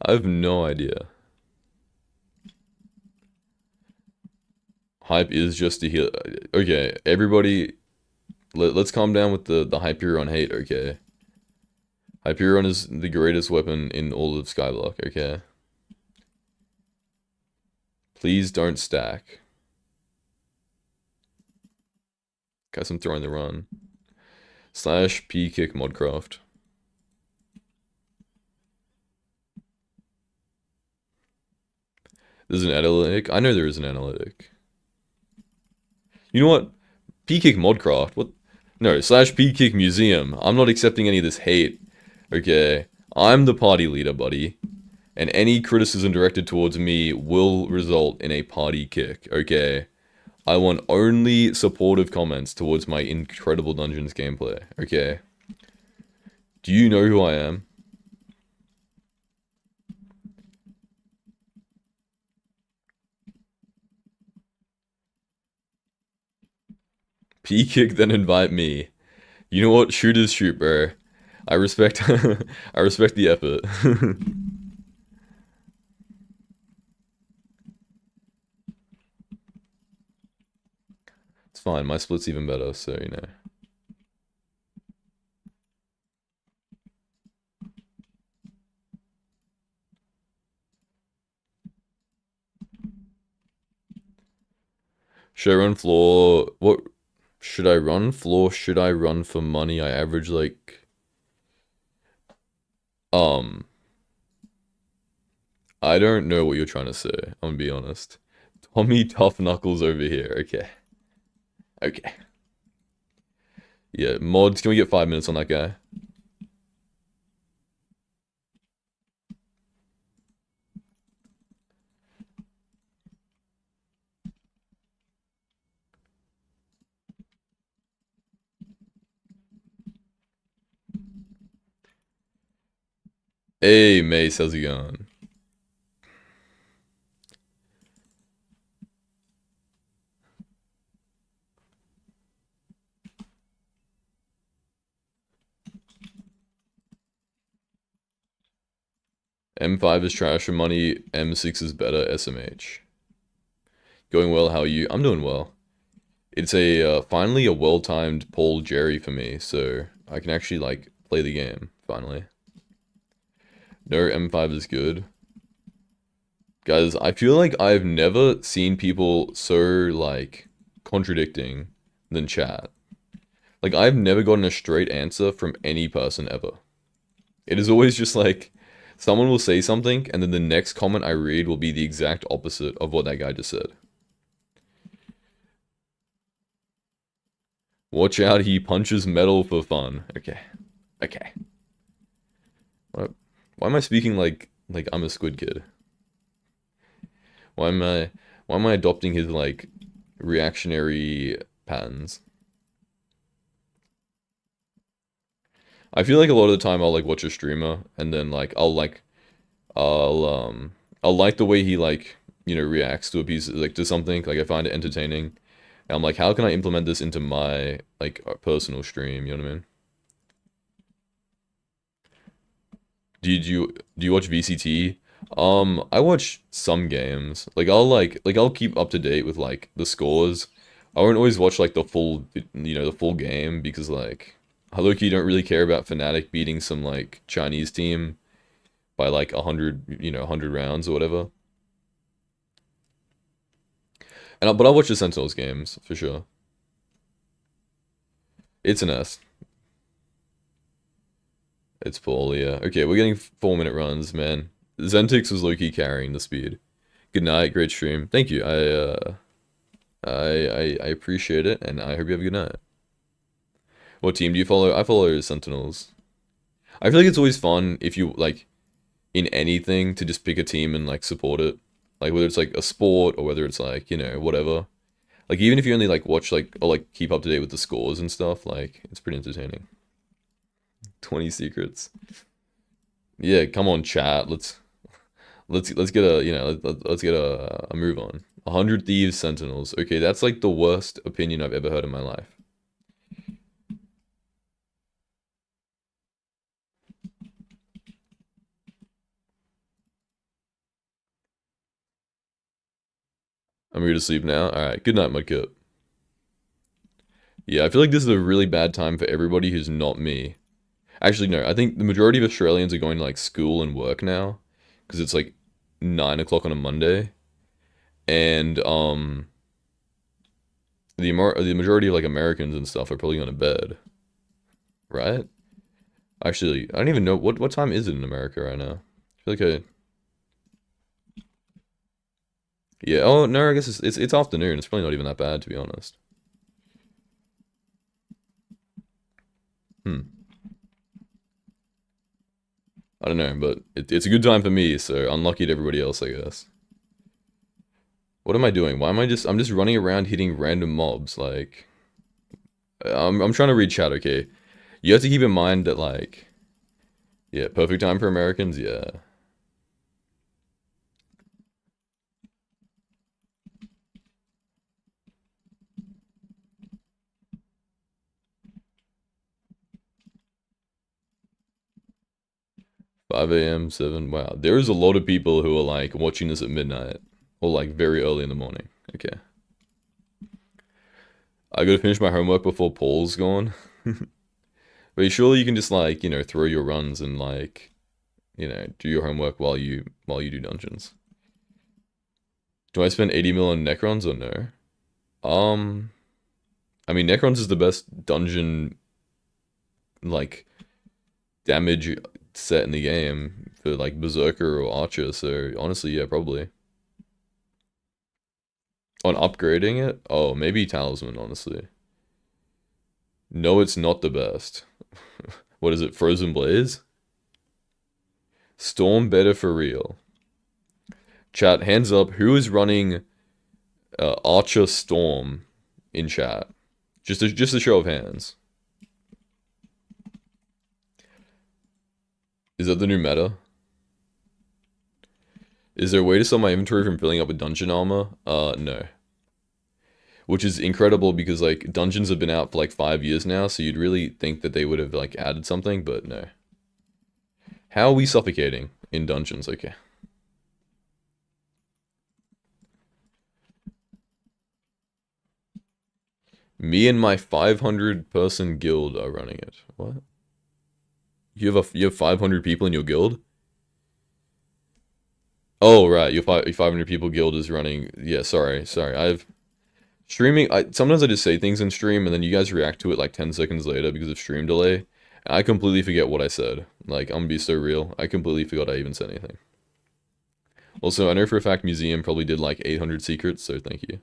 I have no idea. Hype is just to heal. Okay, everybody, let's calm down with the Hyperion hate, okay? Hyperion is the greatest weapon in all of Skyblock, okay? Please don't stack. Guys, I'm throwing the run. / P kick modcraft. There's an analytic? I know there is an analytic. You know what? P kick modcraft? What? No, / P kick museum. I'm not accepting any of this hate. Okay? I'm the party leader, buddy. And any criticism directed towards me will result in a party kick, okay? I want only supportive comments towards my incredible Dungeons gameplay, okay? Do you know who I am? P-kick, then invite me. You know what? Shoot is shoot, bro. I respect I respect the effort. It's fine, my split's even better, so you know. Should I run floor? What? Should I run floor? Should I run for money? I average like... I don't know what you're trying to say, I'm gonna be honest. Tommy Tough Knuckles over here, okay. Okay. Yeah, mods, can we get 5 minutes on that guy? Hey, Mace, how's it going? M5 is trash for money, M6 is better, SMH. Going well, how are you? I'm doing well. It's finally a well-timed Paul Jerry for me, so I can actually, like, play the game, finally. No, M5 is good. Guys, I feel like I've never seen people so, like, contradicting than chat. Like, I've never gotten a straight answer from any person ever. It is always just like, someone will say something, and then the next comment I read will be the exact opposite of what that guy just said. Watch out, he punches metal for fun. Okay. Okay. Why am I speaking like I'm a squid kid? Why am I why am I adopting his like reactionary patterns? I feel like a lot of the time I'll like watch a streamer and then like I'll like the way he like, reacts to a piece like to something, like I find it entertaining. And I'm like, how can I implement this into my like personal stream, you know what I mean? Do you watch VCT? I watch some games. I'll keep up to date with like the scores. I won't always watch like the full game because like I low-key don't really care about Fnatic beating some like Chinese team by like 100 rounds or whatever. But I'll watch the Sentinels games for sure. It's an S. It's Paul, yeah. Okay, we're getting 4-minute runs, man. Zentix was low-key carrying the speed. Good night, great stream. Thank you. I appreciate it, and I hope you have a good night. What team do you follow? I follow Sentinels. I feel like it's always fun if you, like, in anything, to just pick a team and, like, support it. Like, whether it's, like, a sport, or whether it's, like, whatever. Like, even if you only, like, watch, like, or, like, keep up to date with the scores and stuff, like, it's pretty entertaining. 20 secrets. Yeah, come on, chat. Let's get a let's get a move on. 100 Thieves Sentinels. Okay, that's like the worst opinion I've ever heard in my life. I'm here to sleep now. Alright, good night, Mudkip. Yeah, I feel like this is a really bad time for everybody who's not me. Actually, no, I think the majority of Australians are going to like school and work now. Because it's like 9 o'clock on a Monday. And the majority of like Americans and stuff are probably going to bed. Right? Actually, I don't even know what time is it in America right now. I feel like yeah, oh no, I guess it's afternoon. It's probably not even that bad to be honest. Hmm. I don't know, but it's a good time for me, so unlucky to everybody else, I guess. What am I doing? Why am I'm just running around hitting random mobs, like I'm trying to read chat, okay? You have to keep in mind that like yeah, perfect time for Americans, yeah. 5 a.m., 7. Wow. There's a lot of people who are like watching this at midnight or like very early in the morning. Okay. I gotta finish my homework before Paul's gone. But surely you can just like, throw your runs and like, do your homework while you do dungeons. Do I spend 80 mil on Necrons or no? Um, I mean Necrons is the best dungeon like damage set in the game for like Berserker or Archer, so honestly, yeah, probably. On upgrading it? Oh, maybe Talisman, honestly. No, it's not the best. What is it, Frozen Blaze? Storm better for real. Chat, hands up, who is running Archer Storm in chat? Just a show of hands. Is that the new meta? Is there a way to stop my inventory from filling up with dungeon armor? No. Which is incredible because like dungeons have been out for like 5 years now, so you'd really think that they would have like added something, but no. How are we suffocating in dungeons? Okay. Me and my 500 person guild are running it. What? You have 500 people in your guild? Oh, right, your 500 people guild is running. Yeah, sorry. I've streaming. Sometimes I just say things in stream, and then you guys react to it like 10 seconds later because of stream delay. And I completely forget what I said. Like, I'm gonna be so real. I completely forgot I even said anything. Also, I know for a fact Museum probably did like 800 secrets, so thank you.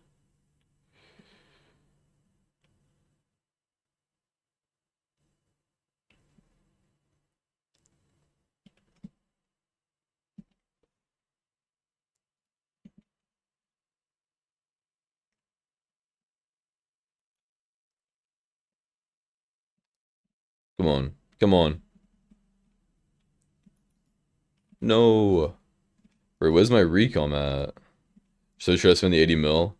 Come on. Come on. No. Bro, where's my recom at? So should I spend the 80 mil?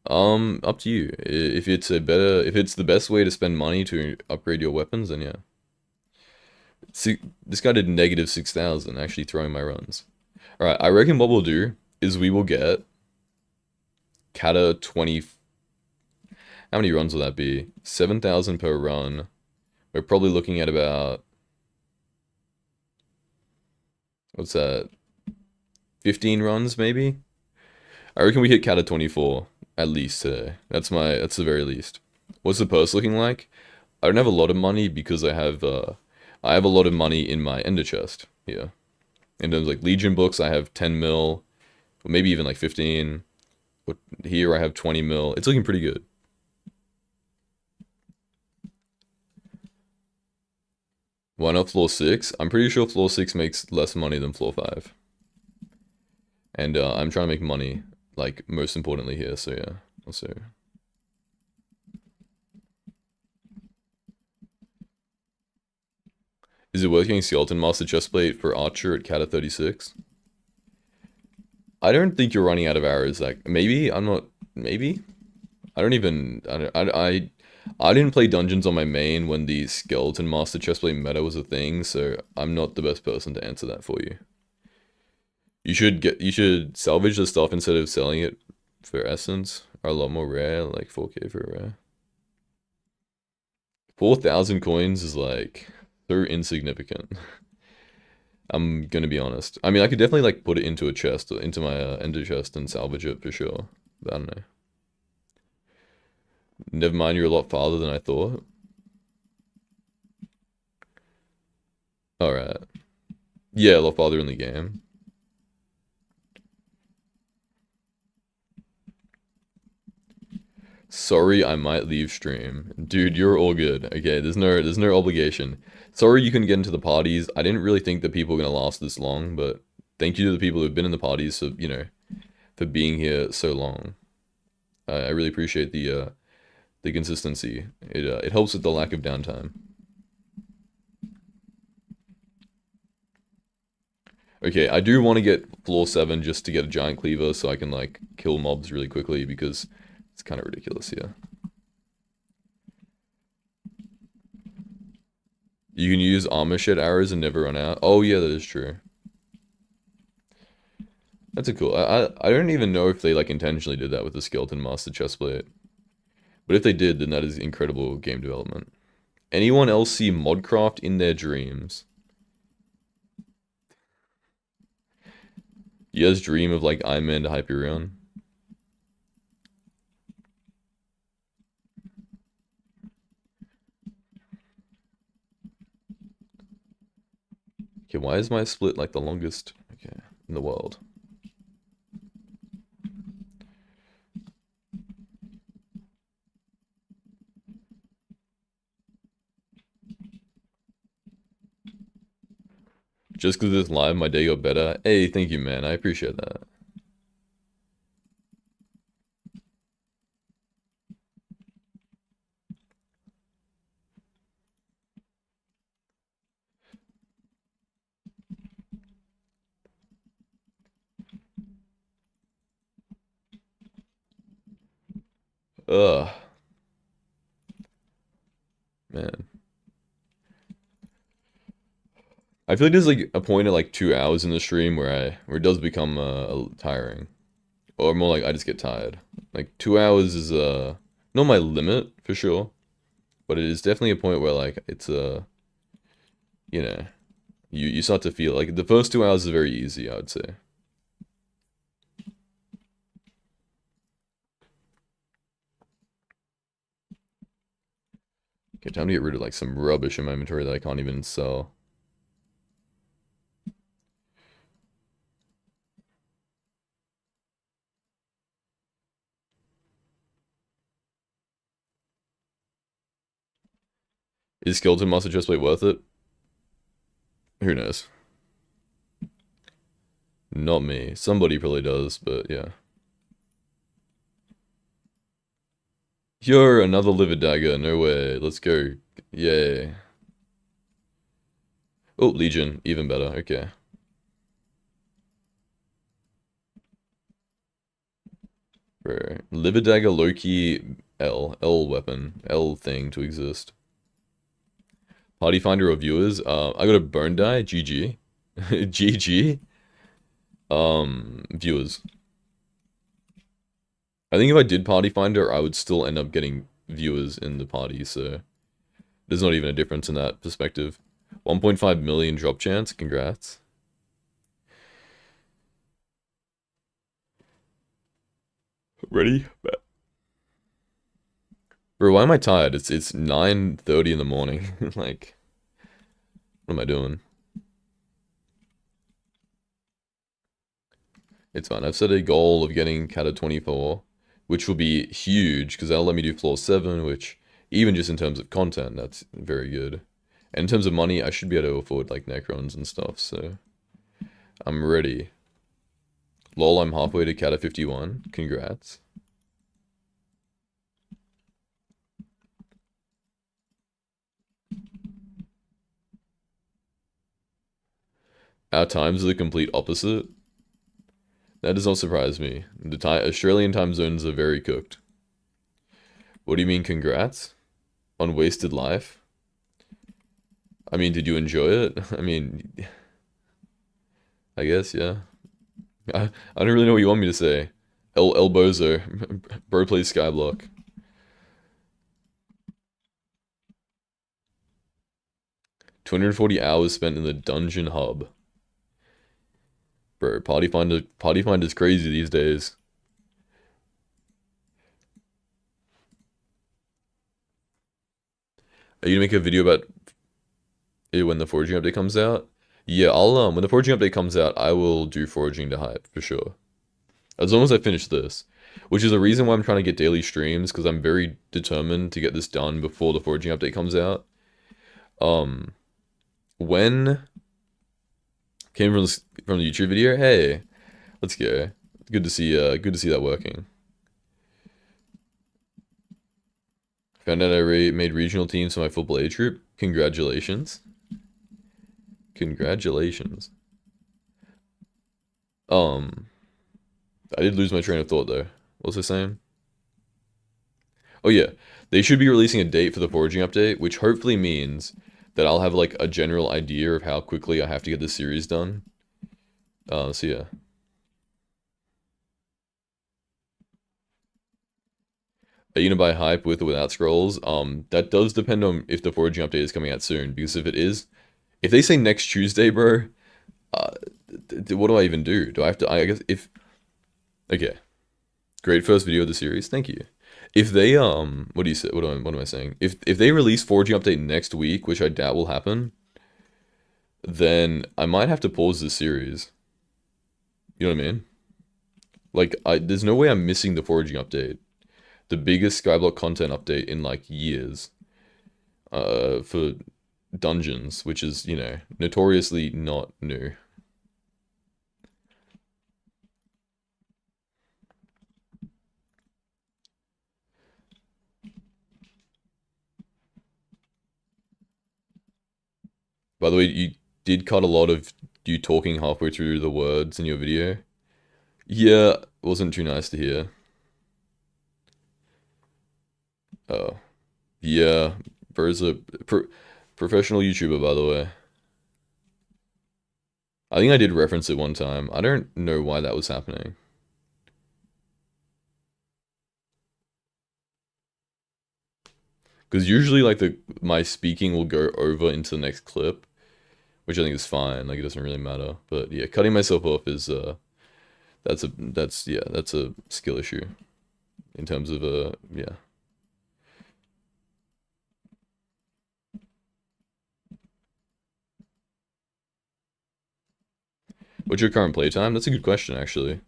Up to you. If it's the best way to spend money to upgrade your weapons, then yeah. See, this guy did negative 6,000 actually throwing my runs. Alright, I reckon what we'll do is we will get Kata 20. How many runs will that be? 7,000 per run. We're probably looking at about, what's that? 15 runs maybe? I reckon we hit Kata 24 at least today. That's the very least. What's the purse looking like? I don't have a lot of money because I have a lot of money in my ender chest here. In terms of like Legion books, I have 10 mil, or maybe even like 15. But here I have 20 mil. It's looking pretty good. Why not floor 6? I'm pretty sure floor 6 makes less money than floor 5. And I'm trying to make money, like, most importantly here, so yeah. Also, is it worth getting Skeleton Master Chestplate for Archer at Kata 36? I don't think you're running out of arrows, like, maybe? I'm not, maybe? I don't even, I didn't play dungeons on my main when the Skeleton Master Chestplate meta was a thing, so I'm not the best person to answer that for you. You should salvage the stuff instead of selling it for essence. Are a lot more rare, like 4K for a rare. 4,000 coins is like so insignificant. I'm gonna be honest. I mean, I could definitely like put it into a chest, into my ender chest and salvage it for sure. But I don't know. Never mind, you're a lot farther than I thought. Alright. Yeah, a lot farther in the game. Sorry, I might leave stream. Dude, you're all good. Okay, there's no obligation. Sorry you couldn't get into the parties. I didn't really think that people were gonna last this long, but thank you to the people who've been in the parties for, for being here so long. I really appreciate the consistency. It helps with the lack of downtime. Okay, I do want to get floor 7 just to get a giant cleaver so I can like kill mobs really quickly because it's kind of ridiculous here. You can use armor shed arrows and never run out. Oh yeah, that is true. That's a cool. I don't even know if they like intentionally did that with the Skeleton Master Chestplate. But if they did, then that is incredible game development. Anyone else see Modcraft in their dreams? You guys dream of like Iron Man to Hyperion? Okay, why is my split like the longest in the world? Just because it's live, my day got better. Hey, thank you, man. I appreciate that. Ugh, man. I feel like there's like a point at like 2 hours in the stream where it does become tiring, or more like I just get tired. Like 2 hours is not my limit for sure, but it is definitely a point where like it's you know, you start to feel like the first 2 hours is very easy, I would say. Okay, time to get rid of like some rubbish in my inventory that I can't even sell. Is Skeleton Master Chestplate worth it? Who knows? Not me. Somebody probably does, but yeah. Yo, another liver dagger. No way. Let's go. Yay. Oh, Legion. Even better. Okay. Bro. Liver dagger, Loki, L. L weapon. L thing to exist. Party finder or viewers. I got a bone die. GG. GG. Viewers. I think if I did party finder, I would still end up getting viewers in the party, so there's not even a difference in that perspective. 1.5 million drop chance, congrats. Ready? Bro, why am I tired? It's 9:30 in the morning. Like, what am I doing? It's fine. I've set a goal of getting Kata 24, which will be huge, because that'll let me do floor 7, which, even just in terms of content, that's very good. And in terms of money, I should be able to afford, like, Necrons and stuff, so... I'm ready. Lol, I'm halfway to Kata 51. Congrats. Our times are the complete opposite. That does not surprise me. The Australian time zones are very cooked. What do you mean, congrats? On wasted life? I mean, did you enjoy it? I mean, I guess, yeah. I don't really know what you want me to say. El Bozo. Bro plays Skyblock. $240 spent in the dungeon hub. Bro, party find is crazy these days. Are you gonna make a video about it when the foraging update comes out? Yeah, I'll when the foraging update comes out, I will do foraging to hype for sure. As long as I finish this, which is the reason why I'm trying to get daily streams, because I'm very determined to get this done before the foraging update comes out. When came from the YouTube video, hey, let's go. Good to see that working. Found out I made regional teams for my football age group. Congratulations. Congratulations. I did lose my train of thought though. What was I saying? Oh yeah, they should be releasing a date for the foraging update, which hopefully means that I'll have like a general idea of how quickly I have to get this series done. So yeah. Are you gonna buy hype with or without scrolls? That does depend on if the foraging update is coming out soon, because if it is, if they say next Tuesday, bro, what do I even do? Do I have to, I guess if, okay. Great first video of the series, thank you. If they, what do you say, what am I saying? If they release foraging update next week, which I doubt will happen, then I might have to pause this series. You know what I mean? Like, there's no way I'm missing the foraging update. The biggest Skyblock content update in, like, years. For dungeons, which is, you know, notoriously not new. By the way, you did cut a lot of you talking halfway through the words in your video. Yeah, wasn't too nice to hear. Oh. Yeah, Bro's a professional YouTuber, by the way. I think I did reference it one time. I don't know why that was happening. Because usually, like, my speaking will go over into the next clip, which I think is fine. Like, it doesn't really matter. But yeah, cutting myself off is that's a skill issue in terms of yeah. What's your current playtime? That's a good question, actually.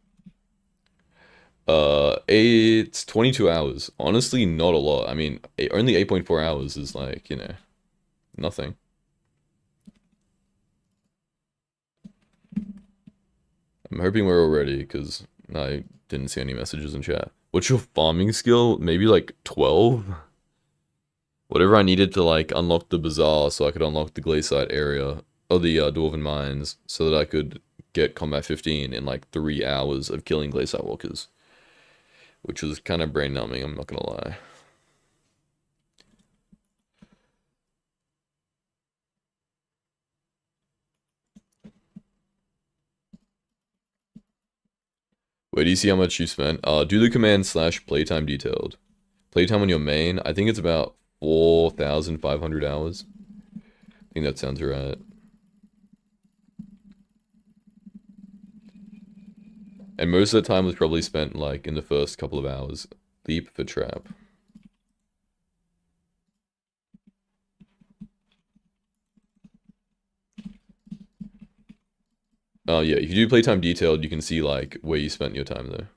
It's 22 hours. Honestly, not a lot. I mean, only 8.4 hours is like, nothing. I'm hoping we're all ready, because I didn't see any messages in chat. What's your farming skill? Maybe like 12? Whatever I needed to like unlock the bazaar so I could unlock the Glayside area, or the Dwarven Mines, so that I could get Combat 15 in like 3 hours of killing Glayside Walkers. Which was kind of brain numbing, I'm not gonna lie. Wait, do you see how much you spent? Do the command / playtime detailed. Playtime on your main, I think it's about 4,500 hours. I think that sounds right. And most of the time was probably spent like in the first couple of hours. Leap for trap. Oh yeah, if you do playtime detailed, you can see like where you spent your time there.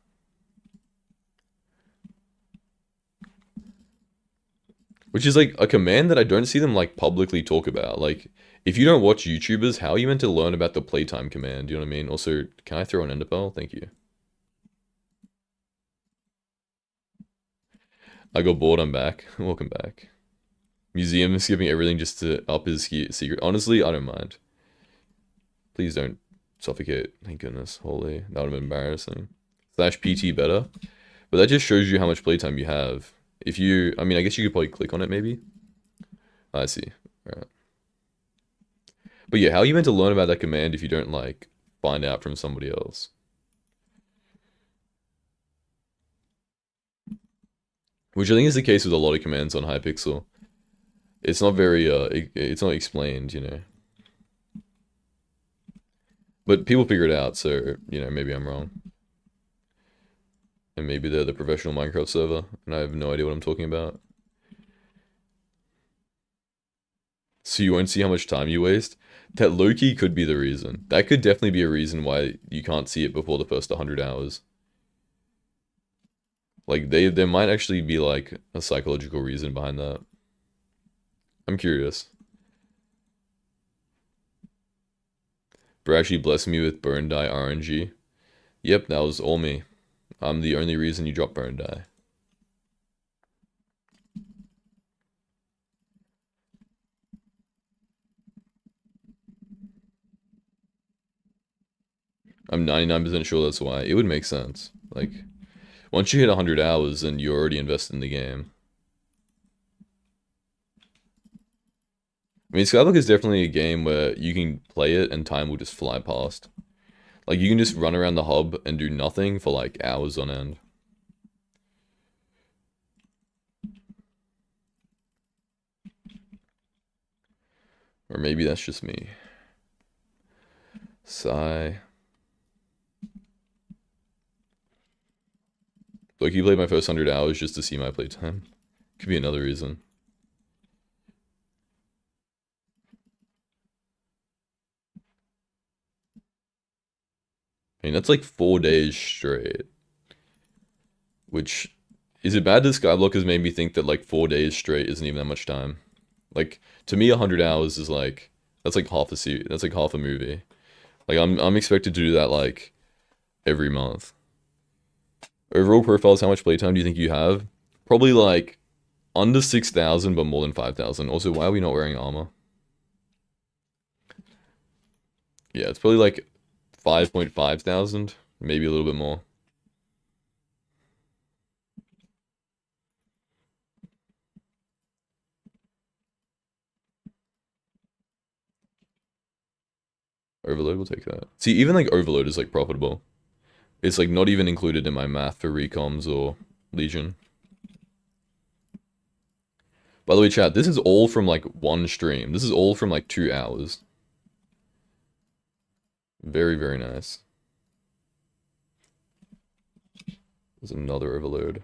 Which is like a command that I don't see them like publicly talk about. Like, if you don't watch YouTubers, how are you meant to learn about the playtime command? Do you know what I mean? Also, can I throw an ender pearl? Thank you. I got bored, I'm back. Welcome back. Museum is skipping everything just to up his secret. Honestly, I don't mind. Please don't suffocate. Thank goodness. Holy, that would have been embarrassing. /PT better. But that just shows you how much playtime you have. If you, I mean, I guess you could probably click on it maybe. I see. Alright. But yeah, how are you meant to learn about that command if you don't, like, find out from somebody else? Which I think is the case with a lot of commands on Hypixel. It's not very, it's not explained, But people figure it out, so, maybe I'm wrong. And maybe they're the professional Minecraft server, and I have no idea what I'm talking about. So you won't see how much time you waste? That low-key could be the reason. That could definitely be a reason why you can't see it before the first 100 hours. Like, there might actually be, like, a psychological reason behind that. I'm curious. Bro actually blessed me with burn die RNG. Yep, that was all me. I'm the only reason you dropped burn die. I'm 99% sure that's why. It would make sense. Like, once you hit 100 hours, then you're already invested in the game. I mean, Skyblock is definitely a game where you can play it and time will just fly past. Like, you can just run around the hub and do nothing for, like, hours on end. Or maybe that's just me. Sigh. Like, you played my first 100 hours just to see my playtime. Could be another reason. I mean, that's like 4 days straight. Which, is it bad that Skyblock has made me think that like 4 days straight isn't even that much time? Like, to me, 100 hours is like, that's like half a that's like half a movie. Like, I'm expected to do that like every month. Overall profiles, how much playtime do you think you have? Probably like under 6,000, but more than 5,000. Also, why are we not wearing armor? Yeah, it's probably like 5.5 thousand, maybe a little bit more. Overload will take that. See, even like Overload is like profitable. It's like not even included in my math for recoms or Legion. By the way, chat, this is all from like one stream. This is all from like 2 hours. Very, very nice. There's another overload.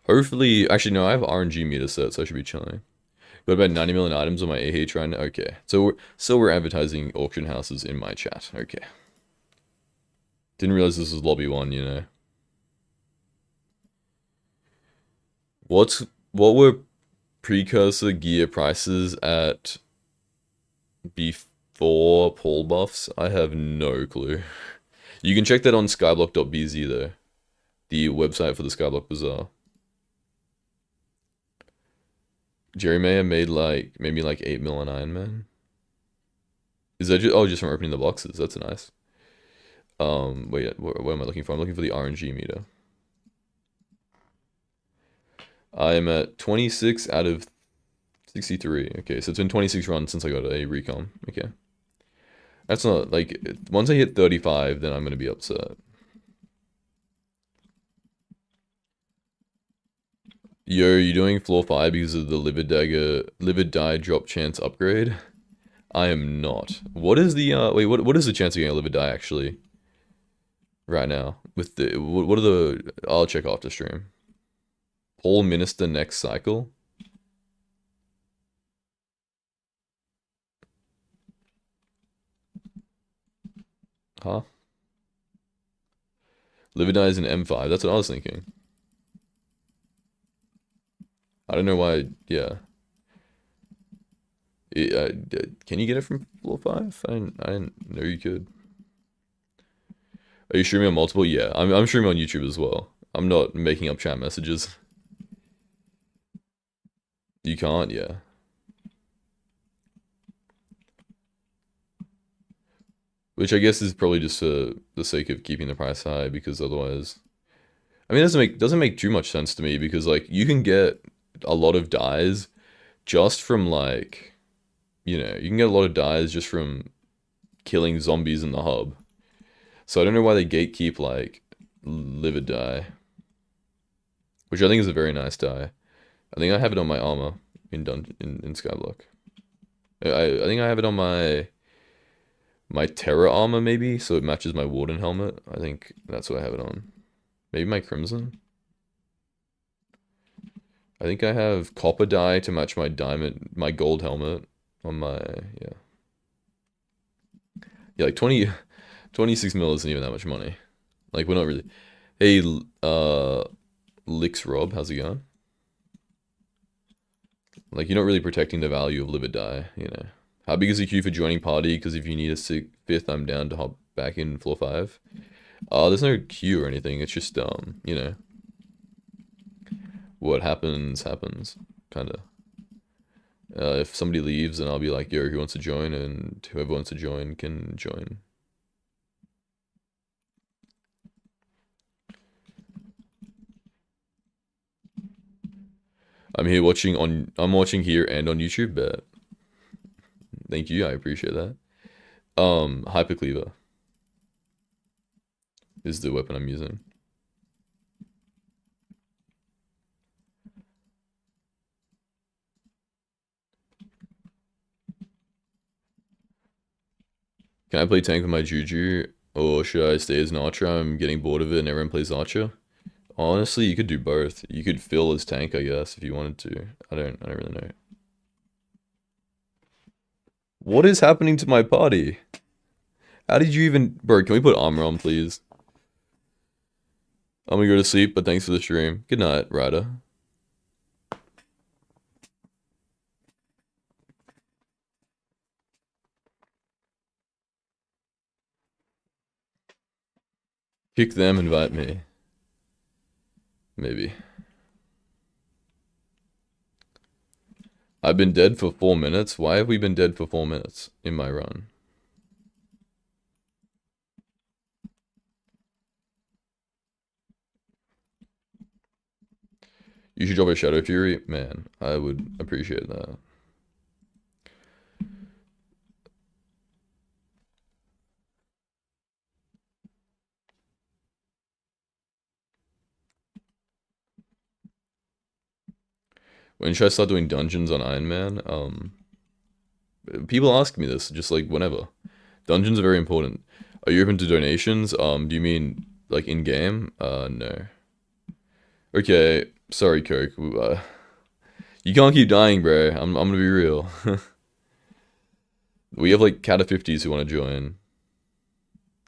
Hopefully, actually no, I have RNG meter set, so I should be chilling. Got about 90 million items on my AH right now. Okay, so we're advertising auction houses in my chat. Okay. Didn't realize this was lobby one, you know. What were precursor gear prices at before Paul buffs? I have no clue. You can check that on skyblock.bz though. The website for the Skyblock Bazaar. Jerry Mayer made maybe like 8 million Iron Man. Is that just from opening the boxes? That's nice. Wait, what am I looking for? I'm looking for the RNG meter. I am at 26 out of 63. Okay, so it's been 26 runs since I got a recon. Okay. That's not, like, once I hit 35, then I'm gonna be upset. Yo, you doing floor 5 because of the Livid Die drop chance upgrade? I am not. What is the, wait, what is the chance of getting a Livid Die, actually? Right now. With the, what are the, I'll check after stream. Paul Minister next cycle? Huh? Livid Die is an M5, that's what I was thinking. I don't know why, yeah. Can you get it from floor 5? I didn't know you could. Are you streaming on multiple? Yeah, I'm streaming on YouTube as well. I'm not making up chat messages. You can't, yeah. Which I guess is probably just for the sake of keeping the price high, because otherwise, I mean, it doesn't make too much sense to me, because like you can get a lot of dies just from like, you know, you can get a lot of dies just from killing zombies in the hub. So I don't know why they gatekeep like Livid Die, which I think is a very nice die. I think I have it on my armor in Skyblock. I think I have it on my Terra armor maybe, so it matches my Warden helmet. I think that's what I have it on. Maybe my Crimson. I think I have copper dye to match my gold helmet on my, yeah. Yeah, like 26 mil isn't even that much money. Like, we're not really. Hey, Lix Rob, how's it going? Like, you're not really protecting the value of Livid Die, you know. How big is the queue for joining party? Because if you need a 5th, I'm down to hop back in floor 5. There's no queue or anything. It's just, you know. What happens, happens. Kinda. If somebody leaves, then I'll be like, yo, who wants to join? And whoever wants to join can join. I'm watching here and on YouTube, bet. Thank you, I appreciate that. Hypercleaver is the weapon I'm using. Can I play tank with my Juju? Or should I stay as an archer? I'm getting bored of it and everyone plays archer. Honestly, you could do both. You could fill as tank, I guess, if you wanted to. I don't really know. What is happening to my party? How did you even... Bro, can we put armor on, please? I'm gonna go to sleep, but thanks for the stream. Good night, Ryder. Kick them, invite me. Maybe. I've been dead for 4 minutes. Why have we been dead for 4 minutes in my run? You should drop a Shadow Fury? Man, I would appreciate that. When should I start doing dungeons on Iron Man? People ask me this, just like whenever. Dungeons are very important. Are you open to donations? Do you mean like in-game? No. Okay, sorry, Coke. You can't keep dying, bro. I'm gonna be real. We have like cat of 50s who want to join.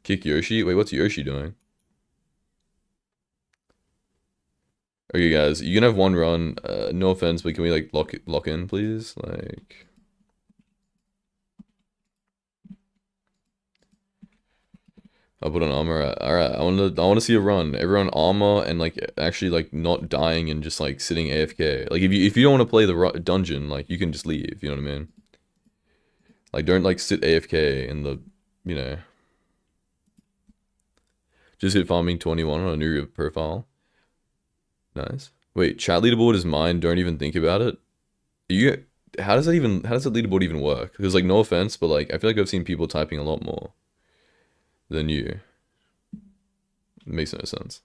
Kick Yoshi? Wait, what's Yoshi doing? Okay, guys, you can have one run. No offense, but can we like lock in, please? Like, I'll put on armor. All right, I want to see a run. Everyone armor and like actually like not dying and just like sitting AFK. Like if you don't want to play the dungeon, like you can just leave. You know what I mean? Like don't like sit AFK in the, you know. Just hit farming 21 on a new profile. Nice. Wait, chat leaderboard is mine. Don't even think about it. You, how does that leaderboard even work? Because like no offense, but like I feel like I've seen people typing a lot more than you. It makes no sense.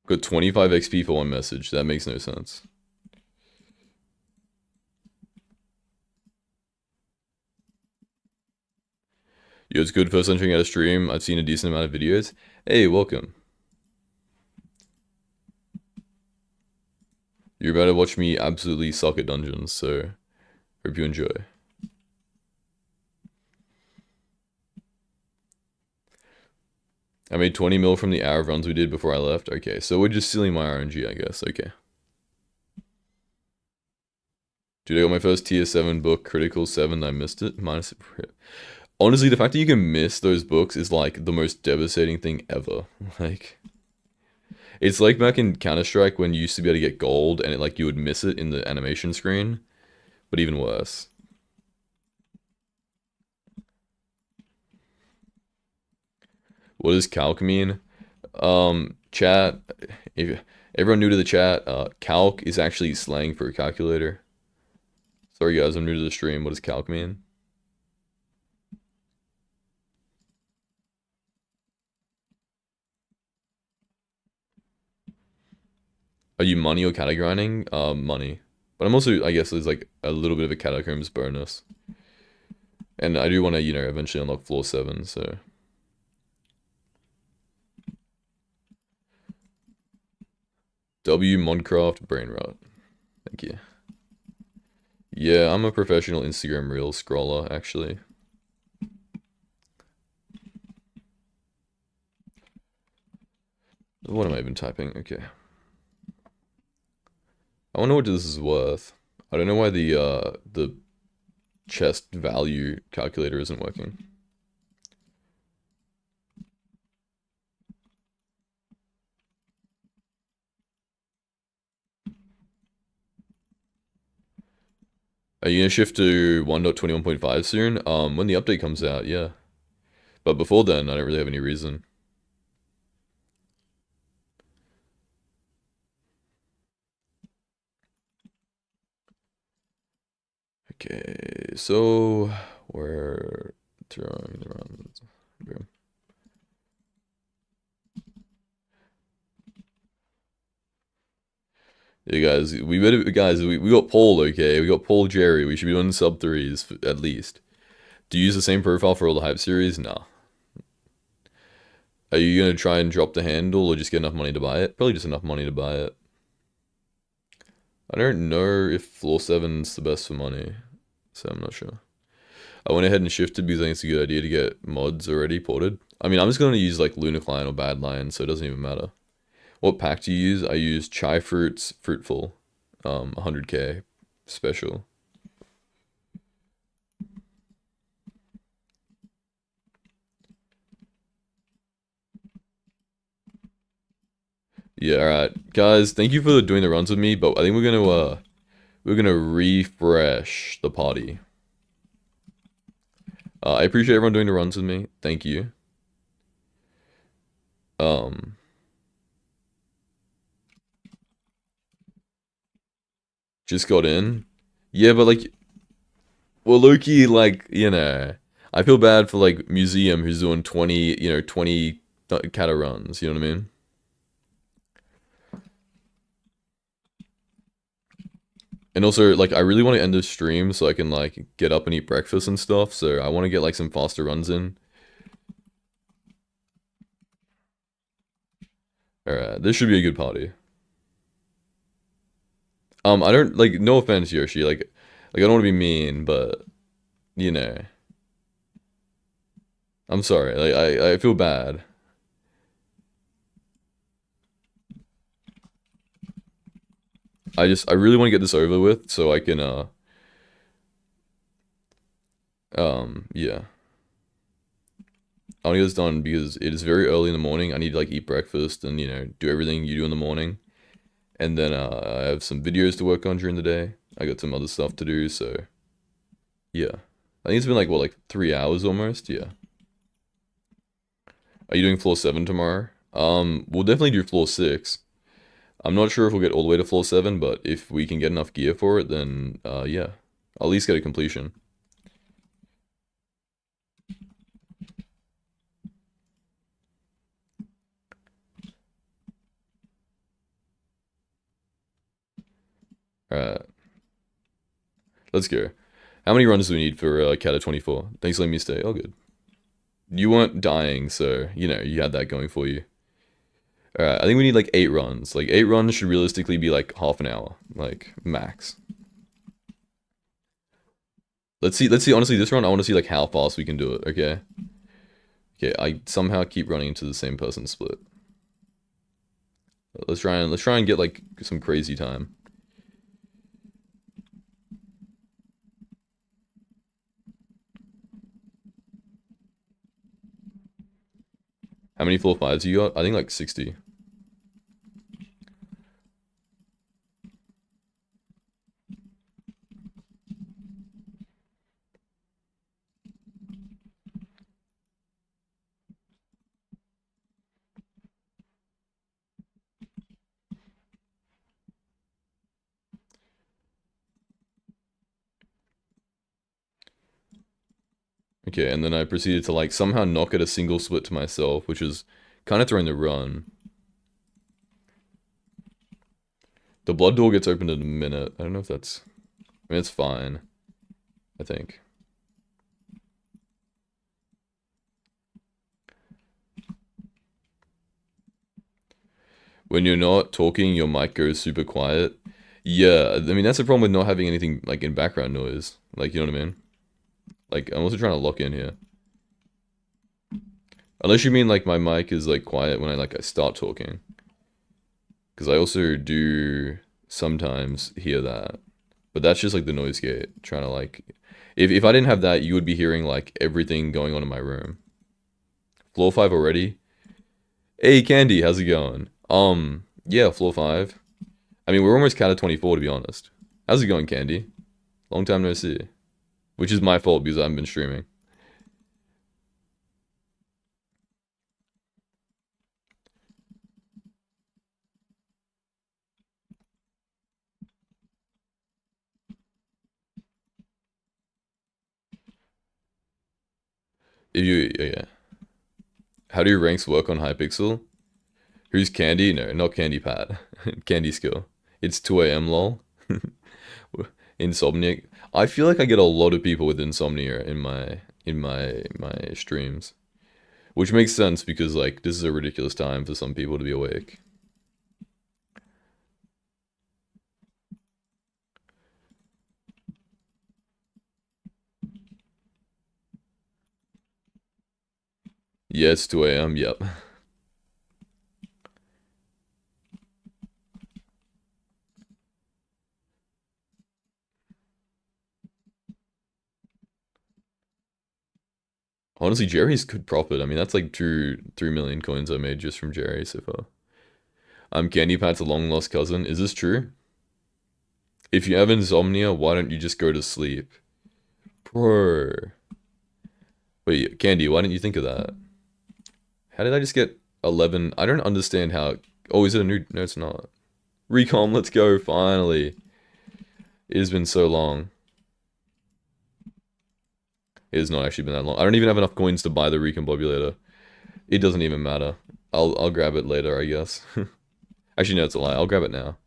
Got 25 XP for one message. That makes no sense. Yo, it's good first entering out a stream. I've seen a decent amount of videos. Hey, welcome. You're about to watch me absolutely suck at dungeons, so hope you enjoy. I made 20 mil from the hour of runs we did before I left. Okay, so we're just stealing my RNG, I guess. Okay. Dude, I got my first tier 7 book, Critical 7. I missed it. Minus. Honestly, the fact that you can miss those books is like the most devastating thing ever. Like, it's like back in Counter-Strike when you used to be able to get gold and it like you would miss it in the animation screen, but even worse. What does calc mean? Chat, if everyone new to the chat, calc is actually slang for a calculator. Sorry guys, I'm new to the stream. What does calc mean? Are you money or cata grinding? Money. But I'm also, I guess, there's like a little bit of a catacombs bonus. And I do want to, you know, eventually unlock floor 7, so. W Minecraft brain rot. Thank you. Yeah, I'm a professional Instagram Reels scroller, actually. What am I even typing? Okay. I wonder what this is worth. I don't know why the chest value calculator isn't working. Are you gonna shift to 1.21.5 soon? When the update comes out, yeah. But before then, I don't really have any reason. Okay, so we're throwing around. Okay. Yeah, we got Paul, okay? We got Paul Jerry. We should be doing sub threes at least. Do you use the same profile for all the hype series? No. Are you gonna try and drop the handle or just get enough money to buy it? Probably just enough money to buy it. I don't know if floor 7's the best for money, so I'm not sure. I went ahead and shifted because I think it's a good idea to get mods already ported. I mean, I'm just gonna use like Lunacline or Badlion, so it doesn't even matter. What pack do you use? I use Chai Fruits Fruitful, 100k special. Yeah, all right, guys. Thank you for doing the runs with me, but I think we're gonna refresh the party. I appreciate everyone doing the runs with me. Thank you. Um, just got in. Yeah, but like, Well, Loki, like, I feel bad for like Museum who's doing 20, 20 kata runs. You know what I mean? And also, like, I really want to end this stream so I can like get up and eat breakfast and stuff. So I want to get like some faster runs in. All right, this should be a good party. I don't like. No offense, Yoshi. Like I don't want to be mean, but you know, I'm sorry. Like I feel bad. I really want to get this over with so I can yeah. I want to get this done because it is very early in the morning. I need to like eat breakfast and do everything you do in the morning, and then I have some videos to work on during the day. I got some other stuff to do, so yeah. I think it's been like what, like 3 hours almost. Yeah. Are you doing floor 7 tomorrow? We'll definitely do floor 6. I'm not sure if we'll get all the way to floor 7, but if we can get enough gear for it, then yeah. I'll at least get a completion. Alright, let's go. How many runs do we need for Kata 24? Thanks for letting me stay. Oh, good. You weren't dying, so, you had that going for you. Alright, I think we need like 8 runs. Like, 8 runs should realistically be like half an hour. Like, max. Let's see, honestly, this run, I want to see like how fast we can do it, okay? Okay, I somehow keep running into the same person split. Let's try and get like some crazy time. How many floor 5s you got? I think like 60. Okay, and then I proceeded to like somehow knock at a single split to myself, which is kind of throwing the run. The blood door gets opened in a minute. I don't know if that's... I mean, it's fine. I think. When you're not talking, your mic goes super quiet. Yeah, I mean, that's the problem with not having anything, like, in background noise. Like, you know what I mean? Like, I'm also trying to lock in here. Unless you mean, like, my mic is, like, quiet when I start talking. Because I also do sometimes hear that. But that's just, like, the noise gate. Trying to, like... If I didn't have that, you would be hearing, like, everything going on in my room. Floor 5 already? Hey, Candy, how's it going? Yeah, floor 5. I mean, we're almost Kata 24, to be honest. How's it going, Candy? Long time no see. Which is my fault, because I haven't been streaming. Yeah. How do your ranks work on Hypixel? Who's Candy? No, not Candy Pat. Candy Skill. It's 2 a.m. lol. Insomnia. I feel like I get a lot of people with insomnia in my streams. Which makes sense because like this is a ridiculous time for some people to be awake. Yeah, it's 2 a.m. Yep. Honestly, Jerry's good profit. I mean, that's like 3 million coins I made just from Jerry so far. I'm Candy Pat's long lost cousin. Is this true? If you have insomnia, why don't you just go to sleep? Bro. Wait, Candy, why didn't you think of that? How did I just get 11? I don't understand how... Oh, is it a new... No, it's not. Recom, let's go, finally. It has been so long. It has not actually been that long. I don't even have enough coins to buy the recombobulator. It doesn't even matter. I'll grab it later, I guess. Actually, no, it's a lie. I'll grab it now.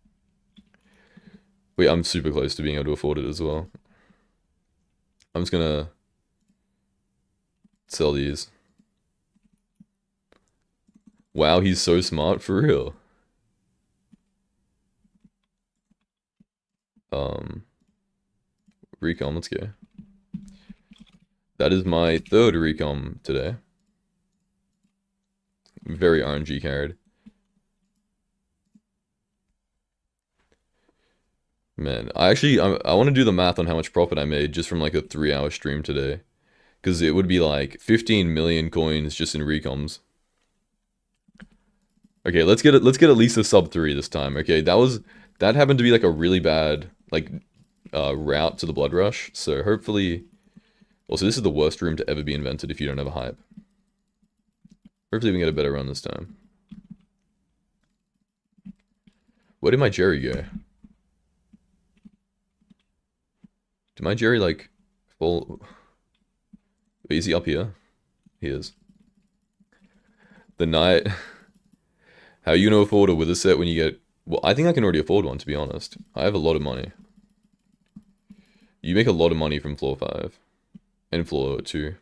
Wait, I'm super close to being able to afford it as well. I'm just gonna sell these. Wow, he's so smart, for real. Recom, let's go. That is my third recom today. Very RNG carried. Man, I want to do the math on how much profit I made just from like a 3-hour stream today. Because it would be like 15 million coins just in recoms. Okay, let's get at least a sub 3 this time. Okay, that happened to be like a really bad like route to the blood rush. So hopefully, also this is the worst room to ever be invented if you don't have a hype. Hopefully we can get a better run this time. Where did my Jerry go? Did my Jerry like fall? Is he up here? He is. The night. How are you gonna afford a wither set when you get... Well, I think I can already afford one, to be honest. I have a lot of money. You make a lot of money from floor 5. And floor 2.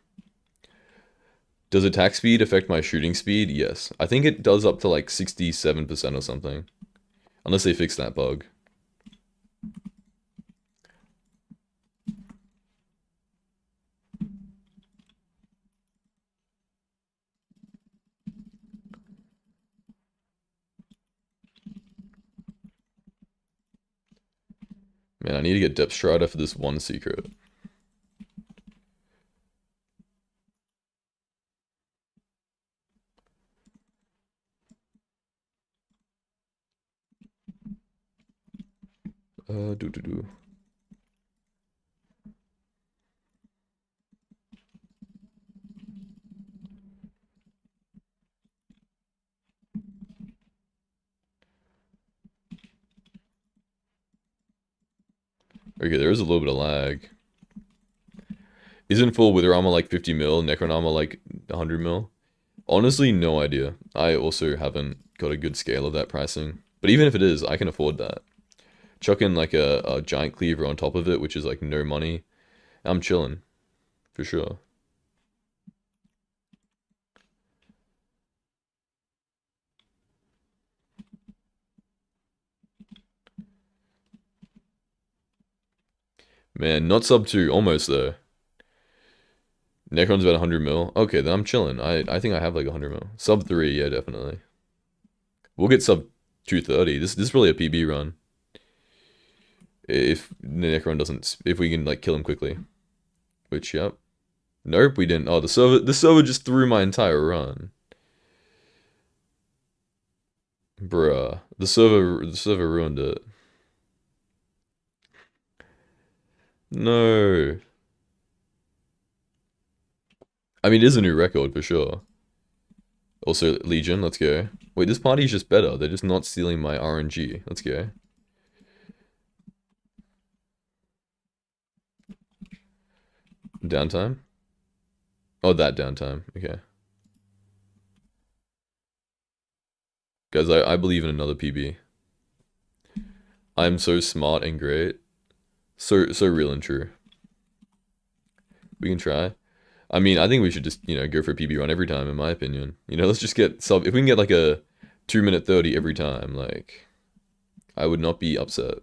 Does attack speed affect my shooting speed? Yes. I think it does up to like 67% or something. Unless they fix that bug. Man, I need to get Depth Strider for this one secret. Do. Okay, there is a little bit of lag. Isn't full Wither Armor like 50 mil, Necron Armor like 100 mil? Honestly, no idea. I also haven't got a good scale of that pricing. But even if it is, I can afford that. Chuck in like a giant cleaver on top of it, which is like no money. I'm chilling. For sure. Man, not sub 2, almost there. Necron's about 100 mil. Okay, then I'm chilling. I think I have like 100 mil. Sub 3, yeah, definitely. We'll get sub 230. This is really a PB run. If Necron doesn't... If we can like kill him quickly. Which, yep. Nope, we didn't. Oh, the server just threw my entire run. Bruh. The server ruined it. No. I mean, it is a new record for sure. Also, Legion, let's go. Wait, this party's just better. They're just not stealing my RNG. Let's go. Downtime? Oh, that downtime. Okay. Guys, I believe in another PB. I'm so smart and great. So real and true. We can try. I mean, I think we should just, go for a PB run every time, in my opinion. Let's just get sub... If we can get like a 2-minute 30 every time, like... I would not be upset.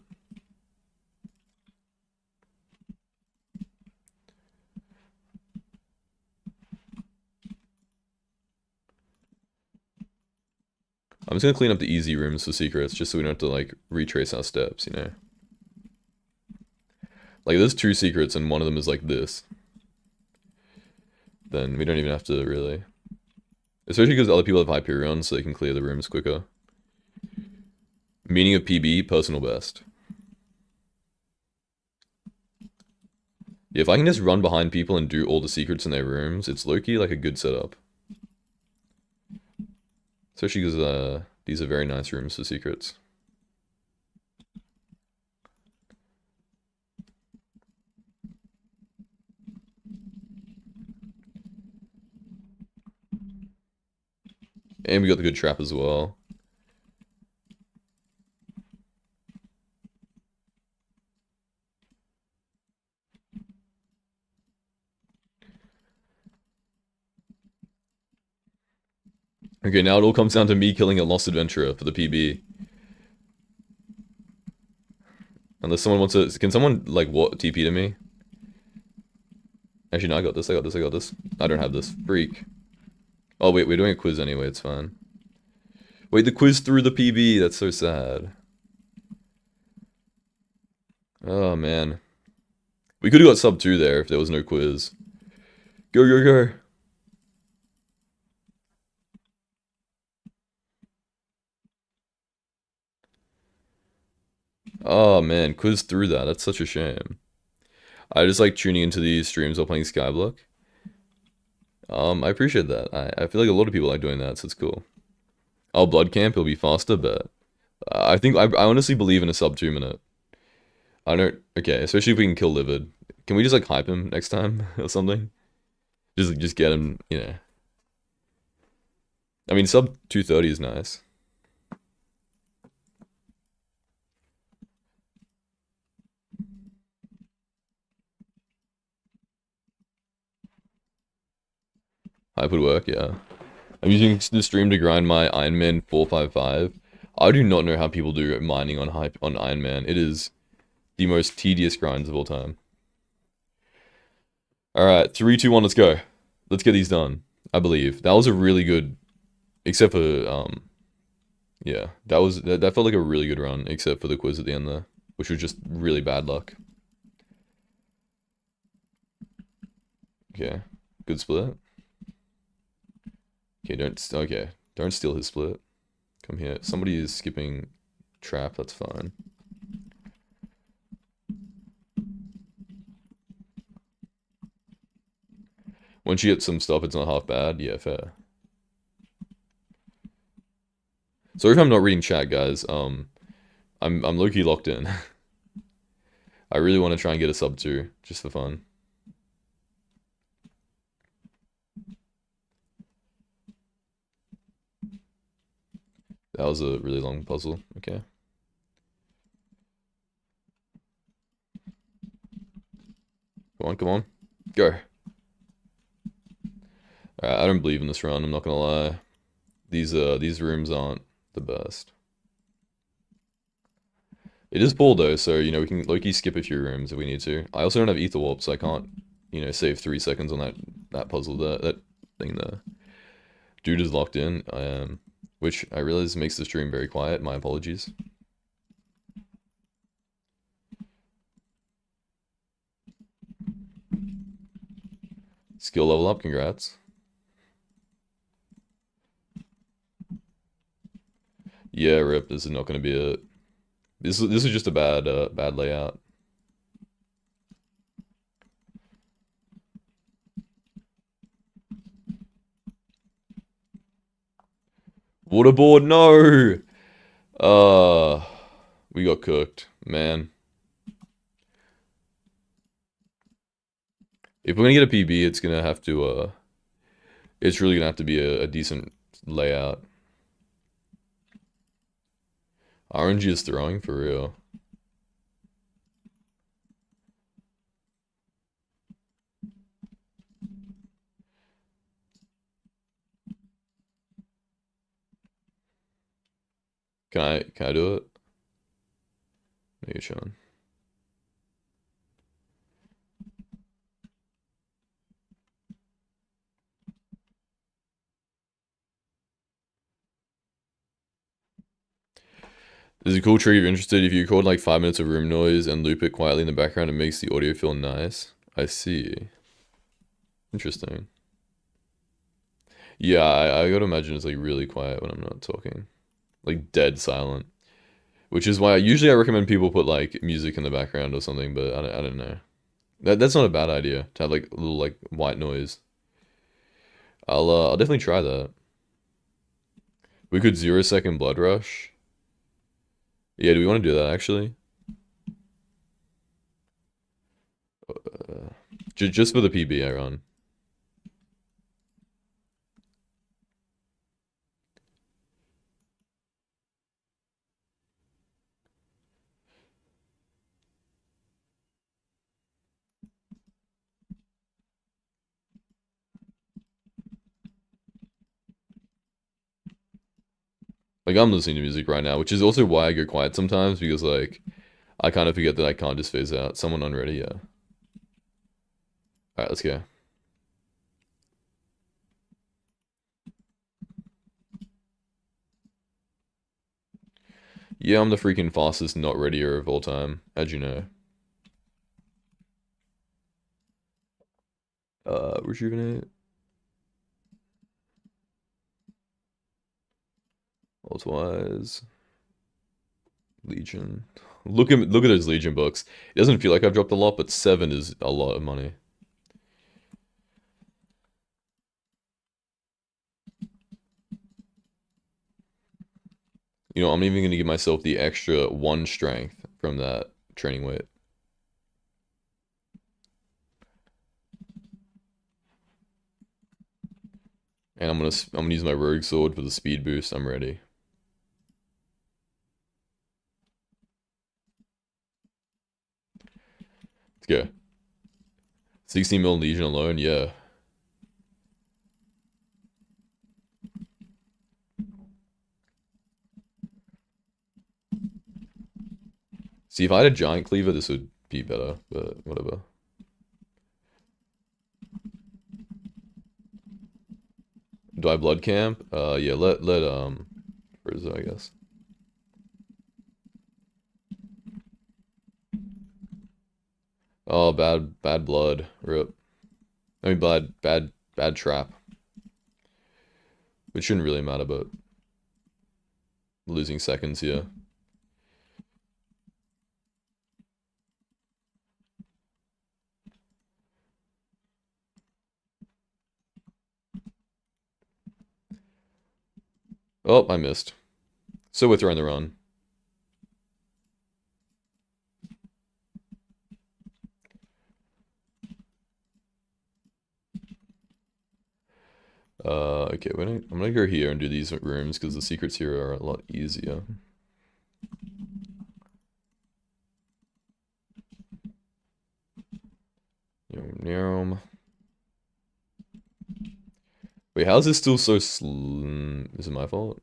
I'm just gonna clean up the easy rooms for secrets, just so we don't have to, like, retrace our steps, Like, there's 2 secrets, and one of them is like this. Then we don't even have to really... Especially because other people have Hyperion, so they can clear the rooms quicker. Meaning of PB, personal best. Yeah, if I can just run behind people and do all the secrets in their rooms, it's low-key like a good setup. Especially because these are very nice rooms for secrets. And we got the good trap as well. Okay, now it all comes down to me killing a lost adventurer for the PB. Unless someone wants to... Can someone, like, what, TP to me? Actually, no, I got this, I got this, I got this. I don't have this. Freak. Oh, wait, we're doing a quiz anyway, it's fine. Wait, the quiz through the PB, that's so sad. Oh, man. We could have got sub 2 there if there was no quiz. Go, go, go. Oh, man, quiz through that, that's such a shame. I just like tuning into these streams while playing Skyblock. I appreciate that. I feel like a lot of people like doing that, so it's cool. Oh, Blood Camp, it'll be faster, but... I think, I honestly believe in a sub 2 minute. I don't... Okay, especially if we can kill Livid. Can we just, like, hype him next time, or something? Just get him, you know. I mean, sub 230 is nice. Hype would work, yeah. I'm using the stream to grind my Iron Man 455. I do not know how people do mining on hype on Iron Man. It is the most tedious grinds of all time. Alright, 3, 2, 1, let's go. Let's get these done. I believe. That was a really good... Except for, yeah. That felt like a really good run, except for the quiz at the end there. Which was just really bad luck. Okay. Good split. Okay, don't steal his split. Come here. Somebody is skipping trap, that's fine. Once you get some stuff, it's not half bad. Yeah, fair. Sorry if I'm not reading chat, guys. I'm low-key locked in. I really want to try and get a sub 2, just for fun. That was a really long puzzle. Okay. Come on, come on. Go. Alright, I don't believe in this run, I'm not gonna lie. These rooms aren't the best. It is pull though, so, you know, we can low-key skip a few rooms if we need to. I also don't have Ether Warp, so I can't, you know, save 3 seconds on that puzzle there, that thing there. Dude is locked in, which I realize makes the stream very quiet, my apologies. Skill level up, congrats. Yeah, rip, this is not gonna be it. This is just a bad layout. Waterboard, no! We got cooked, man. If we're gonna get a PB, it's gonna have to, it's really gonna have to be a decent layout. RNG is throwing, for real. Can I do it? Maybe Sean. This is a cool trick if you're interested. If you record like 5 minutes of room noise and loop it quietly in the background, it makes the audio feel nice. I see. Interesting. Yeah, I gotta imagine it's like really quiet when I'm not talking. Like dead silent. Which is why usually I recommend people put like music in the background or something, but I don't know. That's not a bad idea to have like a little like white noise. I'll definitely try that. We could 0-second blood rush. Yeah, do we want to do that actually? Just for the PB I run. Like I'm listening to music right now, which is also why I go quiet sometimes because like I kind of forget that I can't just phase out. Someone unready, yeah. All right, let's go. Yeah, I'm the freaking fastest not readier of all time. How'd you know? Rejuvenate. Ultwise. Legion. Look at those Legion books. It doesn't feel like I've dropped a lot, but 7 is a lot of money. You know, I'm even gonna give myself the extra 1 strength from that training weight. And I'm gonna use my rogue sword for the speed boost. I'm ready. Let's go. 16 mil Legion alone, yeah. See, if I had a giant cleaver, this would be better, but whatever. Do I blood camp? Yeah, let Frieza, I guess. Oh, bad blood. Rip. I mean, bad trap. Which shouldn't really matter, but losing seconds here. Oh, I missed. So with her on the run. Okay, I'm gonna go here and do these rooms because the secrets here are a lot easier. Yum. Wait, how is this still so Is it my fault?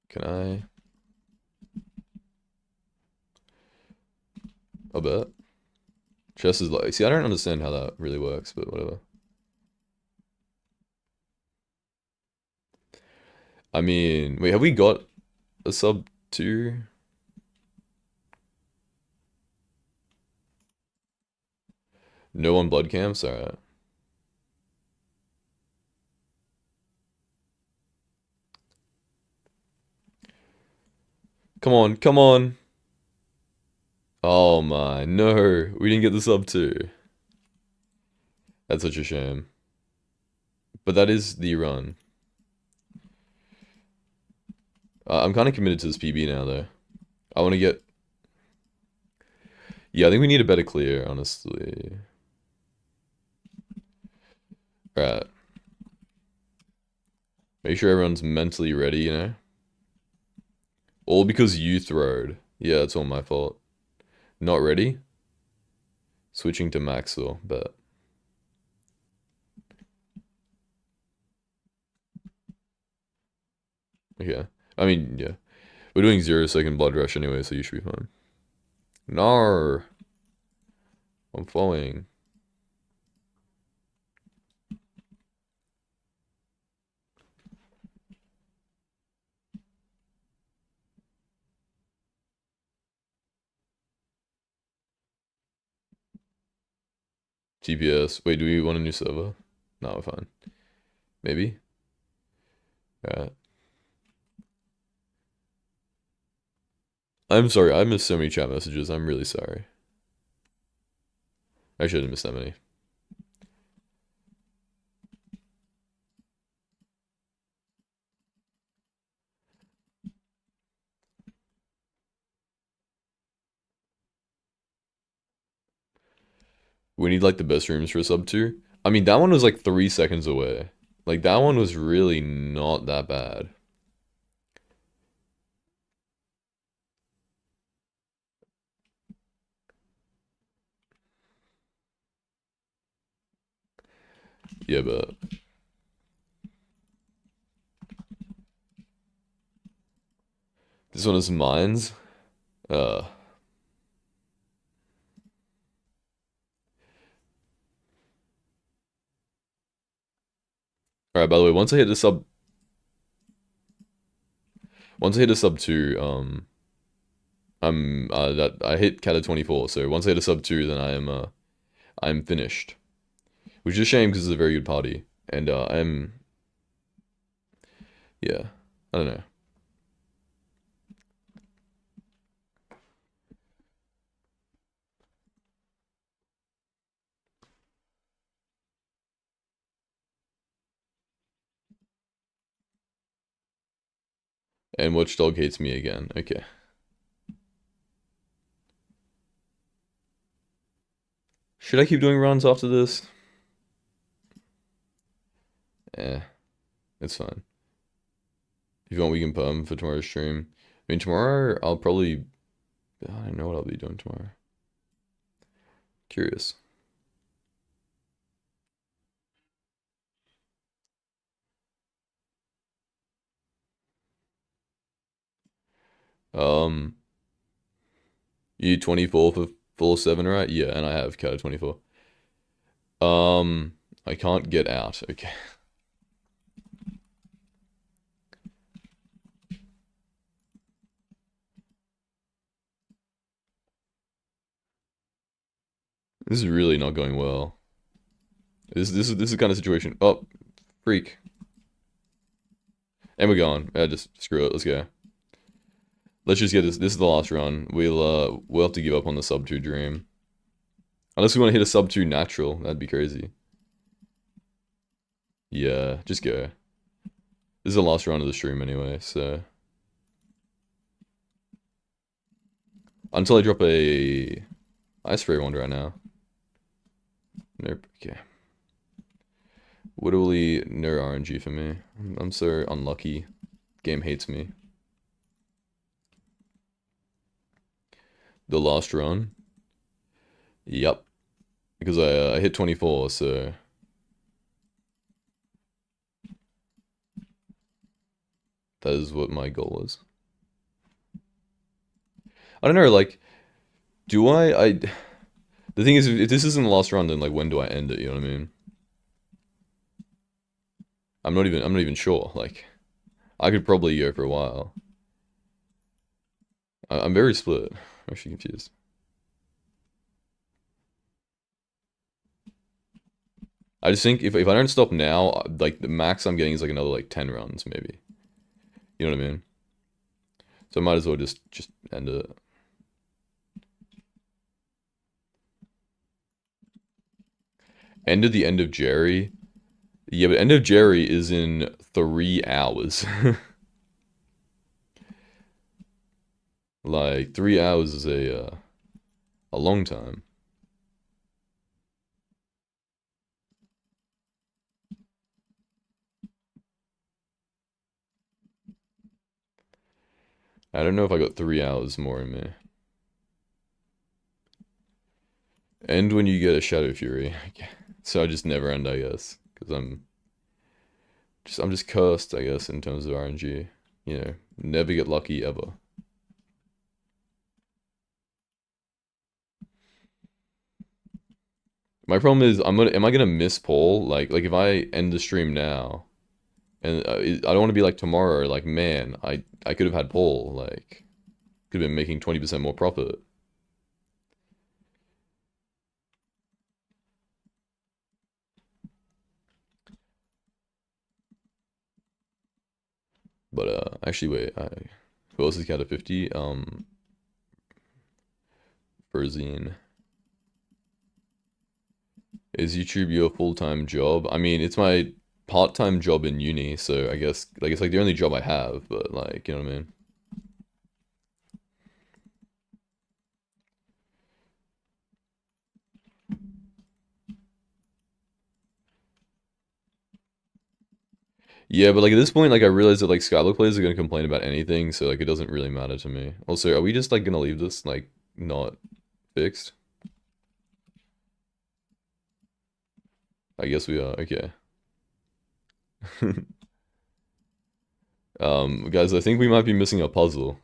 Can I? A bet. Chess is like, see, I don't understand how that really works, but whatever. I mean, wait, have we got a sub 2? No one blood camps? Alright. Come on, come on. Oh my, no. We didn't get the sub 2. That's such a shame. But that is the run. I'm kind of committed to this PB now, though. I want to get... Yeah, I think we need a better clear, honestly. Right. Make sure everyone's mentally ready, you know? All because you throwed. Yeah, it's all my fault. Not ready? Switching to Maxwell, but... Okay. I mean, yeah. We're doing 0-second blood rush anyway, so you should be fine. No. I'm falling. GPS. Wait, do we want a new server? No, we're fine. Maybe? Alright. I'm sorry, I missed so many chat messages. I'm really sorry. I shouldn't miss that many. We need like the best rooms for sub 2. I mean, that one was like 3 seconds away. Like, that one was really not that bad. Yeah, but this one is mines. Uh, all right. By the way, once I hit a sub two, I'm that I hit cat of 24. So once I hit a sub two, then I'm finished. Which is a shame because it's a very good party, and I'm yeah, I don't know. And Watchdog hates me again. Okay. Should I keep doing runs after this? Eh, it's fine. If you want, we can perm for tomorrow's stream. I mean, tomorrow I'll probably I don't know what I'll be doing tomorrow. Curious. Um, you 24 for full 7, right? Yeah, and I have cat of 24. I can't get out. Okay. This is really not going well. This is the kind of situation. Oh, freak. And we're gone. Just screw it. Let's go. Let's just get this. This is the last run. We'll have to give up on the sub 2 dream. Unless we want to hit a sub 2 natural. That'd be crazy. Yeah, just go. This is the last run of the stream anyway, so. Until I drop a ice spray wand right now. Nope. Okay. Literally no RNG for me. I'm so unlucky. Game hates me. The last run. Yep. Because I hit 24, so. That is what my goal is. I don't know, like, do I the thing is, if this isn't the last run, then like when do I end it, you know what I mean? I'm not even sure, like, I could probably go for a while. I'm very split. I'm actually confused. I just think if I don't stop now, like the max I'm getting is like another like 10 runs maybe. You know what I mean? So I might as well just end it. End of the end of Jerry. Yeah, but end of Jerry is in 3 hours. Like 3 hours is a long time. I don't know if I got 3 hours more in me. End when you get a Shadow Fury. So I just never end, I guess, because I'm just cursed, I guess, in terms of RNG. You know, never get lucky ever. My problem is am I gonna miss Paul? Like if I end the stream now, and I don't want to be like tomorrow. Like man, I could have had Paul. Like could have been making 20% more profit. But actually wait, who else is cat of 50? Berzine. Is YouTube your full-time job? I mean, it's my part-time job in uni, so I guess like it's like the only job I have, but like, you know what I mean? Yeah, but like at this point, like I realize that like Skyblock players are gonna complain about anything, so like it doesn't really matter to me. Also, are we just like gonna leave this like not fixed? I guess we are. Okay. Guys, I think we might be missing a puzzle.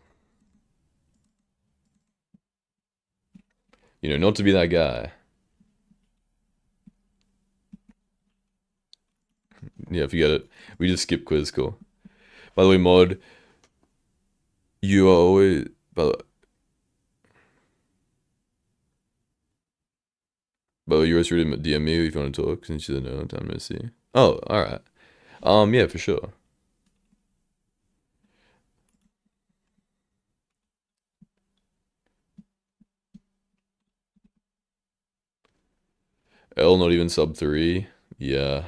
You know, not to be that guy. Yeah, if you get it. We just skip quiz, cool. By the way, mod, you are always... But you're always ready to DM me if you want to talk, since you don't know, time to see. Oh, alright. Yeah, for sure. L not even sub 3. Yeah,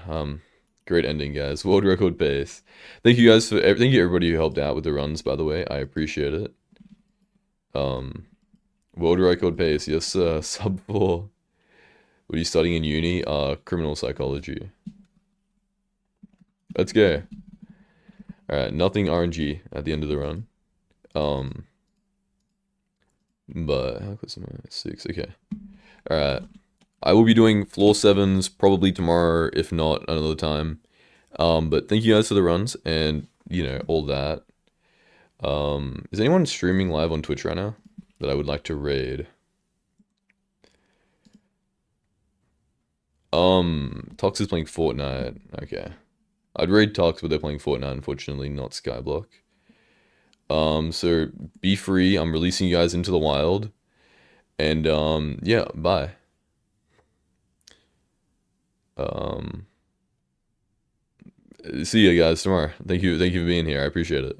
great ending, guys. World record pace. Thank you guys for thank you everybody who helped out with the runs, by the way. I appreciate it. Um, world record pace, yes, sub 4. What are you studying in uni? Criminal psychology. Let's go. Alright, nothing RNG at the end of the run. But how close am I? 6, okay. Alright. I will be doing floor 7s probably tomorrow, if not another time. But thank you guys for the runs and, you know, all that. Is anyone streaming live on Twitch right now that I would like to raid? Tox is playing Fortnite. Okay. I'd raid Tox, but they're playing Fortnite, unfortunately, not Skyblock. So be free. I'm releasing you guys into the wild. And, yeah, bye. See you guys tomorrow. Thank you for being here. I appreciate it.